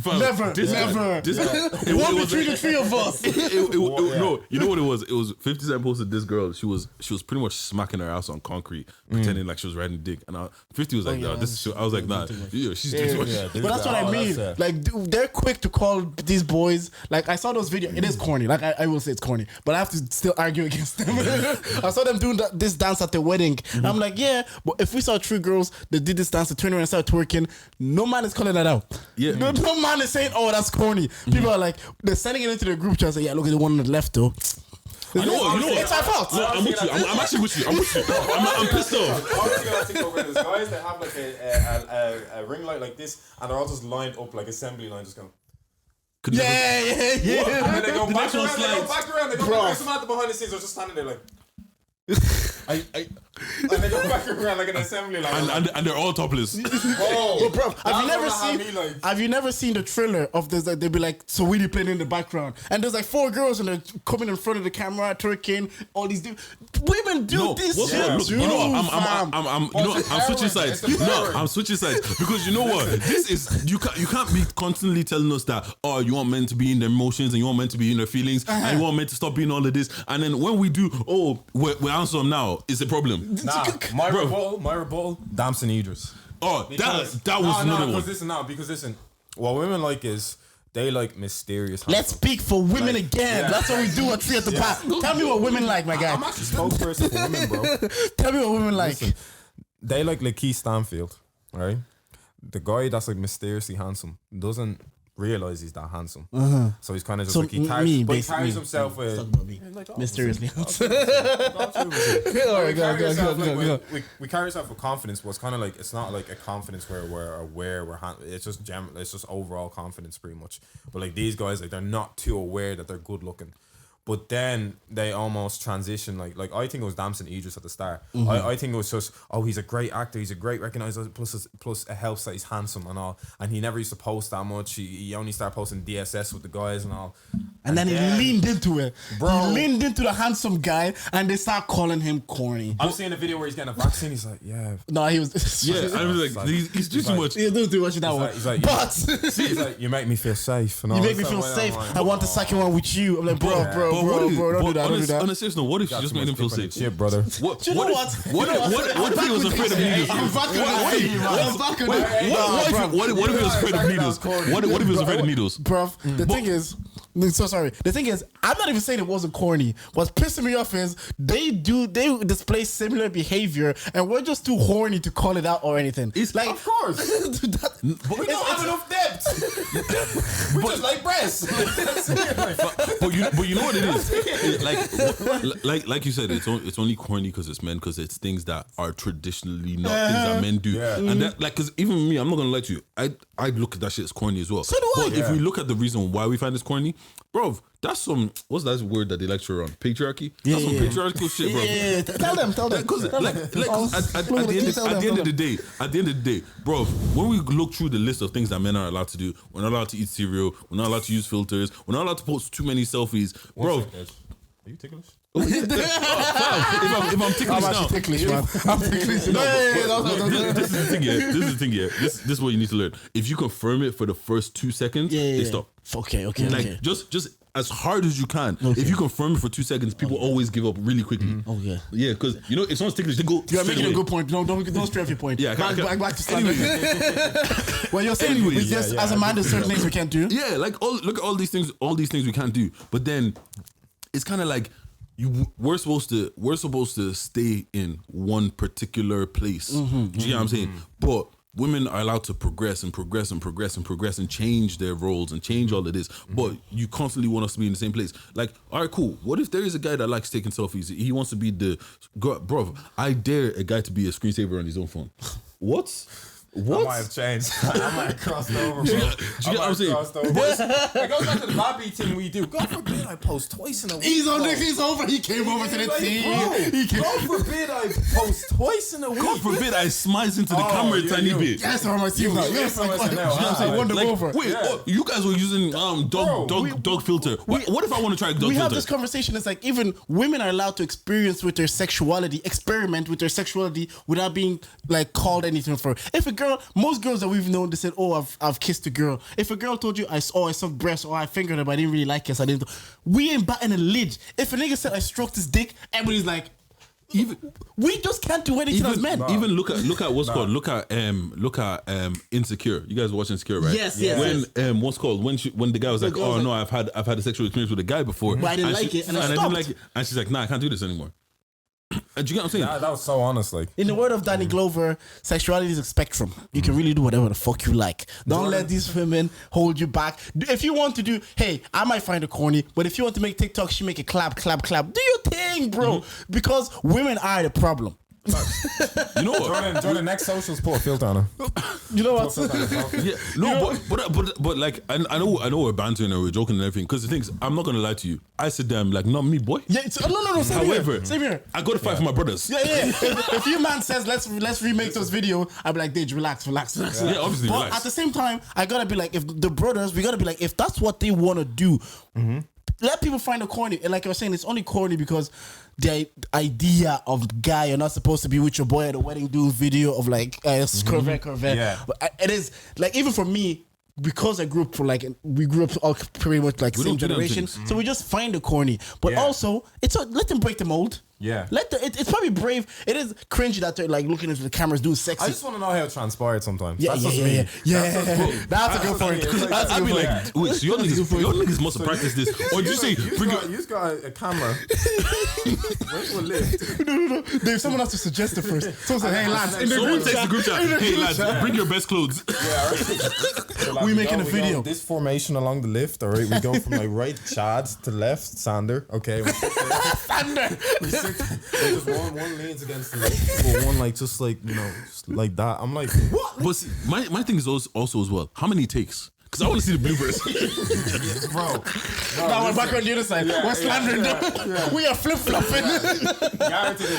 Never. It won't between the three of us. No, you know what it was? It was 50 Cent posted this girl. She was pretty much smacking her ass on concrete, pretending like she was riding dick. And 50 was like, this is. I was like, nah, she's doing too much. But that's what I mean. Like they're quick to call these boys. Like I saw those videos. It is corny. Like I will say it's corny, but I have to still argue against them. I saw them doing this dance at the wedding. I'm like, yeah, but if we saw three girls that did this dance, they turn around and start twerking, no man is calling that out. Yeah. No man is saying, oh, that's corny. People are like, they're sending it into the group chat and say, yeah, look at the one on the left though. You know what? It's our fault. No, I'm with you. I'm actually with you. I'm pissed off. There's guys that have like a ring light like this, and they're all just lined up like assembly line, just going. Yeah. And then they go back around. They go back. Someone at the behind the scenes are just standing there like. And they go back around like an assembly line. And they're all topless. Oh, bro, have you never seen the thriller of this? Like, they'll be like, so we playing in the background, and there's like four girls and they're coming in front of the camera, twerking. All these women do this shit. I'm switching sides. No, I'm switching sides because you know what? This is you can't be constantly telling us that you want men to be in their emotions and you want men to be in their feelings and you want men to stop being all of this, and then when we do, we're handsome now. It's a problem. Nah, my rebuttal, Damson Idris. Oh, that was another one. Because listen, what women like is they like mysterious. Let's speak for women again. Yeah. That's what we do at Three at the Back. Tell me what women like, my guy. I'm actually spokesperson for women, bro. Tell me what women like. Listen, they like Lakeith Stanfield, right? The guy that's like mysteriously handsome doesn't realize he's that handsome, so he's kind of just like he carries himself with mysteriously. We carry ourselves with confidence, but it's kind of like it's not like a confidence where we're aware it's just it's just overall confidence pretty much. But like these guys, like they're not too aware that they're good looking. But then they almost transition, like I think it was Damson Idris at the start. I think it was just, he's a great actor, he's a great recognizer, plus it helps that he's handsome and all. And he never used to post that much. He only started posting DSS with the guys and all. And then he leaned into it. Bro. He leaned into the handsome guy and they start calling him corny. I'm seeing a video where he's getting a vaccine. He's like, yeah. No, he was. Yeah, I was like, he's doing too much. He's doing too much in that one. He's like, but he's like, you make me feel safe. And you make me feel safe. I want the second one with you. I'm like, bro, But don't do that. Don't do that. On a serious note, what if she just made him feel safe? Shit, brother. What You know what? What if he was afraid of needles? I'm back on it. What if he was afraid of needles? What if he was afraid of needles? Bruv, the thing is, so sorry. The thing is, I'm not even saying it wasn't corny. What's pissing me off is they display similar behavior, and we're just too horny to call it out or anything. It's like, Of course. but We don't have enough depth. We just like breasts. But you know what it is? Like you said, it's only corny because it's men, because it's things that are traditionally not things that men do. Yeah. And that, like, because even me, I'm not gonna lie to you, I look at that shit as corny as well. So do I. But if we look at the reason why we find this corny, bro, that's some, what's that word that they lecture on? Patriarchy? That's some patriarchal shit, bro. Yeah. Tell them. Because at the end of the day, bro, when we look through the list of things that men are allowed to do, we're not allowed to eat cereal, we're not allowed to use filters, we're not allowed to post too many selfies, bro. Are you ticklish? If I'm ticklish I'm now, actually ticklish, man. I'm ticklish. this is the thing here. This is what you need to learn. If you confirm it for the first 2 seconds, they stop. Okay. Like just as hard as you can. If you confirm it for 2 seconds, people always give up really quickly. Okay. Yeah, because if someone's ticklish, they go. You're straight making away. a good point. Don't stray off your point. Yeah, back to standard. Well, you're saying Anyways, it's just as a man, there's certain things we can't do. Yeah, like look at all these things we can't do. But then it's kind of like we're supposed to stay in one particular place. Do you know what I'm saying? But women are allowed to progress and change their roles and change all of this. But you constantly want us to be in the same place. Like, all right, cool. What if there is a guy that likes taking selfies? He wants to be bro, I dare a guy to be a screensaver on his own phone. What? I might have changed. I might have crossed over, bro. Do you know what I'm saying? It goes back to the lobby thing we do. God forbid I post twice in a week. He's over. He came over to the team. God forbid I post twice in a week. God forbid I smiles into the camera a tiny bit. Yes, I'm on my team now. Yes, I won them over. Wait, you guys were using dog filter. What if I want to try dog filter? We have this conversation. It's like even women are allowed to experiment with their sexuality without being like called anything for it. If a girl, most girls that we've known, they said, "Oh, I've kissed a girl." If a girl told you, "I sucked breast," or "I fingered her, but I didn't really like it, so I didn't," we ain't batting a lid. If a nigga said, "I stroked his dick," everybody's like, we just can't do anything as men. Even look at what's called look at Insecure. You guys watch Insecure, right? Yes. When what's called when the guy was like, "Oh no, I've had a sexual experience with a guy before, but I didn't like it, and I didn't like it," and she's like, "Nah, I can't do this anymore." Do you get what I'm saying? That was so honest. Like, in the word of Danny Glover, sexuality is a spectrum. You can really do whatever the fuck you like. Don't let these women hold you back. If you want to do, hey, I might find it corny, but if you want to make TikTok, she make it clap. Do your thing, bro. Because women are the problem. You know what? Jordan, next socials put a filter on her. You know what? Yeah, no, but like I know we're bantering and we're joking and everything. Because the things, I'm not gonna lie to you. I sit there, I'm like, not me, boy. Yeah, no. Same here. I go to fight for my brothers. Yeah. If your man says let's remake those video, I'll be like, Dej, relax. Yeah, obviously, But relax. at the same time, I gotta be like, if the brothers, we gotta be like, if that's what they wanna do, let people find it corny. And like I was saying, it's only corny because the idea of guy you're not supposed to be with your boy at a wedding, do video of like Corvette. Yeah. But it is like, even for me, because we grew up all pretty much like same generation, so we just find it corny. But also, let them break the mold. Yeah. It's probably brave. It is cringy that they're like looking into the cameras doing sexy. I just want to know how it transpired sometimes. Yeah. That's just me. That's a good point. I'd be like, wait, so your niggas must have practiced this. Or did you say, You just got a camera. Where's your lift? No. Dave, someone has to suggest it first. Someone say, hey lads, in the someone group text the group chat, hey lads, bring your best clothes. We making a video. This formation along the lift, all right? We go from like right Chad to left Sander. Okay. Thunder. Just one leans against the lift, but one like just like, just like that. I'm like, what? But see, my thing is also as well, how many takes? because I want to see the bloopers. bro. Now we're back on the other side. We're slandering them. We are flip flopping.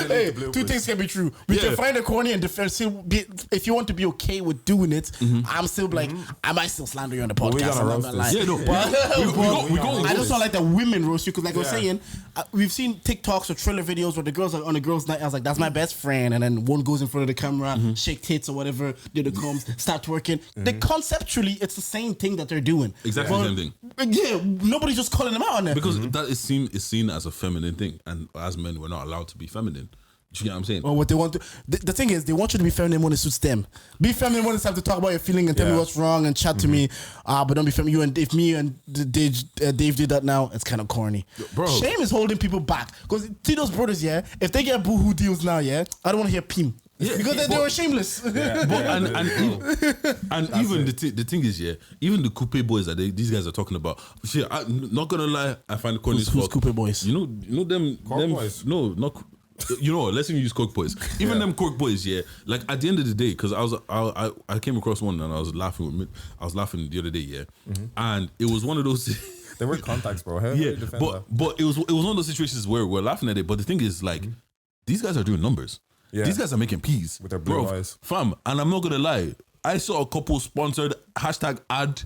Hey, two things can be true. We can find a corny and still be, if you want to be okay with doing it, I'm still like, I might still slander you on the podcast. we gotta I'm not roast gonna this. lie. Yeah, no, But- we go. I just don't like the women roast you because, like I was saying, we've seen TikToks or thriller videos where the girls are on a girls' night. I was like, that's my best friend, and then one goes in front of the camera, shake tits or whatever, do the combs, start twerking. The conceptually, it's the same thing that they're doing. Exactly the same thing. Yeah, nobody's just calling them out on it. Because that is seen as a feminine thing, and as men, we're not allowed to be feminine. Do you get what I'm saying? Or what they want to. The thing is, they want you to be feminine when it suits them. Be feminine when it's time to talk about your feeling and tell me what's wrong and chat to me. But don't be feminine. You and if me and Dave did that now, it's kind of corny. Bro. Shame is holding people back. Because see those brothers, yeah. If they get boohoo deals now, yeah, I don't want to hear pim. Yeah, because they were shameless. But even the thing is, yeah, even the coupe boys that these guys are talking about. Shit, I'm not gonna lie, I find the corny as Who's fuck. coupe boys? You know them boys? No, not. You know, let's even use Cork boys. Even them Cork boys, yeah. Like at the end of the day, because I came across one and I was laughing the other day, yeah, and it was one of those. They were contacts, bro. How do you defend that? but it was one of those situations where we're laughing at it. But the thing is, like, these guys are doing numbers. Yeah. These guys are making peas With their blue Bro, eyes. fam. And I'm not gonna lie, I saw a couple sponsored #ad.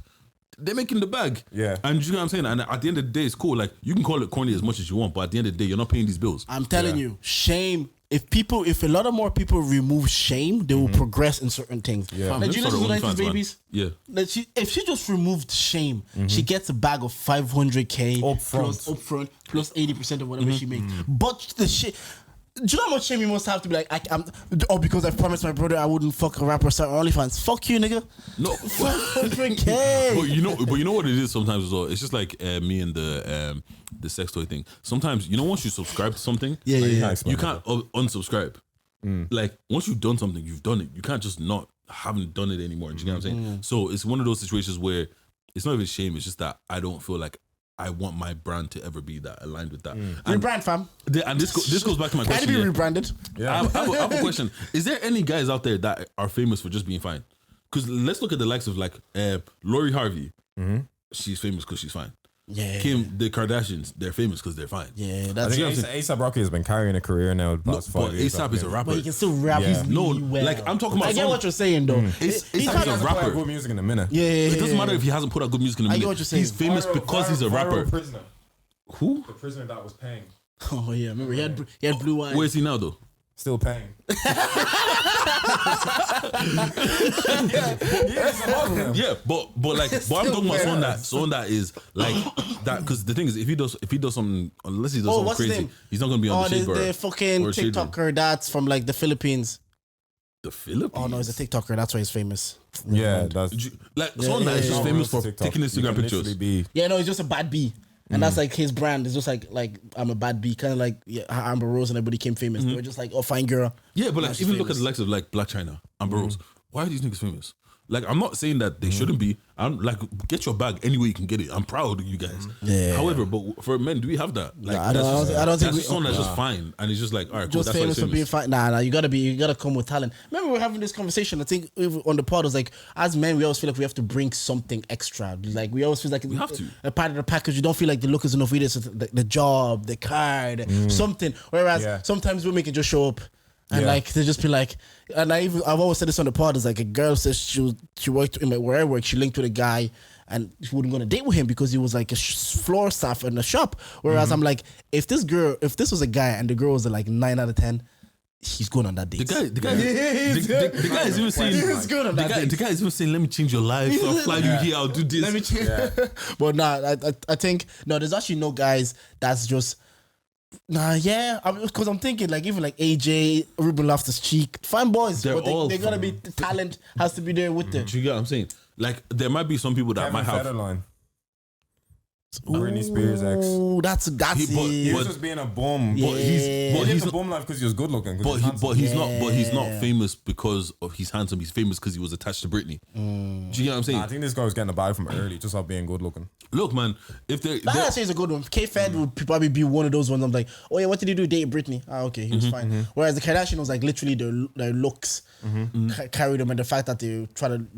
They're making the bag. Yeah. And you know what I'm saying? And at the end of the day, it's cool. Like, you can call it corny as much as you want, but at the end of the day, you're not paying these bills. I'm telling you, shame. If a lot of more people remove shame, they will progress in certain things. Yeah. Fam, Like, do you let's know start the OnlyFans, man. babies? Yeah. Like if she just removed shame, she gets a bag of 500k Upfront. plus 80% of whatever she makes. But the shit. Do you know how much shame you must have to be like, because I promised my brother I wouldn't fuck a rapper start OnlyFans. Fuck you, nigga. No. 500k. But you know what it is sometimes as well. It's just like me and the sex toy thing. Sometimes once you subscribe to something, Yeah. you can't unsubscribe. Like once you've done something, you've done it. You can't just haven't done it anymore. Do you get what I'm saying? So it's one of those situations where it's not even shame. It's just that I don't feel like I want my brand to ever be that aligned with that. And, Rebrand, fam. and this goes back to my Can it question. be yeah. rebranded? I have a question. Is there any guys out there that are famous for just being fine? Because let's look at the likes of like Lori Harvey. She's famous because she's fine. Yeah. Kim, the Kardashians, they're famous because they're fine. Yeah, I that's think it. A$AP Rocky has been carrying a career now the No, past but 5 years. ASAP is a rapper. But he can still rap. Yeah. He's No, really well. like, I'm talking about I get some- what you're saying though. He's He a can't- He's rapper. good music in a minute. Yeah. It doesn't matter if he hasn't put out good music in a I minute. get what you're saying. He's famous because he's a rapper. Prisoner. Who? The prisoner that was paying. Oh yeah, remember he had blue eyes. Where is he now though? Still paying. Yeah, but I'm talking about someone that is like that, because the thing is, if he does something, unless he does something what's his crazy, name? he's not gonna be on the Shade Bar the fucking or Shade Room. TikToker that's from like the Philippines. The Philippines. Oh no, he's a TikToker. That's why he's famous. Yeah, that's Like someone that is just yeah. famous for TikTok. taking You Instagram can pictures. literally be- Yeah, no, he's just a bad B. And that's like his brand. It's just like I'm a bad B, kind of like how Amber Rose and everybody became famous. They were just like, oh, fine girl. Yeah, but Now like she's even look at famous. the likes of like Black China, Amber Rose. Why are these niggas famous? Like, I'm not saying that they shouldn't be. I'm like, get your bag any way you can get it. I'm proud of you guys. Yeah. However, but for men, do we have that? Like, I don't think that's we- just someone that's just fine, and it's just like, all right, cool. Just That's why famous he's for being fine. Nah, you gotta come with talent. Remember we were having this conversation. I think on the pod, it was like, as men, we always feel like we have to bring something extra. Like we always feel like we have to. a part of the package. You don't feel like the look is enough either. So the job, the card, something. Whereas sometimes women can just show up. And like they just be like, and I've always said this on the pod. Is like a girl says she worked in where I work. She linked with a guy, and she wouldn't go on a date with him because he was like a floor staff in the shop. Whereas I'm like, if this was a guy and the girl was like 9 out of 10, he's going on that date. The guy is even saying, He's good on that date. the guy is even saying, let me change your life. I'll fly you here. I'll do this. Let me check. But nah, I think no. There's actually no guys that's just. Nah, yeah, because I'm thinking like even like AJ, Ruben Loftus-Cheek, fine boys, They're but all they gotta be the talent has to be there with them. Do you get what I'm saying? Like, there might be some people that might have. Federline. Britney Spears ex. Oh, that's He it. was just being a bum. Yeah. But But he's he's a bum life because he was good looking. But he's not famous because of he's handsome. He's famous because he was attached to Britney. Do you get what I'm saying? I think this guy was getting a bag from early, just off being good looking. Look, man, if they That actually is a good one. K-Fed would probably be one of those ones. I'm like, oh yeah, what did he do? Date Britney? Ah, okay, he was fine. Whereas the Kardashian was like literally their looks carried them, and the fact that they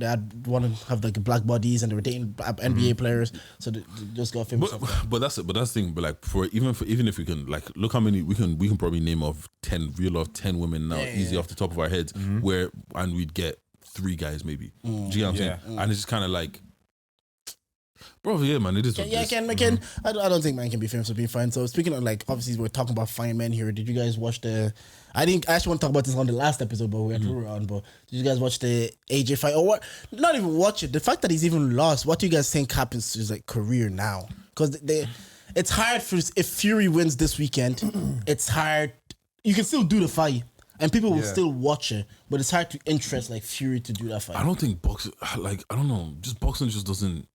had want to have like black bodies and they were dating NBA players, so they just got famous. but that's it. But that's the thing. But like even if we can like look how many we can probably name off 10 women now easy off the top of our heads and we'd get 3 guys maybe. Do you get what I'm saying? And it's just kind of like. Bro, yeah, man, it is. I don't think man can be famous for being fine. So speaking of like, obviously we're talking about fine men here. Did you guys watch the? I actually want to talk about this on the last episode, but we had Ruru on. But did you guys watch the AJ fight or what? Not even watch it. The fact that he's even lost. What do you guys think happens to his like career now? Because it's hard for if Fury wins this weekend. It's hard. You can still do the fight. And people will still watch it, but it's hard to interest like Fury to do that fight. I don't think boxing, like I don't know, just boxing just doesn't.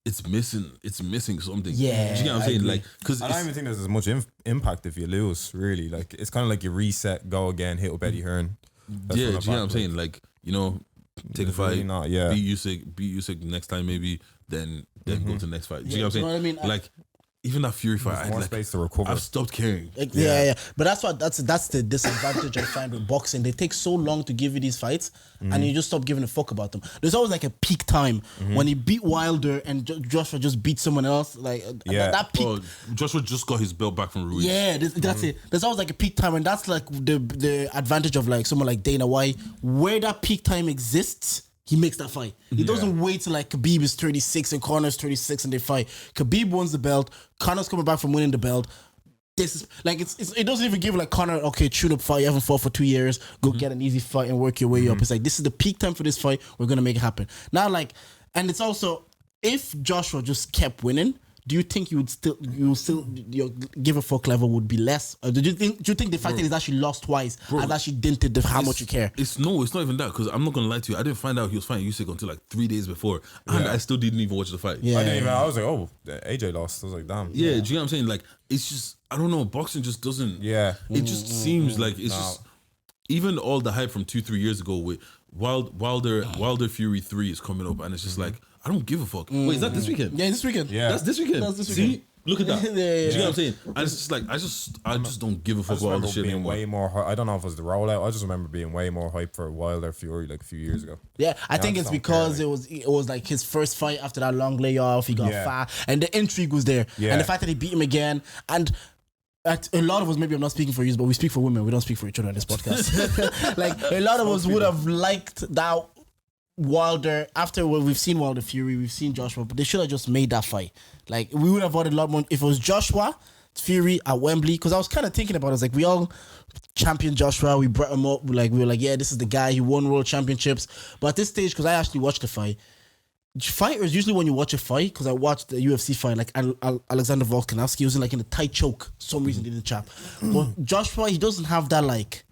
It's missing something. Yeah, do you get what I'm saying? agree. Like, because I don't even think there's as much impact if you lose. Really, like it's kind of like you reset, go again, hit up Eddie Hearn. do you get what I'm saying? Like, you know, take a It's really fight, not, yeah. beat Usyk next time maybe, then go to the next fight. Do you get what I'm saying? you know what I mean? Like, even that Fury fight, There's more like, space to recover. I've stopped caring. Like, yeah. But that's the disadvantage I find with boxing. They take so long to give you these fights, and you just stop giving a fuck about them. There's always like a peak time when he beat Wilder and Joshua just beat someone else. Like that peak. Oh, Joshua just got his belt back from Ruiz. Yeah, that's it. There's always like a peak time, and that's like the advantage of like someone like Dana White, where that peak time exists. He makes that fight. He doesn't wait till like Khabib is 36 and Connor's 36 and they fight. Khabib wins the belt. Connor's coming back from winning the belt. This is like it doesn't even give like Connor, okay, tune up fight. You haven't fought for 2 years. Go get an easy fight and work your way up. It's like this is the peak time for this fight. We're gonna make it happen. Now, like, and it's also if Joshua just kept winning, do you think your give a fuck level would be less? Or do you think the fact that he's actually lost twice has actually dented how much you care? It's not even that, because I'm not gonna lie to you. I didn't find out he was fighting Usyk until like 3 days before, and I still didn't even watch the fight. Yeah. I was like, oh, AJ lost. I was like, damn. Yeah, do you know what I'm saying? Like, it's just, I don't know, boxing just doesn't. Yeah. It just seems like it's just, even all the hype from 2-3 years ago with Wilder Fury 3 is coming up, and it's just like, I don't give a fuck. Wait, is that this weekend? Yeah, this weekend. Yeah. That's this weekend. That's this See? weekend. Look at that. Yeah. Do you know what I'm saying? And it's just like, I just don't give a I fuck just about all remember the shit being anymore. way more. I don't know if it was the rollout. I just remember being way more hype for Wilder Fury like a few years ago. Yeah, I think I it's just don't because care, it was like his first fight after that long layoff. He got Yeah. fat, and the intrigue was there, Yeah. and the fact that he beat him again, and a lot of us, maybe I'm not speaking for you, but we speak for women. We don't speak for each other on this podcast. Like a lot of us would have liked that Wilder after what we've seen Wilder Fury, we've seen Joshua, but they should have just made that fight. Like we would have wanted a lot more if it was Joshua Fury at Wembley, because I was kind of thinking about it. I was like, we all championed Joshua, we brought him up, we were like, yeah, this is the guy, he won world championships. But at this stage, because I actually watched the fight, fighters usually when you watch a fight, because I watched the UFC fight, like Alexander Volkanovski was in like in a tight choke, some reason he didn't chap. But Joshua, he doesn't have that like.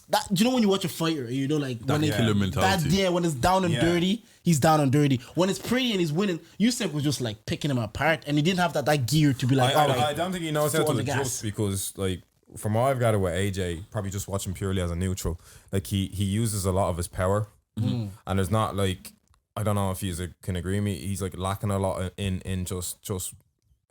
That, do you know when you watch a fighter, you know, like That when killer mentality. when it's down and dirty, he's down and dirty. When it's pretty and he's winning, Usyk was just like picking him apart, and he didn't have that gear to be like, all right. I don't think he knows how foot to on the gas. adjust because, like, from what I've gathered with AJ, probably just watching purely as a neutral, like he uses a lot of his power, and there's not like, I don't know if you can agree with me, he's like lacking a lot in just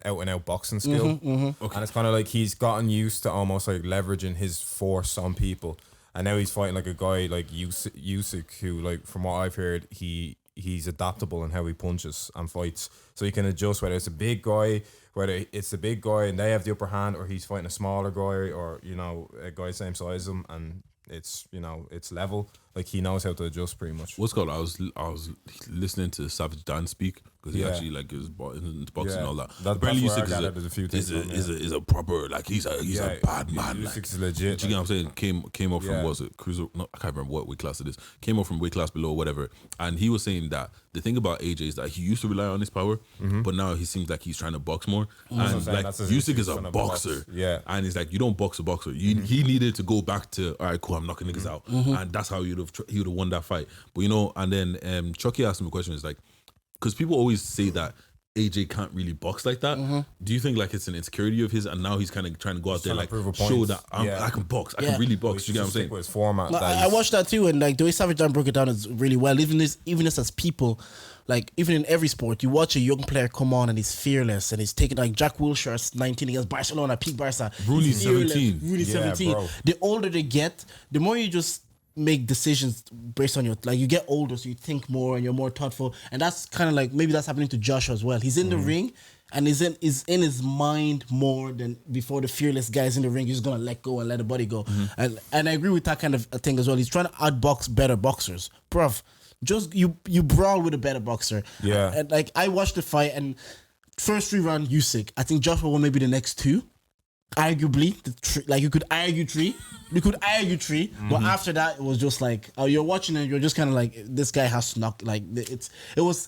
out and out boxing skill, and it's kind of like he's gotten used to almost like leveraging his force on people. And now he's fighting like a guy like Usyk, who, like, from what I've heard, he's adaptable in how he punches and fights. So he can adjust whether it's a big guy, and they have the upper hand, or he's fighting a smaller guy, or, you know, a guy same size as him, and it's, you know, it's level. Like, he knows how to adjust pretty much. What's called? I was listening to Savage Dan speak, because he actually like is into boxing and all that. Apparently, that's where I Usyk gathered there's a few things from, is a proper, like, he's a bad man. Like, Usyk's legit. do you get what I'm saying? Came up from, Yeah. was it cruiser? No, I can't remember what weight class it is. Came up from weight class below, whatever. And he was saying that the thing about AJ is that he used to rely on his power, but now he seems like he's trying to box more. what I'm And saying, like that's his Usyk issue, is a trying to boxer, box. Yeah. and he's like, you don't box a boxer. He needed to go back to, all right, cool, I'm knocking niggas out, and that's how he would have won that fight. But, you know, and then Chucky asked him a question. Is like, because people always say that AJ can't really box like that. Do you think like it's an insecurity of his, and now he's kind of trying to go out there trying to like prove a show point. that Yeah. I can box, I Yeah. can really box. You get what I'm Stick saying? with his format. No, that I he's- watched that too, and like the way Savage Dan broke it down is really well. Even this as people, like even in every sport, you watch a young player come on and he's fearless and he's taking like Jack Wilshere's 19 against Barcelona, peak Barca. Rooney's He's fearless. 17. Rooney's Yeah, 17. bro. The older they get, the more you just make decisions based on your like you get older, so you think more and you're more thoughtful, and that's kind of like maybe that's happening to Josh as well. He's in the ring. And is in his mind more than before the fearless guys in the ring. He's gonna let go and let the body go. And I agree with that kind of a thing as well. He's trying to outbox better boxers, bruv. Just you brawl with a better boxer. Yeah. And like I watched the fight and first 3 round Usyk. I think Joshua won maybe the next 2. Arguably, like you could argue 3. But after that, it was just like you're watching and you're just kind of like this guy has to knock. Like it was.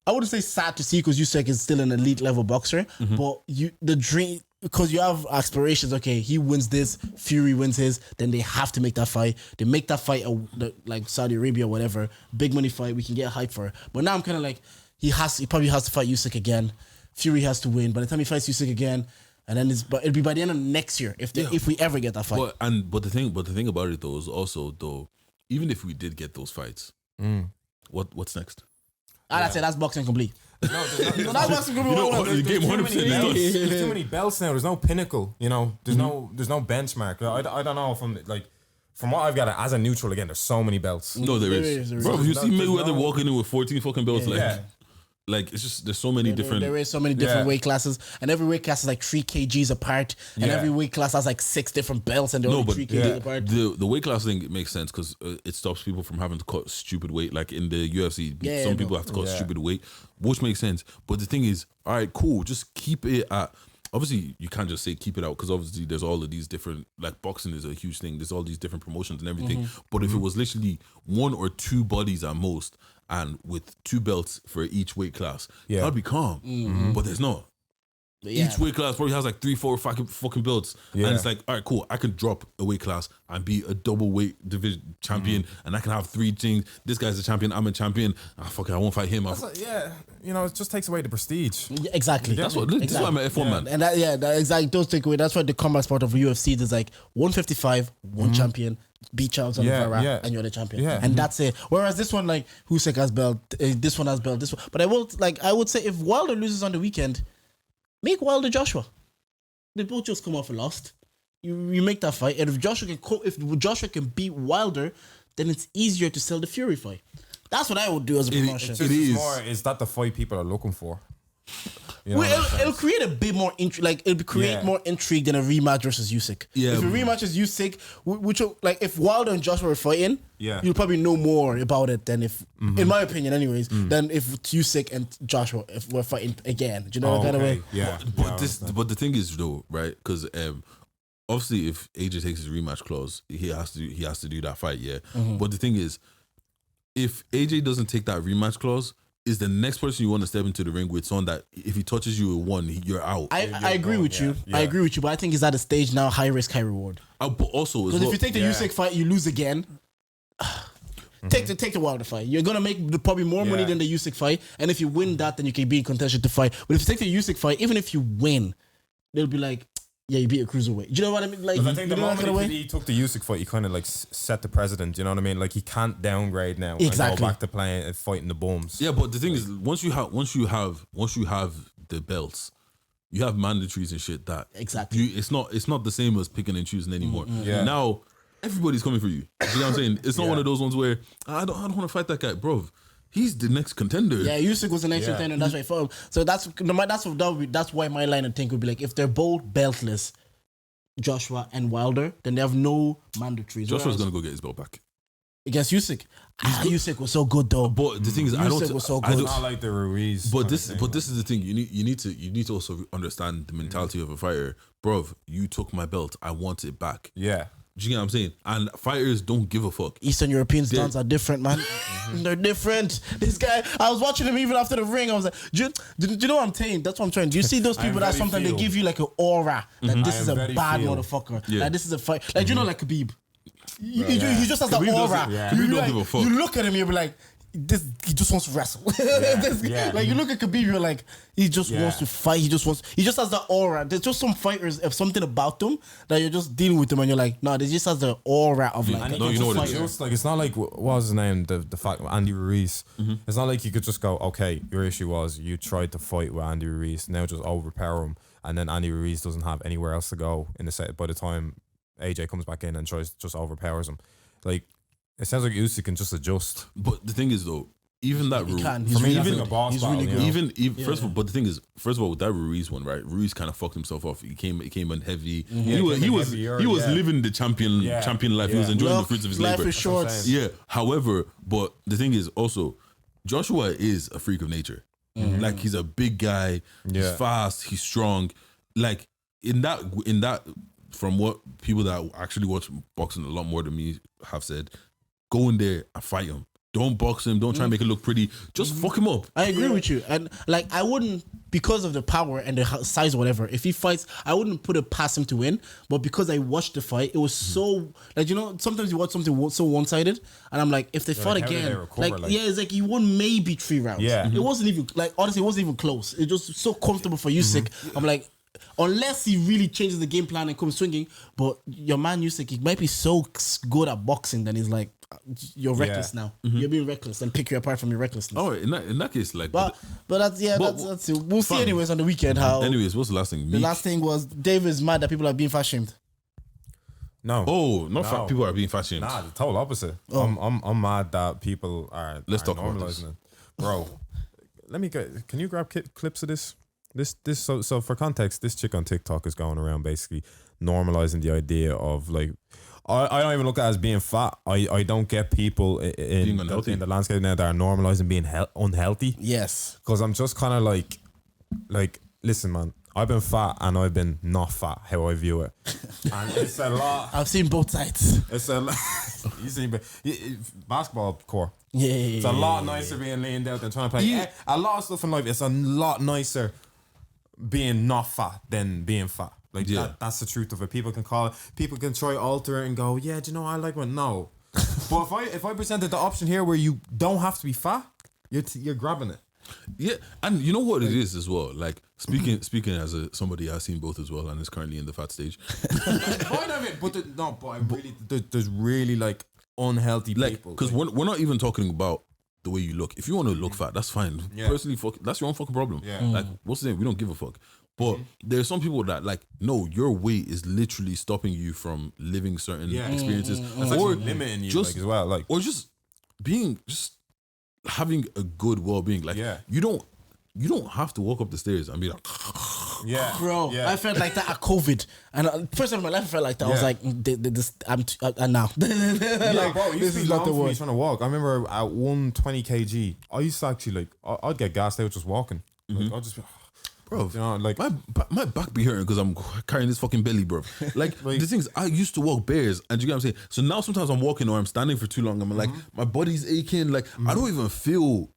I wouldn't say sad to see because Usyk is still an elite level boxer, but the dream because you have aspirations. Okay, he wins this, Fury wins his, then they have to make that fight. They make that fight like Saudi Arabia or whatever, big money fight. We can get hype for it. But now I'm kind of like he probably has to fight Usyk again. Fury has to win. By the time he fights Usyk again, and then it'll be by the end of next year if we ever get that fight. But the thing about it though is also though, even if we did get those fights, what's next? That's it. That's boxing complete. No, there's So that's boxing complete. the game 100% is done. There's too many belts now. There's no pinnacle. You know, there's no benchmark. I don't know if I'm like. From what I've got as a neutral, again, there's so many belts. No, there is. There is. Bro, you see There's Mayweather no- walking in with 14 fucking belts, Yeah. like it's just there's so many different. There is so many different Yeah. weight classes, and every weight class is like 3 kgs apart, and Yeah. every weight class has like 6 different belts, and they're No, only but 3 kgs yeah. apart. the weight class thing it makes sense because it stops people from having to cut stupid weight. Like in the UFC, Yeah, some yeah, people no. have to cut Yeah. stupid weight, which makes sense. But the thing is, all right, cool, just keep it at. Obviously, you can't just say keep it out because obviously there's all of these different, like boxing is a huge thing. There's all these different promotions and everything. But if it was literally 1 or 2 bodies at most, and with 2 belts for each weight class, Yeah. that'd be calm. But there's not. Yeah. Each weight class probably has like 3-4 fucking belts, Yeah. and it's like, all right, cool. I can drop a weight class and be a double weight division champion, and I can have 3 things. This guy's a champion. I'm a champion. Fuck it, I won't fight him. Yeah, you know, it just takes away the prestige. Yeah, exactly. This is why I'm an F1 man. And that exactly those take away. That's why the combat sport of UFC there's like 155, one champion, beat champs on Yeah, the yeah. and you're the champion. Yeah. And that's it. Whereas this one, like Usyk has belt, this one has belt, this one. But I would say if Wilder loses on the weekend, make Wilder Joshua. They both just come off a loss. You make that fight, and if Joshua can beat Wilder, then it's easier to sell the Fury fight. That's what I would do as a promotion. It's just is. more, is that the fight people are looking for? You know Well, what I'm saying? it'll create a bit more intrigue. Like it'll create Yeah. more intrigue than a rematch versus Usyk. Yeah, if a but- rematch is Usyk, which like if Wilder and Joshua were fighting, Yeah. you'll probably know more about it than if, in my opinion, anyways, than if Usyk and Joshua if we're fighting again. Do you know Oh, that kind of okay. way? Yeah. But the thing is though, right? Because obviously, if AJ takes his rematch clause, he has to do that fight, yeah. But the thing is, if AJ doesn't take that rematch clause, is the next person you want to step into the ring with someone that if he touches you with 1, you're out. I agree going, with you. yeah. I agree with you, but I think he's at a stage now, high risk, high reward. But also, as Because well, if you take the yeah. Usyk fight, you lose again. Take the Wilder fight. You're gonna make probably more money Yeah. than the Usyk fight, and if you win that, then you can be in contention to fight. But if you take the Usyk fight, even if you win, they'll be like, "Yeah, you beat a cruiserweight." Do you know what I mean? Like, I think the you know that moment kind of way? he took the Usyk fight, he kind of like set the precedent. You know what I mean? Like he can't downgrade now and Exactly. go back to playing and fighting the bums. yeah. But the thing is, once you have the belts, you have mandatories and shit that Exactly. it's not the same as picking and choosing anymore. Yeah. Now everybody's coming for you. You know what I'm saying? It's not Yeah. one of those ones where I don't want to fight that guy, bro. He's the next contender. Yeah, Usyk was the next Yeah. contender, and that's why I fought him. So that's why my line of think would be like, if they're both beltless, Joshua and Wilder, then they have no mandatories. Joshua's Whereas gonna go get his belt back. against Usyk. Usyk was so good though. But the thing is, I Usyk don't. was so I good. don't- Not like the Ruiz. But kind this, of thing, but like. this is the thing. You need to also understand the mentality of a fighter, bro. You took my belt. I want it back. Yeah. Do you get what I'm saying? And fighters don't give a fuck. Eastern Europeans dance are different, man. They're different. This guy, I was watching him even after the ring. I was like, do you know what I'm saying? That's what I'm trying. Do you see those people that very sometimes they feel. give you like an aura that this I is am a very bad feel. motherfucker. Yeah. Like this is a fight. Like you know, like Khabib. He just has that Khabib aura. doesn't- yeah. You Khabib be don't like- give a fuck. You look at him, you'll be like, he just wants to wrestle. Like you look at Khabib, you're like, he just wants to fight. He just has the aura. There's just some fighters have something about them that you're just dealing with them, and you're like, no, they just has the aura of like. And No, you know what it fighter. Like it's not like what was his name? The fact Andy Ruiz. It's not like you could just go, okay, your issue was you tried to fight with Andy Ruiz, now just overpower him, and then Andy Ruiz doesn't have anywhere else to go in the set. By the time AJ comes back in and tries just overpowers him, like it sounds like Usyk can just adjust. But the thing is, though, even that Ruiz, can. For me, really even good. a boss He's battle, really you good. know? even first of all, but the thing is, first of all, with that Ruiz one, right? Ruiz kind of fucked himself off. He came in heavy. He was heavier, living the champion life. He was enjoying the fruits of his Life labor. is short. Yeah. However, but the thing is also, Joshua is a freak of nature. Like he's a big guy. He's Yeah. fast. He's strong. Like in that, from what people that actually watch boxing a lot more than me have said, go in there and fight him. Don't box him. Don't try and make it look pretty. Just fuck him up. I agree with you, and like I wouldn't, because of the power and the size or whatever. If he fights, I wouldn't put it past him to win. But because I watched the fight, it was so like sometimes you watch something so one sided, and I'm like, if they fought like, how did again, they recover, like- it's like he won maybe 3 rounds. Yeah. it wasn't even like honestly, it wasn't even close. It was so comfortable for Usyk. I'm like. Unless he really changes the game plan and comes swinging, but your man Usyk, he might be so good at boxing that he's like, you're reckless now. You're being reckless, and pick you apart from your recklessness. Oh, in that case, like. But that's that's it. We'll see anyways on the weekend how. anyways, what's the last thing? The last thing was David's mad that people are being fat shamed. No. Oh, not No. fat people are being fat shamed. Nah, the total opposite. I'm mad that people are. Let's are talk about this. normalizing it, bro. Let me get. Can you grab clips of this? This. So for context, this chick on TikTok is going around basically normalizing the idea of like. I don't even look at it as being fat. I don't get people Being unhealthy. in the landscape now that are normalizing being unhealthy. Yes. Because I'm just kind of like, listen, man. I've been fat and I've been not fat. How I view it, and it's a lot. I've seen both sides. It's a lot. You see, but basketball core. Yeah. It's a lot nicer being leaned out than trying to play. A lot of stuff in life. It's a lot nicer being not fat than being fat. Like that's the truth of it. People can call it. People can try alter it and go, yeah, do you know I like one? No. But if I presented the option here where you don't have to be fat, you're grabbing it. Yeah, and you know what it is as well. Like speaking as somebody I've seen both as well, and is currently in the fat stage. Point of it, but there's really like unhealthy Like, people. because we're not even talking about the way you look. If you want to look fat, that's fine. Yeah. Personally, that's your own fucking problem. Yeah. Like, what's the name? We don't give a fuck. But there's some people that like, no, your weight is literally stopping you from living certain experiences, It's or actually limiting you just like, as well. Like, or just having a good well-being. Like, you don't have to walk up the stairs and be like, yeah, Bro, yeah. I felt like that at COVID, and first time in my life I felt like that. I was Yeah. like, I'm now. Like, bro, it this used to is be not long the for me one. trying to walk. I remember at 120 kg, I used to actually like, I'd get gassed out just walking. Like, I'd just be, bro, you know, like, my back be hurting because I'm carrying this fucking belly, bro. Like, the things I used to walk bears, and you get what I'm saying. So now sometimes I'm walking or I'm standing for too long. I'm like, my body's aching. Like, I don't even feel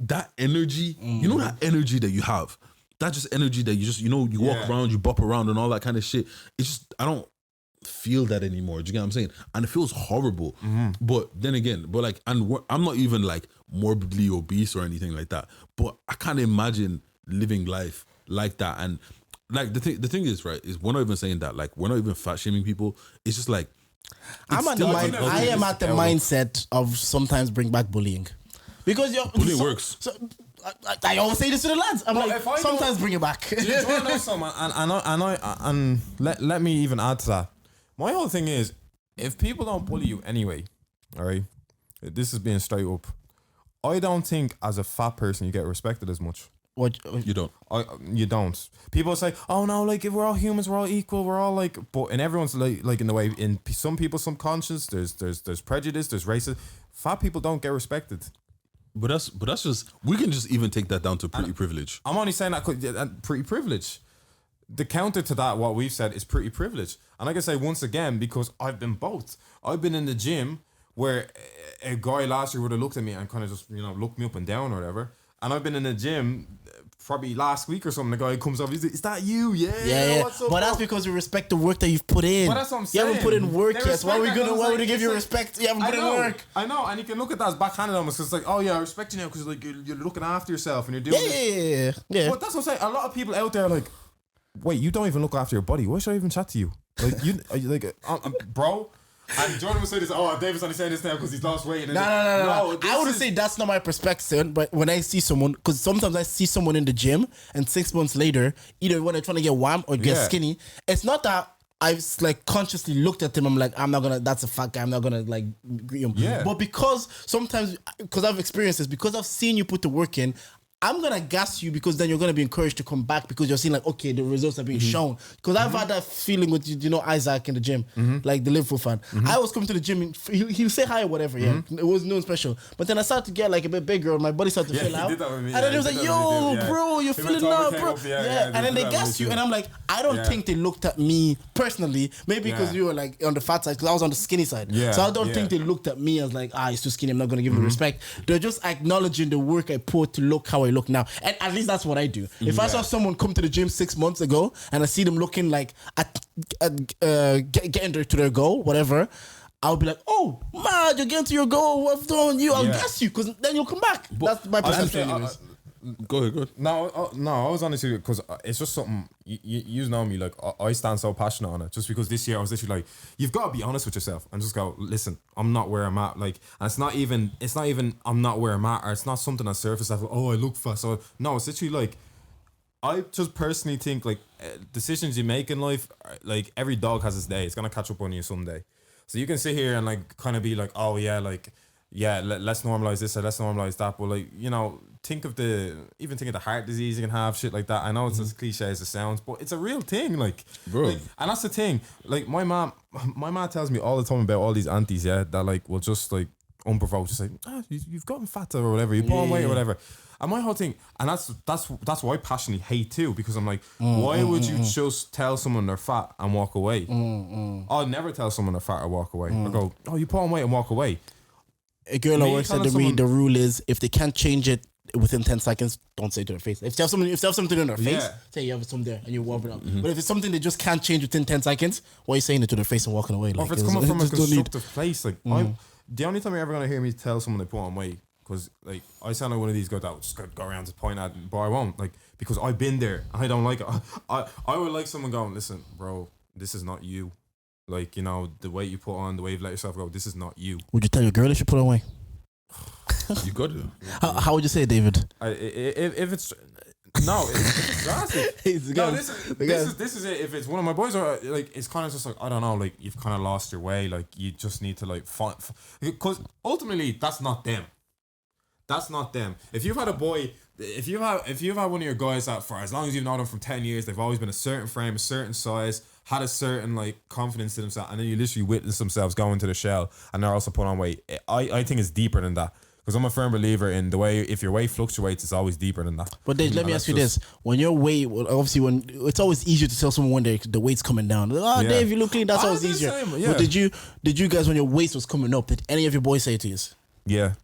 that energy. You know that energy that you have. That just energy that you just you walk around, you bop around, and all that kind of shit. It's just I don't feel that anymore. Do you get what I'm saying? And it feels horrible. But then again, I'm not even like morbidly obese or anything like that. But I can't imagine living life like that. And like the thing is, right, is we're not even saying that. Like, we're not even fat shaming people. It's just like I am at the mindset of sometimes bring back bullying. Because bullying works. So, I always say this to the lads. I'm like, if I sometimes bring it back. do you want to know something? And let me even add to that. My whole thing is, if people don't bully you anyway, all right, this is being straight up. I don't think as a fat person you get respected as much. What You don't. You don't. People say, "Oh no, like if we're all humans, we're all equal, we're all like." But in everyone's like in the way in some people's subconscious, there's prejudice, there's racism. Fat people don't get respected. But that's just we can just even take that down to pretty privilege. I'm only saying that 'cause, pretty privilege. The counter to that, what we've said, is pretty privilege. And I can say once again, because I've been both. I've been in the gym where a guy last year would have looked at me and kind of just looked me up and down or whatever. And I've been in the gym probably last week or something, the guy comes up, he's like, is that you? Yeah. What's up, But that's bro? because we respect the work that you've put in. But that's what I'm You haven't saying. put in work They yet. So why respect that, why like, would they give it's you like- respect? You haven't put in work. I know, and you can look at that as backhanded almost, because it's like, oh yeah, I respect you now because like you're looking after yourself and you're doing this. Yeah. But that's what I'm saying. A lot of people out there are like, wait, you don't even look after your body. Why should I even chat to you? Like you, are you like, bro. And Jordan was saying this. Oh, David's only saying this now because he's lost weight. And No. this I wouldn't is- say that's not my perspective, but when I see someone, because sometimes I see someone in the gym, and 6 months later, either when they're trying to get warm or get Yeah. skinny, it's not that I've like consciously looked at him. I'm like, I'm not gonna. That's a fat guy. I'm not gonna like greet him. Yeah. But because sometimes, because I've experienced this, because I've seen you put the work in. I'm gonna gas you because then you're gonna be encouraged to come back because you're seeing like, okay, the results are being shown. Because I've had that feeling with you know Isaac in the gym, like the Liverpool fan. I was coming to the gym, and he'll say hi or whatever. Yeah, it was no special. But then I started to get like a bit bigger, and my body started to Yeah, fill he out. did that with me, And then yeah, he was he like, did that with "Yo, me, yeah. bro, you're Him and feeling Tom up, came bro." up, yeah, And then they they did that gas with you, me and too. I'm like, I don't Yeah. think they looked at me personally. Maybe because Yeah. you were like on the fat side, because I was on the skinny side. Yeah, So I don't yeah. think they looked at me as like, he's too skinny. I'm not gonna give him the respect. They're just acknowledging the work I put to look how I look now, and at least that's what I do. If I saw someone come to the gym 6 months ago and I see them looking like getting to their goal, whatever, I'll be like, oh man, you're getting to your goal. What's done you? I'll Yeah. gas you because then you'll come back. That's my perception, anyways. Go ahead. No, I was honestly because it's just something you know me. Like I stand so passionate on it, just because this year I was literally like, you've got to be honest with yourself and just go, listen, I'm not where I'm at. Like, and it's not even I'm not where I'm at, or it's not something on surface level. Oh, I look fat. So no, it's literally like, I just personally think like decisions you make in life, like every dog has its day. It's gonna catch up on you someday. So you can sit here and like kind of be like, oh yeah, like yeah, let's normalize this or let's normalize that. But like, you know, think of the heart disease you can have, shit like that. I know it's as cliche as it sounds, but it's a real thing, like, Bro. like, and that's the thing. Like my mom tells me all the time about all these aunties, yeah, that like will just like unprovoked, just like, you've gotten fatter or whatever, you put on weight or whatever. And my whole thing, and that's why I passionately hate too, because I'm like, why would you just tell someone they're fat and walk away? I'll never tell someone they're fat or walk away. I go, oh, you put on weight and walk away. A girl that Me works at telling the someone- the rule is if they can't change it within 10 seconds, don't say it to their face. If they have something in their face, Yeah. say you have something there and you warm it up. But if it's something they just can't change within 10 seconds, why are you saying it to their face and walking away? Or Like, if it's coming from a just don't need- constructive place, like the only time you're ever gonna hear me tell someone they put on weight, because like I sound like one of these guys that would just go around to point at, but I won't, like, because I've been there. I don't like it. I would like someone going, listen, bro, this is not you. Like, you know, the weight you put on, the way you've let yourself go, this is not you. Would you tell your girl if she put on weight? You got it. How would you say it, David? If it's no, it's drastic. No, this is it. If it's one of my boys, or like, it's kind of just like, I don't know, like you've kind of lost your way. Like you just need to like find, because ultimately that's not them. That's not them. If you've had a boy, if you've had one of your guys that for as long as you've known them for 10 years, they've always been a certain frame, a certain size, had a certain like confidence in themselves, and then you literally witness themselves go into the shell and they're also put on weight. I think it's deeper than that. Because I'm a firm believer in the way, if your weight fluctuates, it's always deeper than that. But Dave, let me And ask you that's this: when your weight, obviously, when it's always easier to tell someone when the weight's coming down. Like, oh, Yeah. Dave, you look clean. That's I always was the easier. same, yeah. But did you guys, when your waist was coming up, did any of your boys say it to you? Yeah.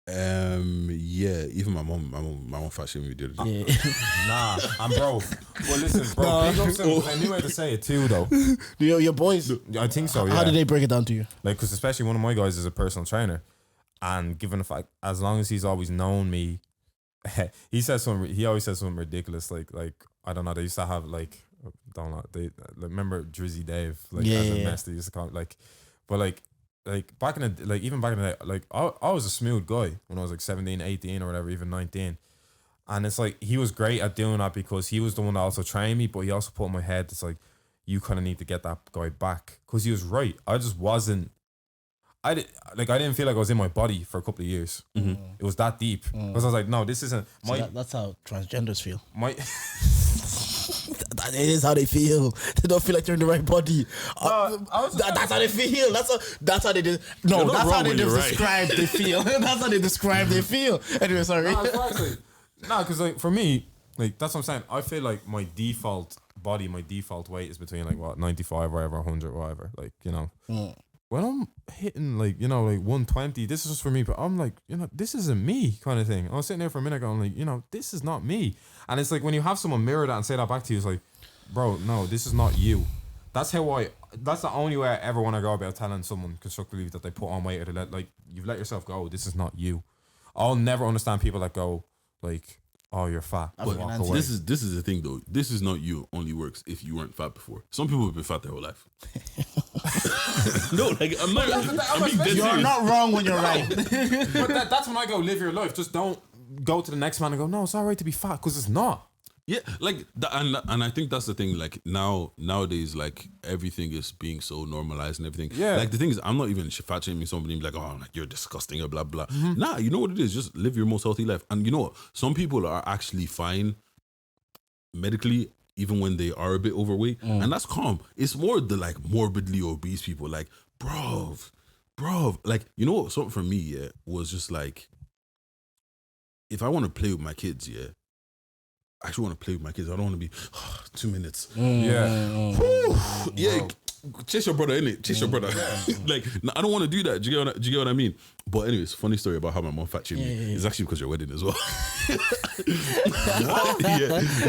Yeah. Even my mom fat shamed me the other day. Nah, I'm bro. Well, listen, bro. Big ups to him, 'cause I knew how to say it too, though. Your boys, I think so, yeah. how did they break it down to you? Like, because especially one of my guys is a personal trainer. And given the fact, as long as he's always known me, he always says something ridiculous. Like, I don't know, they used to have, like, don't know, they, like, remember Drizzy Dave? Like, Yeah, as a yeah. mess, they used to call it, like, but like back in the, like, even back in the day, like, I was a smooth guy when I was like 17, 18 or whatever, even 19. And it's like, he was great at doing that because he was the one that also trained me, but he also put in my head, it's like, you kind of need to get that guy back. Because he was right. I just wasn't, I didn't feel like I was in my body for a couple of years. It was that deep. Because I was like, no, this isn't my, That's how transgenders feel. my, That is how they feel. They don't feel like they're in the right body. was just- That's how they feel. That's how they do. No, You're not that's how wrong they when you're right. describe they feel. That's how they describe they feel. Anyway, sorry. No, because like for me, like that's what I'm saying. I feel like my default body, my default weight is between like what 95, whatever, 100, whatever. Like, you know, when I'm hitting like, you know, like 120, this is just for me, but I'm like, you know, this isn't me kind of thing. I was sitting there for a minute going like, you know, this is not me. And it's like when you have someone mirror that and say that back to you, it's like, bro, no, this is not you. That's the only way I ever want to go about telling someone constructively that they put on weight or they like, you've let yourself go. This is not you. I'll never understand people that go like, oh, you're fat. But Walk away. this is the thing though. This is not you only works if you weren't fat before. Some people have been fat their whole life. No, like I'm not. I'm being dead You're serious. not wrong when you're right. But that's when I go, live your life. Just don't go to the next man and go, no, it's all right to be fat, because it's not. Yeah, like and I think that's the thing. Like nowadays, like everything is being so normalized and everything. Yeah. Like the thing is, I'm not even fat shaming somebody and be like, oh, like you're disgusting or blah blah. Mm-hmm. Nah, you know what it is. Just live your most healthy life. And you know what? Some people are actually fine medically, even when they are a bit overweight, and that's calm. It's more the like morbidly obese people. Like, bro, like you know what? Something for me, yeah, was just like, if I want to play with my kids, yeah. I actually want to play with my kids. I don't want to be 2 minutes. Yeah. Yeah, chase your brother, innit? Chase your brother. Like, no, I don't want to do that. Do you get what I mean? But anyways, funny story about how my mom fat shamed me. It's actually because your wedding as well. Yeah.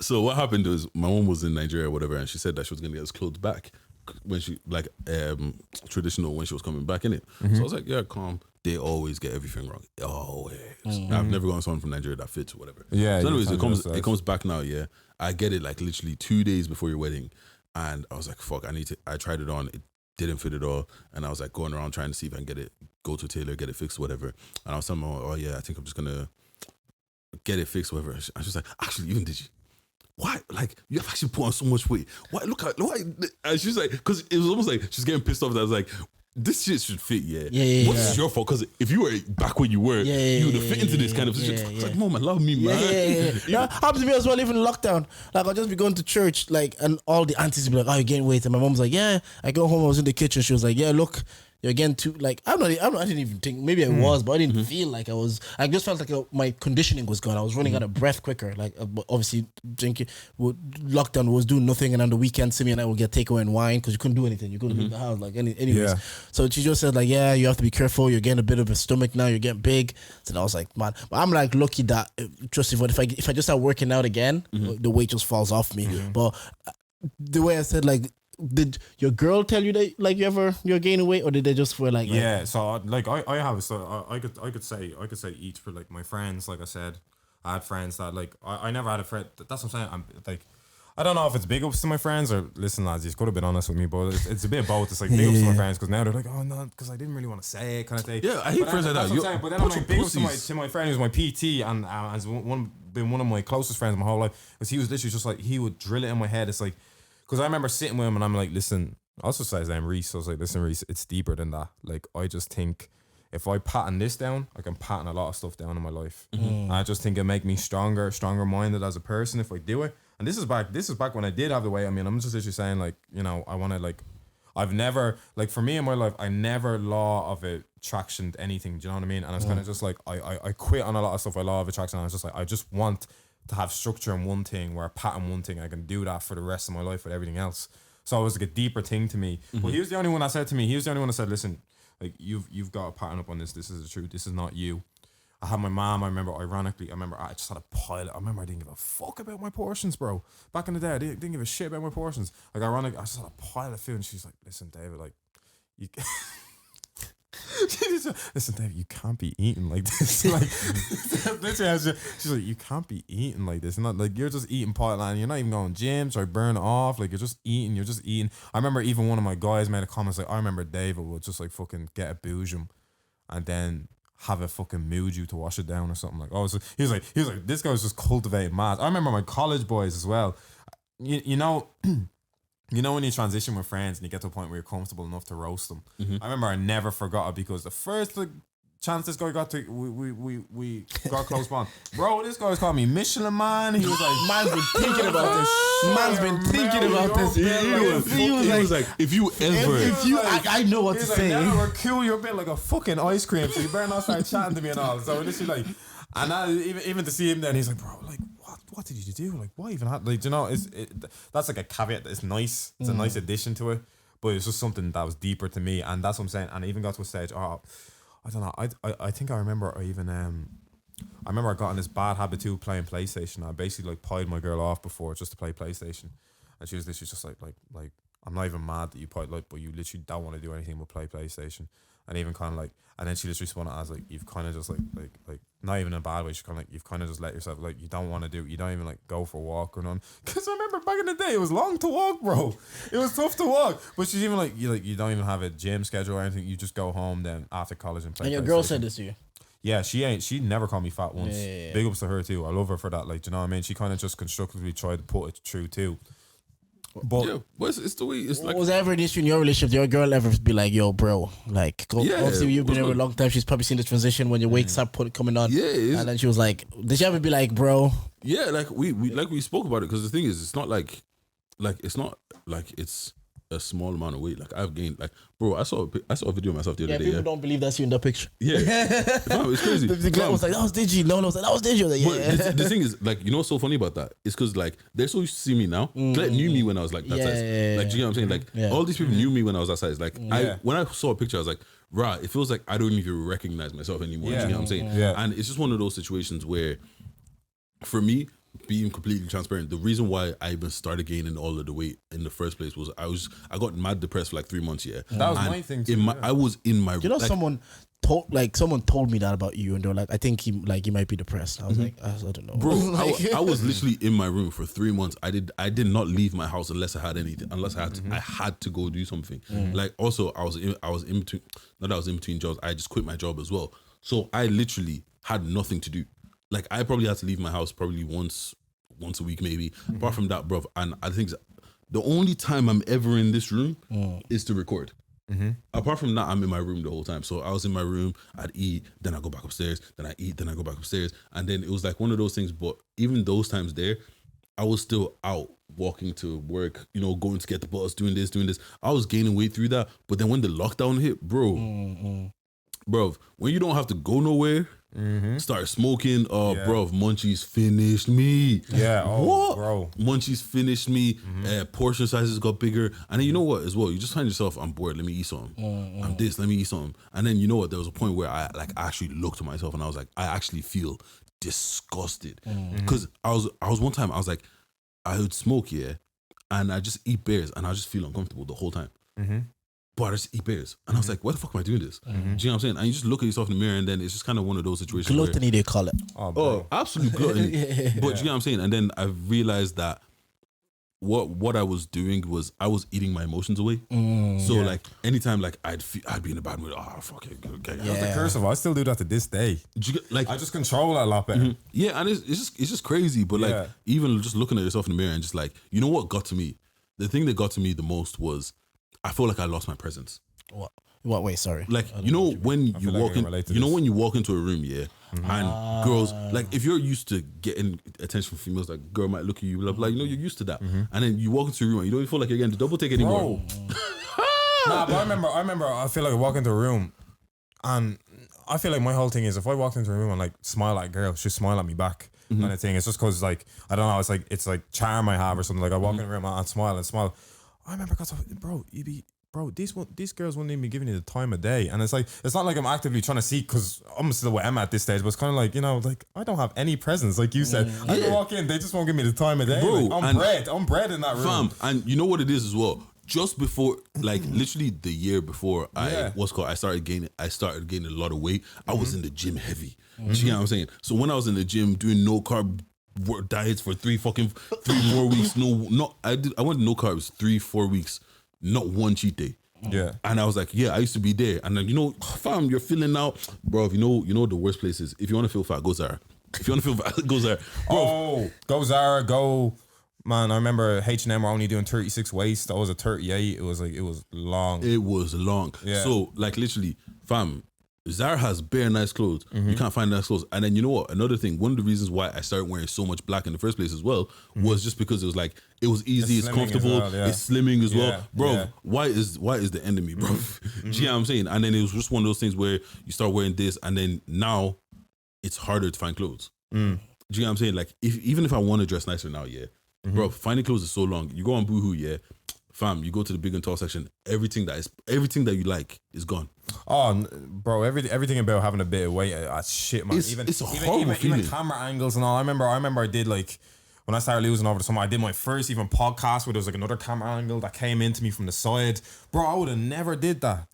So what happened was my mom was in Nigeria or whatever, and she said that she was gonna get us clothes back when she like traditional when she was coming back in it. So I was like, yeah, calm. They always get everything wrong. Always. I've never gotten someone from Nigeria that fits or whatever. Yeah, So anyways, you told me that. it comes back now. Yeah, I get it like literally 2 days before your wedding, and I was like, fuck, I tried it on. It didn't fit at all, and I was like going around trying to see if I can get it, go to a tailor, get it fixed, whatever. And I was telling my mom, oh yeah, I think I'm just gonna get it fixed, whatever. And she was like, actually, even did you? Why? Like, you have actually put on so much weight. Why? Look at why? And she was like, because it was almost like she's getting pissed off that I was like, this shit should fit, yeah. What's your fault? Because if you were back when you were, you would have fit into this kind of situation. I was like, mom, allow me, man. Yeah. Happens to me as well, even in lockdown. Like, I'll just be going to church, like, and all the aunties will be like, oh, you're gaining weight. And my mom's like, yeah. I go home, I was in the kitchen. She was like, yeah, look, you're getting too, like, I didn't even think, maybe I was, but I didn't feel like I was. I just felt like my conditioning was gone. I was running out of breath quicker. Like, obviously, drinking, lockdown was doing nothing. And on the weekend, Simi and I would get takeaway and wine because you couldn't do anything. You couldn't leave the house. Like, anyways. Yeah. So she just said, like, yeah, you have to be careful. You're getting a bit of a stomach now. You're getting big. So I was like, man, but I'm like lucky that just if I just start working out again, the weight just falls off me. But the way I said, like, did your girl tell you that like you're gaining weight, or did they just feel like Yeah, so like I have, so I could say each for like my friends. Like I said, I had friends that like I never had a friend. That's what I'm saying. I'm like, I don't know if it's big ups to my friends or listen, lads, you could have been honest with me, but it's a bit of both. It's like big ups to my friends because now they're like, oh no, because I didn't really want to say it, kind of thing. Yeah, I hate friends like that. That's what I'm saying. But then I'm like big ups to my friend who's my PT and has been one of my closest friends my whole life, because he was literally just like, he would drill it in my head. It's like, because I remember sitting with him and I'm like, listen, I also say his name Reese. I was like, listen, Reese, it's deeper than that. Like, I just think if I pattern this down, I can pattern a lot of stuff down in my life. And I just think it'll make me stronger minded as a person if I do it. And this is back when I did have the weight. I mean, I'm just literally saying, like, you know, I want to, like, I've never, like, for me in my life, I never law of attraction to anything. Do you know what I mean? And it's kind of just like, I quit on a lot of stuff. I law of attraction. And I was just like, I just want to have structure in one thing, where I pattern one thing, I can do that for the rest of my life with everything else. So it was like a deeper thing to me. But he was the only one that said to me, listen, like, you've got to pattern up on this. This is the truth. This is not you. I had my mom, I remember I just had a pile. I remember I didn't give a fuck about my portions, bro. Back in the day, I didn't give a shit about my portions. Like, I just had a pile of food, and she's like, listen, David, like, you listen, David, you can't be eating like this. Like, she's like, you can't be eating like this. Not like, you're just eating potline. You're not even going gyms or burn off. Like, you're just eating. I remember even one of my guys made a comment like, I remember David would just like fucking get a boojum and then have a fucking Muju to wash it down or something. Like, oh, so he was like, this guy was just cultivating mass. I remember my college boys as well. You know. You know when you transition with friends and you get to a point where you're comfortable enough to roast them. I remember I never forgot it, because the first chance this guy got to, we got close bond. Bro, this guy was calling me Michelin Man. He was like, man's been thinking about this. Man's been thinking about this. He was like, if you ever, I know what to he's like, say. never will kill you a bit like a fucking ice cream, so you better not start chatting to me and all. So this is like, and I, even to see him then, he's like, bro, like, what did you do? Like, why even have, like, you know, that's like a caveat. It's nice. It's a nice addition to it. but it's just something that was deeper to me, and that's what I'm saying. And I even got to a stage. Oh, I don't know. I think I remember. I remember I got in this bad habit too, playing PlayStation. I basically like pied my girl off before just to play PlayStation, and she was literally just like I'm not even mad that you pied, like, but you literally don't want to do anything but play PlayStation. And even kind of like, and then she just responded as like, you've kind of just like not even in a bad way. She kind of like, you've kind of just let yourself, like, you don't want to do, you don't even like go for a walk or none. Because I remember back in the day, it was long to walk, bro. It was tough to walk. But she's even like, you don't even have a gym schedule or anything. You just go home then after college and play. And your girl said this to you. Yeah, she never called me fat once. Yeah. Big ups to her too. I love her for that. Like, do you know what I mean? She kind of just constructively tried to put it through too. But Yeah, but it's the way it's like. Was there ever an issue in your relationship? Did your girl ever be like, "Yo, bro"? Like, Yeah, obviously you've been what's there a up? long time. She's probably seen the transition when your weight start coming on. Yeah, it's- and then she was like, "Did she ever be like, bro?" Yeah, like we spoke about it because the thing is, it's not like it's not like it's a small amount of weight. Like I've gained, like, bro, I saw a video of myself the other Yeah, day. people Yeah, don't believe that's you in that picture. yeah. Fam, it's crazy. The guy Fam, was like, "That was Digi." No, was like, "That was Digi." I was like, but yeah. the thing is, like, you know what's so funny about that? It's because, like, they're so used to see me now. Glenn knew me when I was like that Yeah, size. yeah, Like, do you know what I'm saying? Like, Yeah. all these people knew me when I was that size. Like, Yeah. when I saw a picture, I was like, right, it feels like I don't even recognize myself anymore. Yeah. Do you know what I'm saying? Yeah. And it's just one of those situations where, for me, being completely transparent, the reason why I even started gaining all of the weight in the first place was I got mad depressed for like 3 months. Yeah, That was And my thing too, yeah. I was in my. You know, like, someone told me that about you, and they're like, "I think he might be depressed." I was like, I don't know, Bro, Like- I was literally in my room for 3 months. I did not leave my house unless I had anything, unless I had to go do something. Like, also I was in between. Not that I was in between jobs. I just quit my job as well. So I literally had nothing to do. Like, I probably had to leave my house probably once a week maybe. Apart from that, bro, and I think the only time I'm ever in this room is to record. Apart from that, I'm in my room the whole time. So I was in my room, I'd eat, then I go back upstairs, then I eat, then I go back upstairs. And then it was like one of those things, but even those times there, I was still out walking to work, you know, going to get the bus, doing this. I was gaining weight through that. But then when the lockdown hit, bro, when you don't have to go nowhere, start smoking, Yeah. bro, Munchies finished me. Yeah, oh, What? bro. Munchies finished me. Portion sizes got bigger, and then you know what? As well, you just find yourself, I'm bored. Let me eat something. I'm this. Let me eat something. And then you know what? There was a point where I actually looked at myself, and I was like, I actually feel disgusted because I was one time I was like, I would smoke, yeah, and I just eat beers, and I just feel uncomfortable the whole time. But I just eat beers, and I was like, why the fuck am I doing this? Do you know what I'm saying? And you just look at yourself in the mirror, and then it's just kind of one of those situations. where- Gluttony, they call it. Oh, bro. Oh, absolute gluttony. But you know what I'm saying? And then I realized that what I was doing was I was eating my emotions away. So like anytime like I'd be in a bad mood. Oh fuck it, okay. That's the curse of it. I still do that to this day. Like I just control it a lot better. yeah, and it's just crazy. But like Yeah. even just looking at yourself in the mirror and just like, you know what got to me? The thing that got to me the most was I feel like I lost my presence. What? Wait, sorry. Like, you know, when you feel like I walk can in, relate to you know, this. when you walk into a room, yeah, and girls, like, if you're used to getting attention from females, like, girl might look at you, like, you know, you're used to that. And then you walk into a room and you don't even feel like you're getting the double take anymore. Bro. Nah, but I remember, I feel like I walk into a room and I feel like my whole thing is if I walked into a room and like smile at a girl, she'll smile at me back. Kind of thing. It's just because like, I don't know, it's like charm I have or something. Like I walk in a room and smile. I remember, bro, these girls wouldn't even be giving you the time of day. And it's like, it's not like I'm actively trying to seek because I'm still with Emma at this stage, but it's kind of like, you know, like I don't have any presence. Like you said, I can walk in, they just won't give me the time of day. Bro, Like, I'm bred in that room. Fam, and you know what it is as well? Just before, like literally the year before I started gaining a lot of weight, I was in the gym heavy. Do you know what I'm saying? So when I was in the gym doing no carb diets for 3-4 weeks, I went no carbs 3-4 weeks, not one cheat day. Yeah. And I was like, yeah, I used to be there. And then, you know, fam, you're feeling out. Bro, you know the worst place is, if you want to feel fat, go Zara. If you want to feel fat, go Zara. Bro, Oh, go Zara, go. Man, I remember H&M were only doing 36 waist. I was a 38. It was long. it was long. Yeah. So, like, literally, fam, Zara has bare nice clothes. You can't find nice clothes. And then, you know what? Another thing, one of the reasons why I started wearing so much black in the first place as well was just because it was like, it was easy, it's slimming comfortable, as well, yeah. it's slimming as Yeah, well. Bro, yeah. why is the enemy, bro? Do you know what I'm saying? And then it was just one of those things where you start wearing this, and then now it's harder to find clothes. Do you know what I'm saying? Like, even if I want to dress nicer now, yeah, bro, finding clothes is so long. You go on Boohoo, yeah, fam, you go to the big and tall section, everything that you like is gone. Oh, bro, everything about having a bit of weight, shit, man. It's a horrible even feeling. camera angles and all. I remember I did like when I started losing over the summer. I did my first even podcast where there was like another camera angle that came into me from the side. Bro, I would have never did that.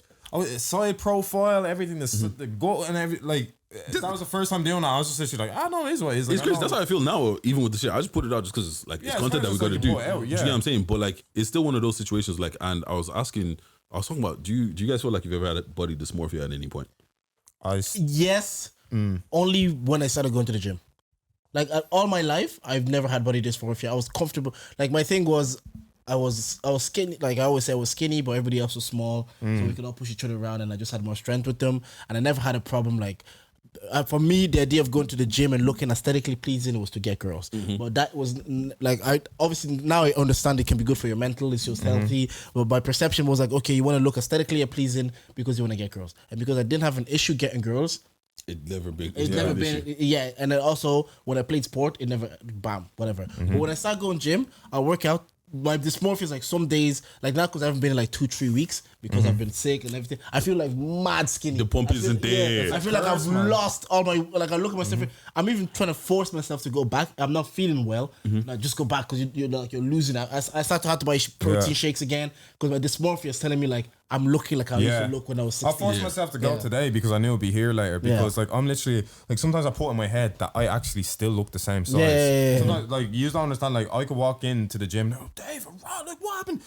Side profile, everything, the go and every like. That was the first time doing that. I was just literally like, I know it is what it is. Like, It's crazy. That's how I feel now. Even with the shit, I just put it out just because it's like it's content that we got to do. Out, yeah. Do you know what I'm saying? But like, it's still one of those situations. Like, and I was talking about, do you guys feel like you've ever had body dysmorphia at any point? Yes, only when I started going to the gym. Like all my life, I've never had body dysmorphia. I was comfortable. Like my thing was, I was skinny. Like I always say, I was skinny, but everybody else was small, so we could all push each other around, and I just had more strength with them, and I never had a problem like. For me, the idea of going to the gym and looking aesthetically pleasing was to get girls. But that was like, I obviously now I understand it can be good for your mental, it's just healthy. But my perception was like, okay, you want to look aesthetically pleasing because you want to get girls, and because I didn't have an issue getting girls. It's never been. Yeah. And then also when I played sport, it never, bam, whatever. But when I start going gym, I work out. My dysmorphia is like some days, like now because I haven't been in like 2-3 weeks because I've been sick and everything. I feel like mad skinny. The pump isn't there. I feel like I've lost all my, like I look at myself. I'm even trying to force myself to go back. I'm not feeling well. Like just go back because you're losing. I start to have to buy protein shakes again because my dysmorphia is telling me like I'm looking like I used to look when I was 16. I forced myself to go today because I knew it'd be here later. Because like I'm literally like sometimes I put in my head that I actually still look the same size. Sometimes, like you don't understand. Like I could walk into the gym. Oh, Dave, like what happened?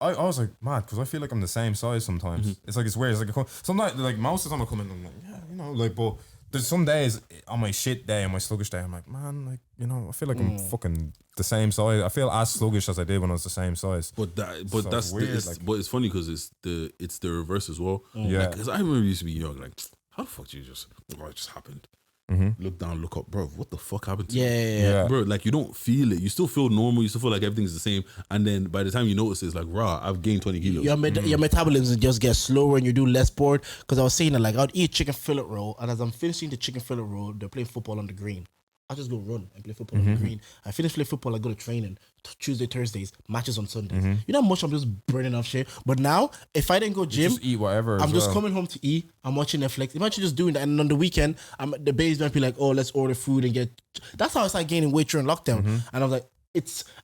I was like mad because I feel like I'm the same size sometimes. It's like it's weird. It's like sometimes like most of the time I come in and I'm like like but. There's some days on my shit day and my sluggish day, I'm like, man, like, I feel like I'm fucking the same size. I feel as sluggish as I did when I was the same size. But that's weird. But it's funny because it's the reverse as well. Yeah. Because I remember used to be young, like, how the fuck did you it just happened? Look down, look up, bro. What the fuck happened to you? Yeah. Bro, like you don't feel it. You still feel normal. You still feel like everything's the same. And then by the time you notice, it's like, rah, I've gained 20 kilos. Your metabolism just gets slower and you do less sport. Because I was saying that like I'd eat chicken fillet roll, and as I'm finishing the chicken fillet roll, they're playing football on the green. I just go run and play football on the green. I finish playing football, I go to training Tuesday, Thursdays, matches on Sundays. You know how much I'm just burning off shit. But now, if I didn't go gym, Just eat whatever. I'm as just well. coming home to eat. I'm watching Netflix. Imagine just doing that. And on the weekend, the babes might be like, oh, let's order food and get. That's how I started gaining weight during lockdown. And I was like,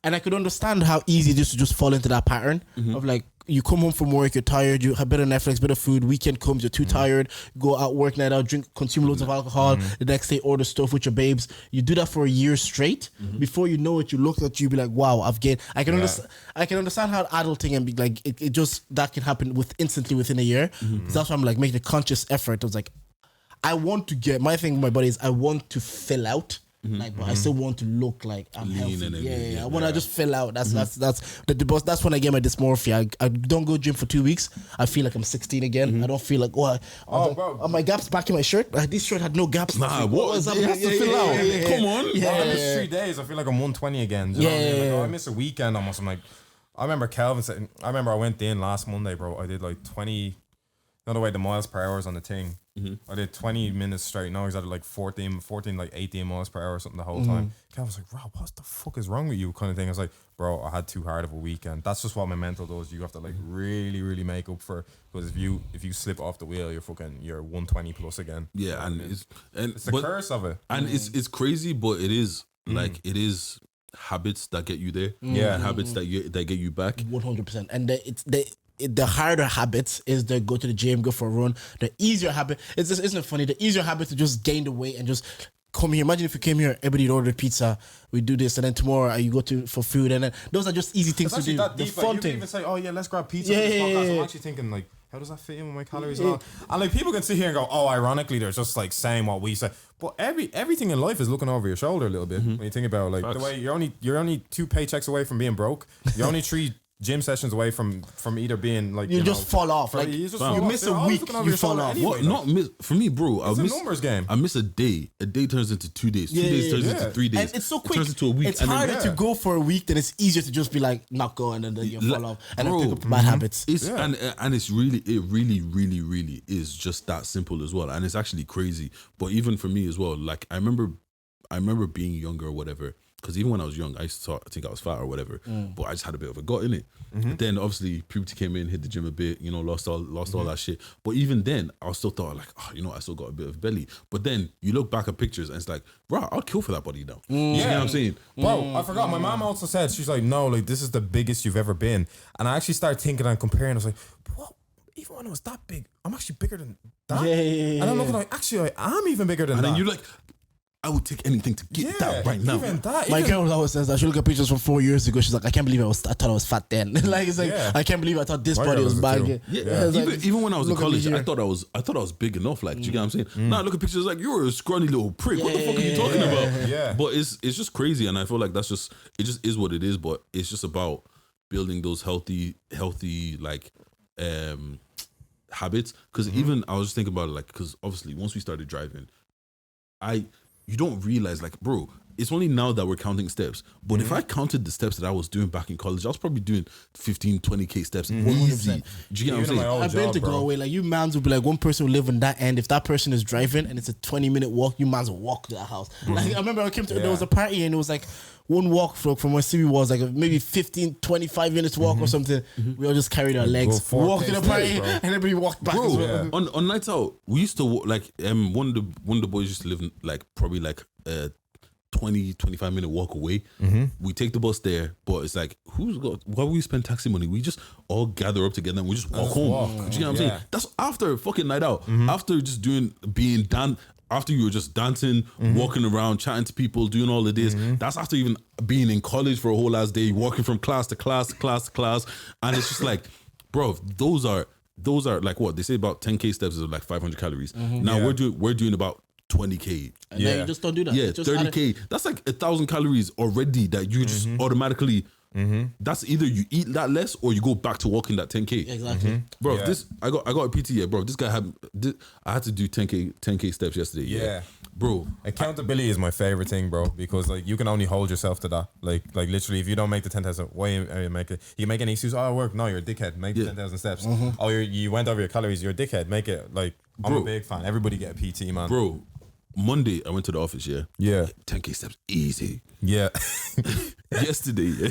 and I could understand how easy it is to just fall into that pattern of like, you come home from work, you're tired, you have a bit of Netflix, bit of food, weekend comes, you're too tired, go out, work night out, consume loads of alcohol, the next day order stuff with your babes. You do that for a year straight. Before you know it, you look at you, be like, wow, I've gained. I can understand how adulting and be like, it just, that can happen instantly within a year. So that's why I'm like making a conscious effort. I was like, I want to get, my thing with my body is I want to fill out. Like, but I still want to look like I'm Lean healthy. and Yeah. everything, I want to just fill out. That's when I get my dysmorphia. I don't go gym for 2 weeks. I feel like I'm 16 again. I don't feel like bro. Are my gaps back in my shirt? This shirt had no gaps. Nah, what? was It has to fill out. Come on. I miss 3 days. I feel like I'm 120 again. Do you know what I mean? Like, I miss a weekend almost. I'm like, I remember Calvin said, I went in last Monday, bro. I did like 20, the way the miles per hour is on the thing. I did 20 minutes straight. Now he's at like 14, like 18 miles per hour or something the whole time. Calvin was like, Rob, what the fuck is wrong with you? Kind of thing. I was like, bro, I had too hard of a weekend. That's just what my mental does. You have to like really, really make up for, because if you slip off the wheel, you're 120 plus again. Yeah, and it's the curse of it. And it's crazy, but it is like it is habits that get you there. Yeah. And habits that get you back. 100%. And the harder habits is to go to the gym, go for a run. The easier habit, isn't it funny? The easier habit to just gain the weight and just come here. Imagine if you came here, everybody order pizza, we do this, and then tomorrow you go for food, and then those are just easy things to do. The fun you can thing. even say, oh yeah, let's grab pizza for this podcast. I'm actually thinking like, how does that fit in with my calories and all? And like people can sit here and go, oh, ironically, they're just like saying what we say. But everything in life is looking over your shoulder a little bit when you think about it. Like the way you're only 2 paychecks away from being broke. You're only 3 gym sessions away from either being like you just fall off. Like you just you miss a week, you fall off. Anyway, What? Not miss for me, bro. It's a numbers game. I miss a day. A day turns into 2 days. 2 days turns into 3 days. And it's so quick. It turns into a week. It's and then- harder to go for a week than it's easier to just be like not go and then you fall off and then pick up bad habits. It's and it's really is just that simple as well, and it's actually crazy. But even for me as well, like I remember being younger or whatever, because even when I was young, I used to think I was fat or whatever, but I just had a bit of a gut in it. Then obviously puberty came in, hit the gym a bit, you know, lost all that shit. But even then, I still thought like, oh, you know, I still got a bit of belly. But then you look back at pictures and it's like, bro, I'll kill for that body now. You know what I'm saying? Bro, I forgot. My mom also said, she's like, no, like this is the biggest you've ever been. And I actually started thinking and comparing. I was like, what? Even when I was that big, I'm actually bigger than that. Yeah. And I'm looking like, actually, I'm even bigger than And that. then you're like, I would take anything to get that right now. Even that. My even- girl always says that she look at pictures from 4 years ago. She's like, I can't believe I thought I was fat then. Like it's like I can't believe I thought this My body girl was does it big. too. Yeah, It's like, even when I was in look at me college, here. I thought I was big enough. Like, do you get what I'm saying? Now I look at pictures like you're a scrawny little prick. What the fuck are you talking about? Yeah. But it's just crazy, and I feel like it just is what it is. But it's just about building those healthy like habits. Because even I was just thinking about it, like, because obviously once we started driving, you don't realize, like, bro, it's only now that we're counting steps. But if I counted the steps that I was doing back in college, I was probably doing 15, 20K steps easy. Do you get what I'm Even in saying? my old I've been job, to bro. Galway. Like, you mans would be like, one person will live on that end. If that person is driving and it's a 20-minute walk, you mans will walk to that house. Like, I remember I came to, there was a party and it was like one walk from where Siri was, like maybe 15, 25 minutes walk or something. We all just carried our legs, Go 4K walked to the party, steps, bro. and everybody walked back. Bro, as well. on nights out, we used to like one of the boys used to live like probably like 20-25 minute walk away. We take the bus there, but it's like, why would we spend taxi money? We just all gather up together and we just walk home. Do you know what I'm saying? That's after a fucking night out. After just after you were just dancing, walking around, chatting to people, doing all of this. That's after even being in college for a whole last day, walking from class to class to class to class. And it's just like, bro, those are like what they say about 10K steps is like 500 calories. Now we're doing about 20K. And then you just don't do that. Yeah, Just 30K. That's like 1,000 calories already that you just automatically. That's either you eat that less or you go back to walking that 10K. Exactly. Bro, Yeah. this I got a PT here, bro. This guy I had to do 10K steps yesterday. Yeah. Bro. Accountability is my favorite thing, bro, because like you can only hold yourself to that. Like literally, if you don't make the 10,000, why are you make it? You can make any excuse. Oh, I work. No, you're a dickhead. Make the 10,000 steps. Oh, you went over your calories. You're a dickhead. Make it. Like, I'm Bro. a big fan. Everybody get a PT, man. Bro, Monday I went to the office, yeah. Yeah. 10K steps easy. Yeah. Yesterday, yeah.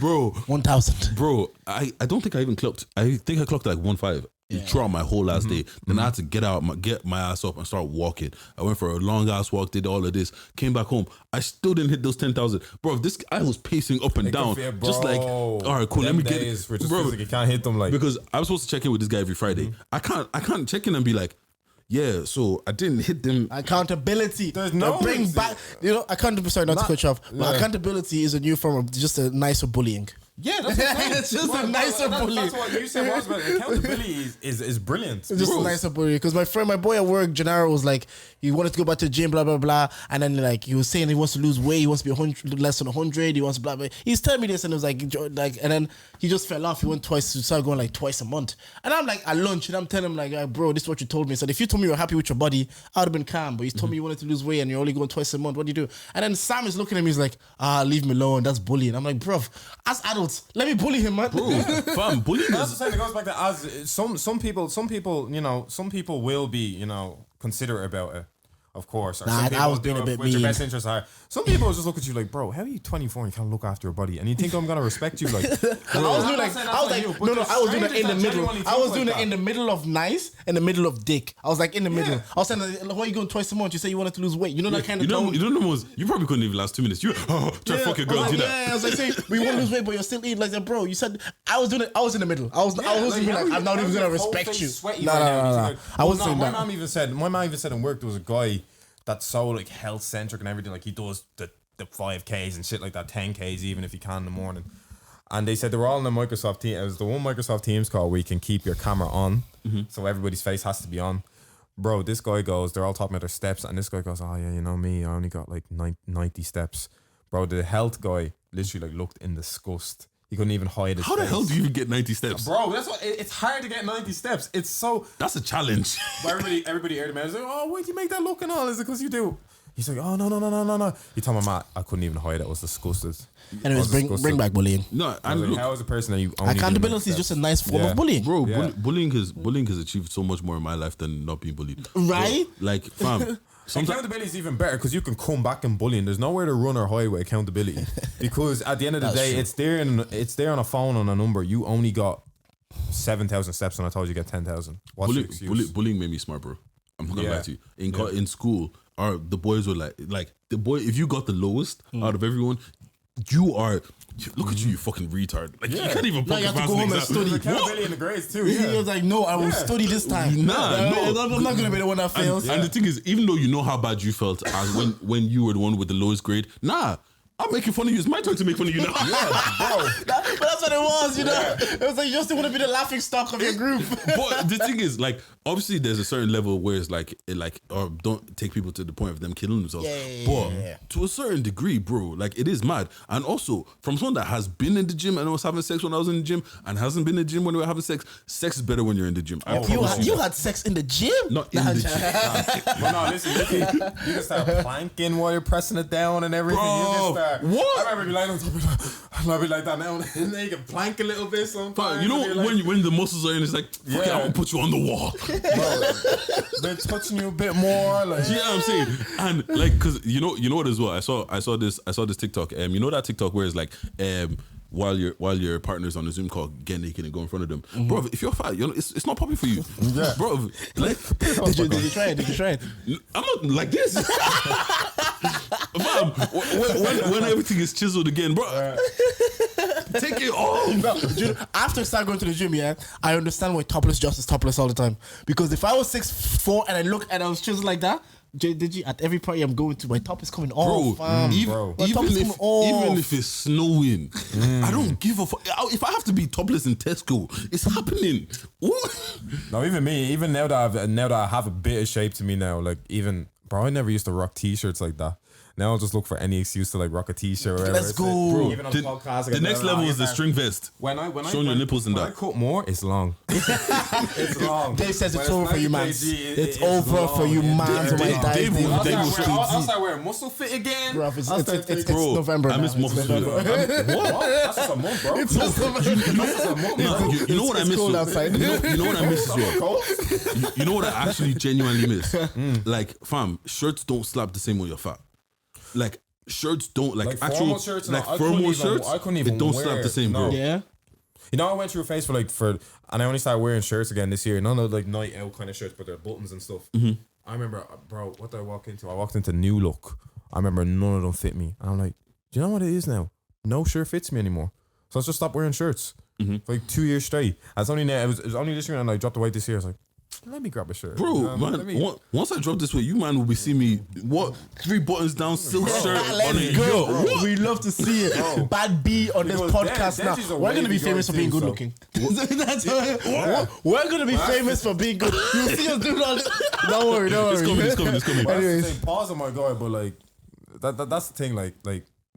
Bro, 1,000. Bro, I don't think I even clocked. I think I clocked like 1.5 throughout my whole last day. Then I had to get my ass up and start walking. I went for a long ass walk, did all of this, came back home. I still didn't hit those 10,000. Bro, I was pacing up and down, just like, all right, cool. Let me get it, We're just bro. you can't hit them like. Because I'm supposed to check in with this guy every Friday. I can't check in and be like, yeah, so I didn't hit them. Accountability. There's no bring reason. back. Accountability. Sorry, not to cut you off. But accountability is a new form of just a nicer bullying. Yeah, that's what I'm saying. It's just a Bro, nicer that's bully. what you said was, but accountability is brilliant. It's just a nicer bully. Because my boy at work, Gennaro, was like, he wanted to go back to the gym, blah, blah, blah. And then like he was saying he wants to lose weight, he wants to be 100, less than 100, he wants to blah, blah. He's telling me this and it was like, and then he just fell off. He went twice, he started going like twice a month. And I'm like at lunch and I'm telling him like, bro, this is what you told me. So if you told me you're happy with your body, I would have been calm. But you told me you wanted to lose weight and you're only going twice a month. What do you do? And then Sam is looking at me, he's like, leave me alone. That's bullying. I'm like, bro, as adults, let me bully him, man. Bro, fam, bullying That's is the same. It goes back to as some people, some people will be, considerate about it. Of course. Or Nah, some people I was being do a it bit with your mean. best interests are. Some people just look at you like, bro, how are you 24 and you can't look after your body? And you think I'm gonna respect you? Like, I was doing like, I was doing it in the middle. I was doing it in the middle of nice and the middle of dick. I was like in the middle. I was saying, why are you going twice a month? You say you wanted to lose weight. You know that kind of tone. you don't know most. You probably couldn't even last 2 minutes. You try to fuck your girl, I was do like, that. yeah, I was like, saying, we want to lose weight, but you're still eating. Like, bro, you said I was doing it. I was in the middle. I wasn't like, I'm not even gonna respect you. No. I wasn't saying My that. mom even said in work there was a guy that's so like health centric and everything. Like he does the 5Ks and shit like that, 10Ks even if he can in the morning. And they said they were all in the Microsoft team. It was the one Microsoft Teams call where you can keep your camera on, so everybody's face has to be on. Bro, this guy goes, they're all talking about their steps, and this guy goes, oh yeah, you know me, I only got like 90 steps. Bro, the health guy literally like looked in disgust. He couldn't even hide his How the face. hell do you even get 90 steps? Bro, that's what it's hard to get 90 steps. It's so. That's a challenge. But everybody heard him. I was like, oh, why do you make that look and all? Is it because you do? He's like, oh no. He told my mat, I couldn't even hide it. I was disgusted. Anyways, bring back bullying. No, I and was like, look, how is a person that you only do Accountability is 90 just a steps? nice form Yeah. of bullying. bro, Yeah. bullying has achieved so much more in my life than not being bullied. Right? Bro, like, fam, Accountability is even better because you can come back in bullying. There's nowhere to run or hide with accountability because at the end of the day, it's there on a phone on a number. You only got 7,000 steps, and I told you get 10,000. What's your excuse? Bullying made me smart, bro. I'm not gonna lie to you. In school, the boys were like the boy. If you got the lowest out of everyone, you are. Look at you, you fucking retard. Like you can't even. Now you have to go home and study. Accountability in the grades too. He was like, no, I will study this time. No. I'm not gonna be the one that fails. And the thing is, even though you know how bad you felt as when you were the one with the lowest grade, I'm making fun of you. It's my turn to make fun of you now. But that's what it was, you know. It was like you just didn't want to be the laughing stock of your group. But the thing is, like, obviously, there's a certain level where it's like, or don't take people to the point of them killing themselves. But to a certain degree, bro, like, it is mad. And also, from someone that has been in the gym and was having sex when I was in the gym and hasn't been in the gym when we were having sex is better when you're in the gym. You had sex in the gym? Not in the gym. But no, listen, you can start planking while you're pressing it down and everything. Bro, you can start. what? I remember lying on top of I'll be like that now, and then you can plank a little bit sometimes. You know like, when the muscles are in, it's like, fuck it, I'm gonna put you on the wall. They're touching you a bit more. Like, Yeah, I'm saying, and like, cause you know what as well. I saw this TikTok. You know that TikTok where it's like, while your partner's on a Zoom call, get naked and go in front of them, bro. If you're fat, you know it's not poppy for you, bro. Like, Did you try it? I'm not like this. Fam, when everything is chiseled again, bro, take it off. After I started going to the gym, I understand why topless just is topless all the time. Because if I was 6'4" and I was chiseled like that, at every party I'm going to, my top is coming off. Even if it's snowing, I don't give a fuck. If I have to be topless in Tesco, it's happening. no, even me. Even now that I have a bit of shape to me now, like even bro, I never used to rock t-shirts like that. Now I'll just look for any excuse to like rock a t-shirt. Or Let's go. Bro, even on podcasts, the next level is the string vest. When showing your nipples and when that. I cut more, it's long. It's long. Dave says When it's over for you, man. kg, It's over for you, man. I'll start wearing muscle fit again. Bro, it's November. I miss muscle fit. What? That's just a month, bro. It's just You know what I miss? cold outside. You know what I miss as well? You know what I actually genuinely miss? Like, fam, shirts don't slap the same when you're fat. Like, shirts don't, like actual shirts, like formal shirts, I couldn't even it don't wear slap the same, bro. Yeah. You know, I went through a phase and I only started wearing shirts again this year. None of like night out kind of shirts, but they're buttons and stuff. I remember, bro, what did I walk into? I walked into New Look. I remember none of them fit me. And I'm like, do you know what it is now? No shirt fits me anymore. So I just stopped wearing shirts for like 2 years straight. It was only this year and I dropped the weight this year. I was like, let me grab a shirt. Bro, once I drop this way, you man will be seeing me, 3 buttons down, silk shirt on a Go. We love to see it. Bad B on this podcast now. We're going to be famous for being good looking. We're going to be famous for being good. You'll see us doing all this. Don't worry. It's coming. Anyways. Pause on my guy, but like, that's the thing. Like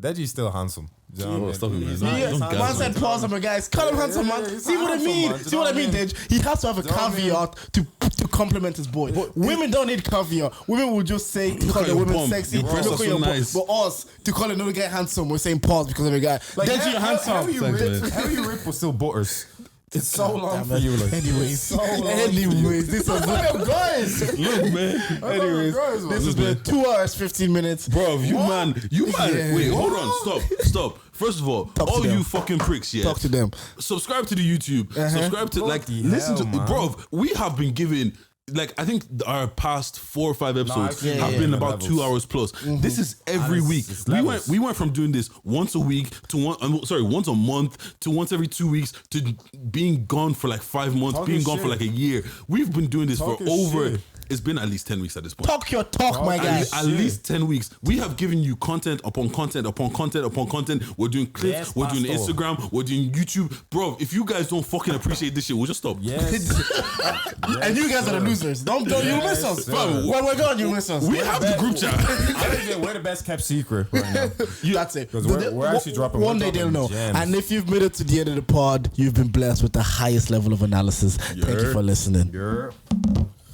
Deji's still handsome. You know what I mean? Stop it, man. Man said pause on my guys. Call him handsome, man. See what I mean? See what I mean, Dej? He has to have a caveat to compliment his boy. Women don't need caveat. Women will just say to call the women sexy. Your breasts are so nice. But us, to call another guy handsome, we're saying pause because of a guy. Like, Deji, you're handsome. How you rip was still butters. It's so long for you, like. Anyways, this was guys. Look, man. Anyways, this has been 2 hours 15 minutes. Bro, you man. Yeah. Wait, hold on. Stop. First of all, all you fucking pricks, Talk to them. subscribe to the YouTube. Subscribe to, like, listen to, bro, we have been given, like, I think our past 4 or 5 episodes have been about 2 hours plus. This is every week. We went from doing this once a week to once a month to once every 2 weeks to being gone for like 5 months, being gone for like a year. We've been doing this for over. It's been at least 10 weeks at this point. Talk your talk, my guy. At least 10 weeks. We have given you content upon content upon content upon content. We're doing clips. Yes, we're doing Pastor. Instagram. We're doing YouTube. Bro, if you guys don't fucking appreciate this shit, we'll just stop. Yes. And you guys are the losers. Don't you miss us. sir. When we're gone, you miss us. We have the group chat. I think we're the best kept secret right now. That's it. 'Cause we're actually dropping. One we're day they'll dropping know. gems. And if you've made it to the end of the pod, you've been blessed with the highest level of analysis. Thank you for listening. You're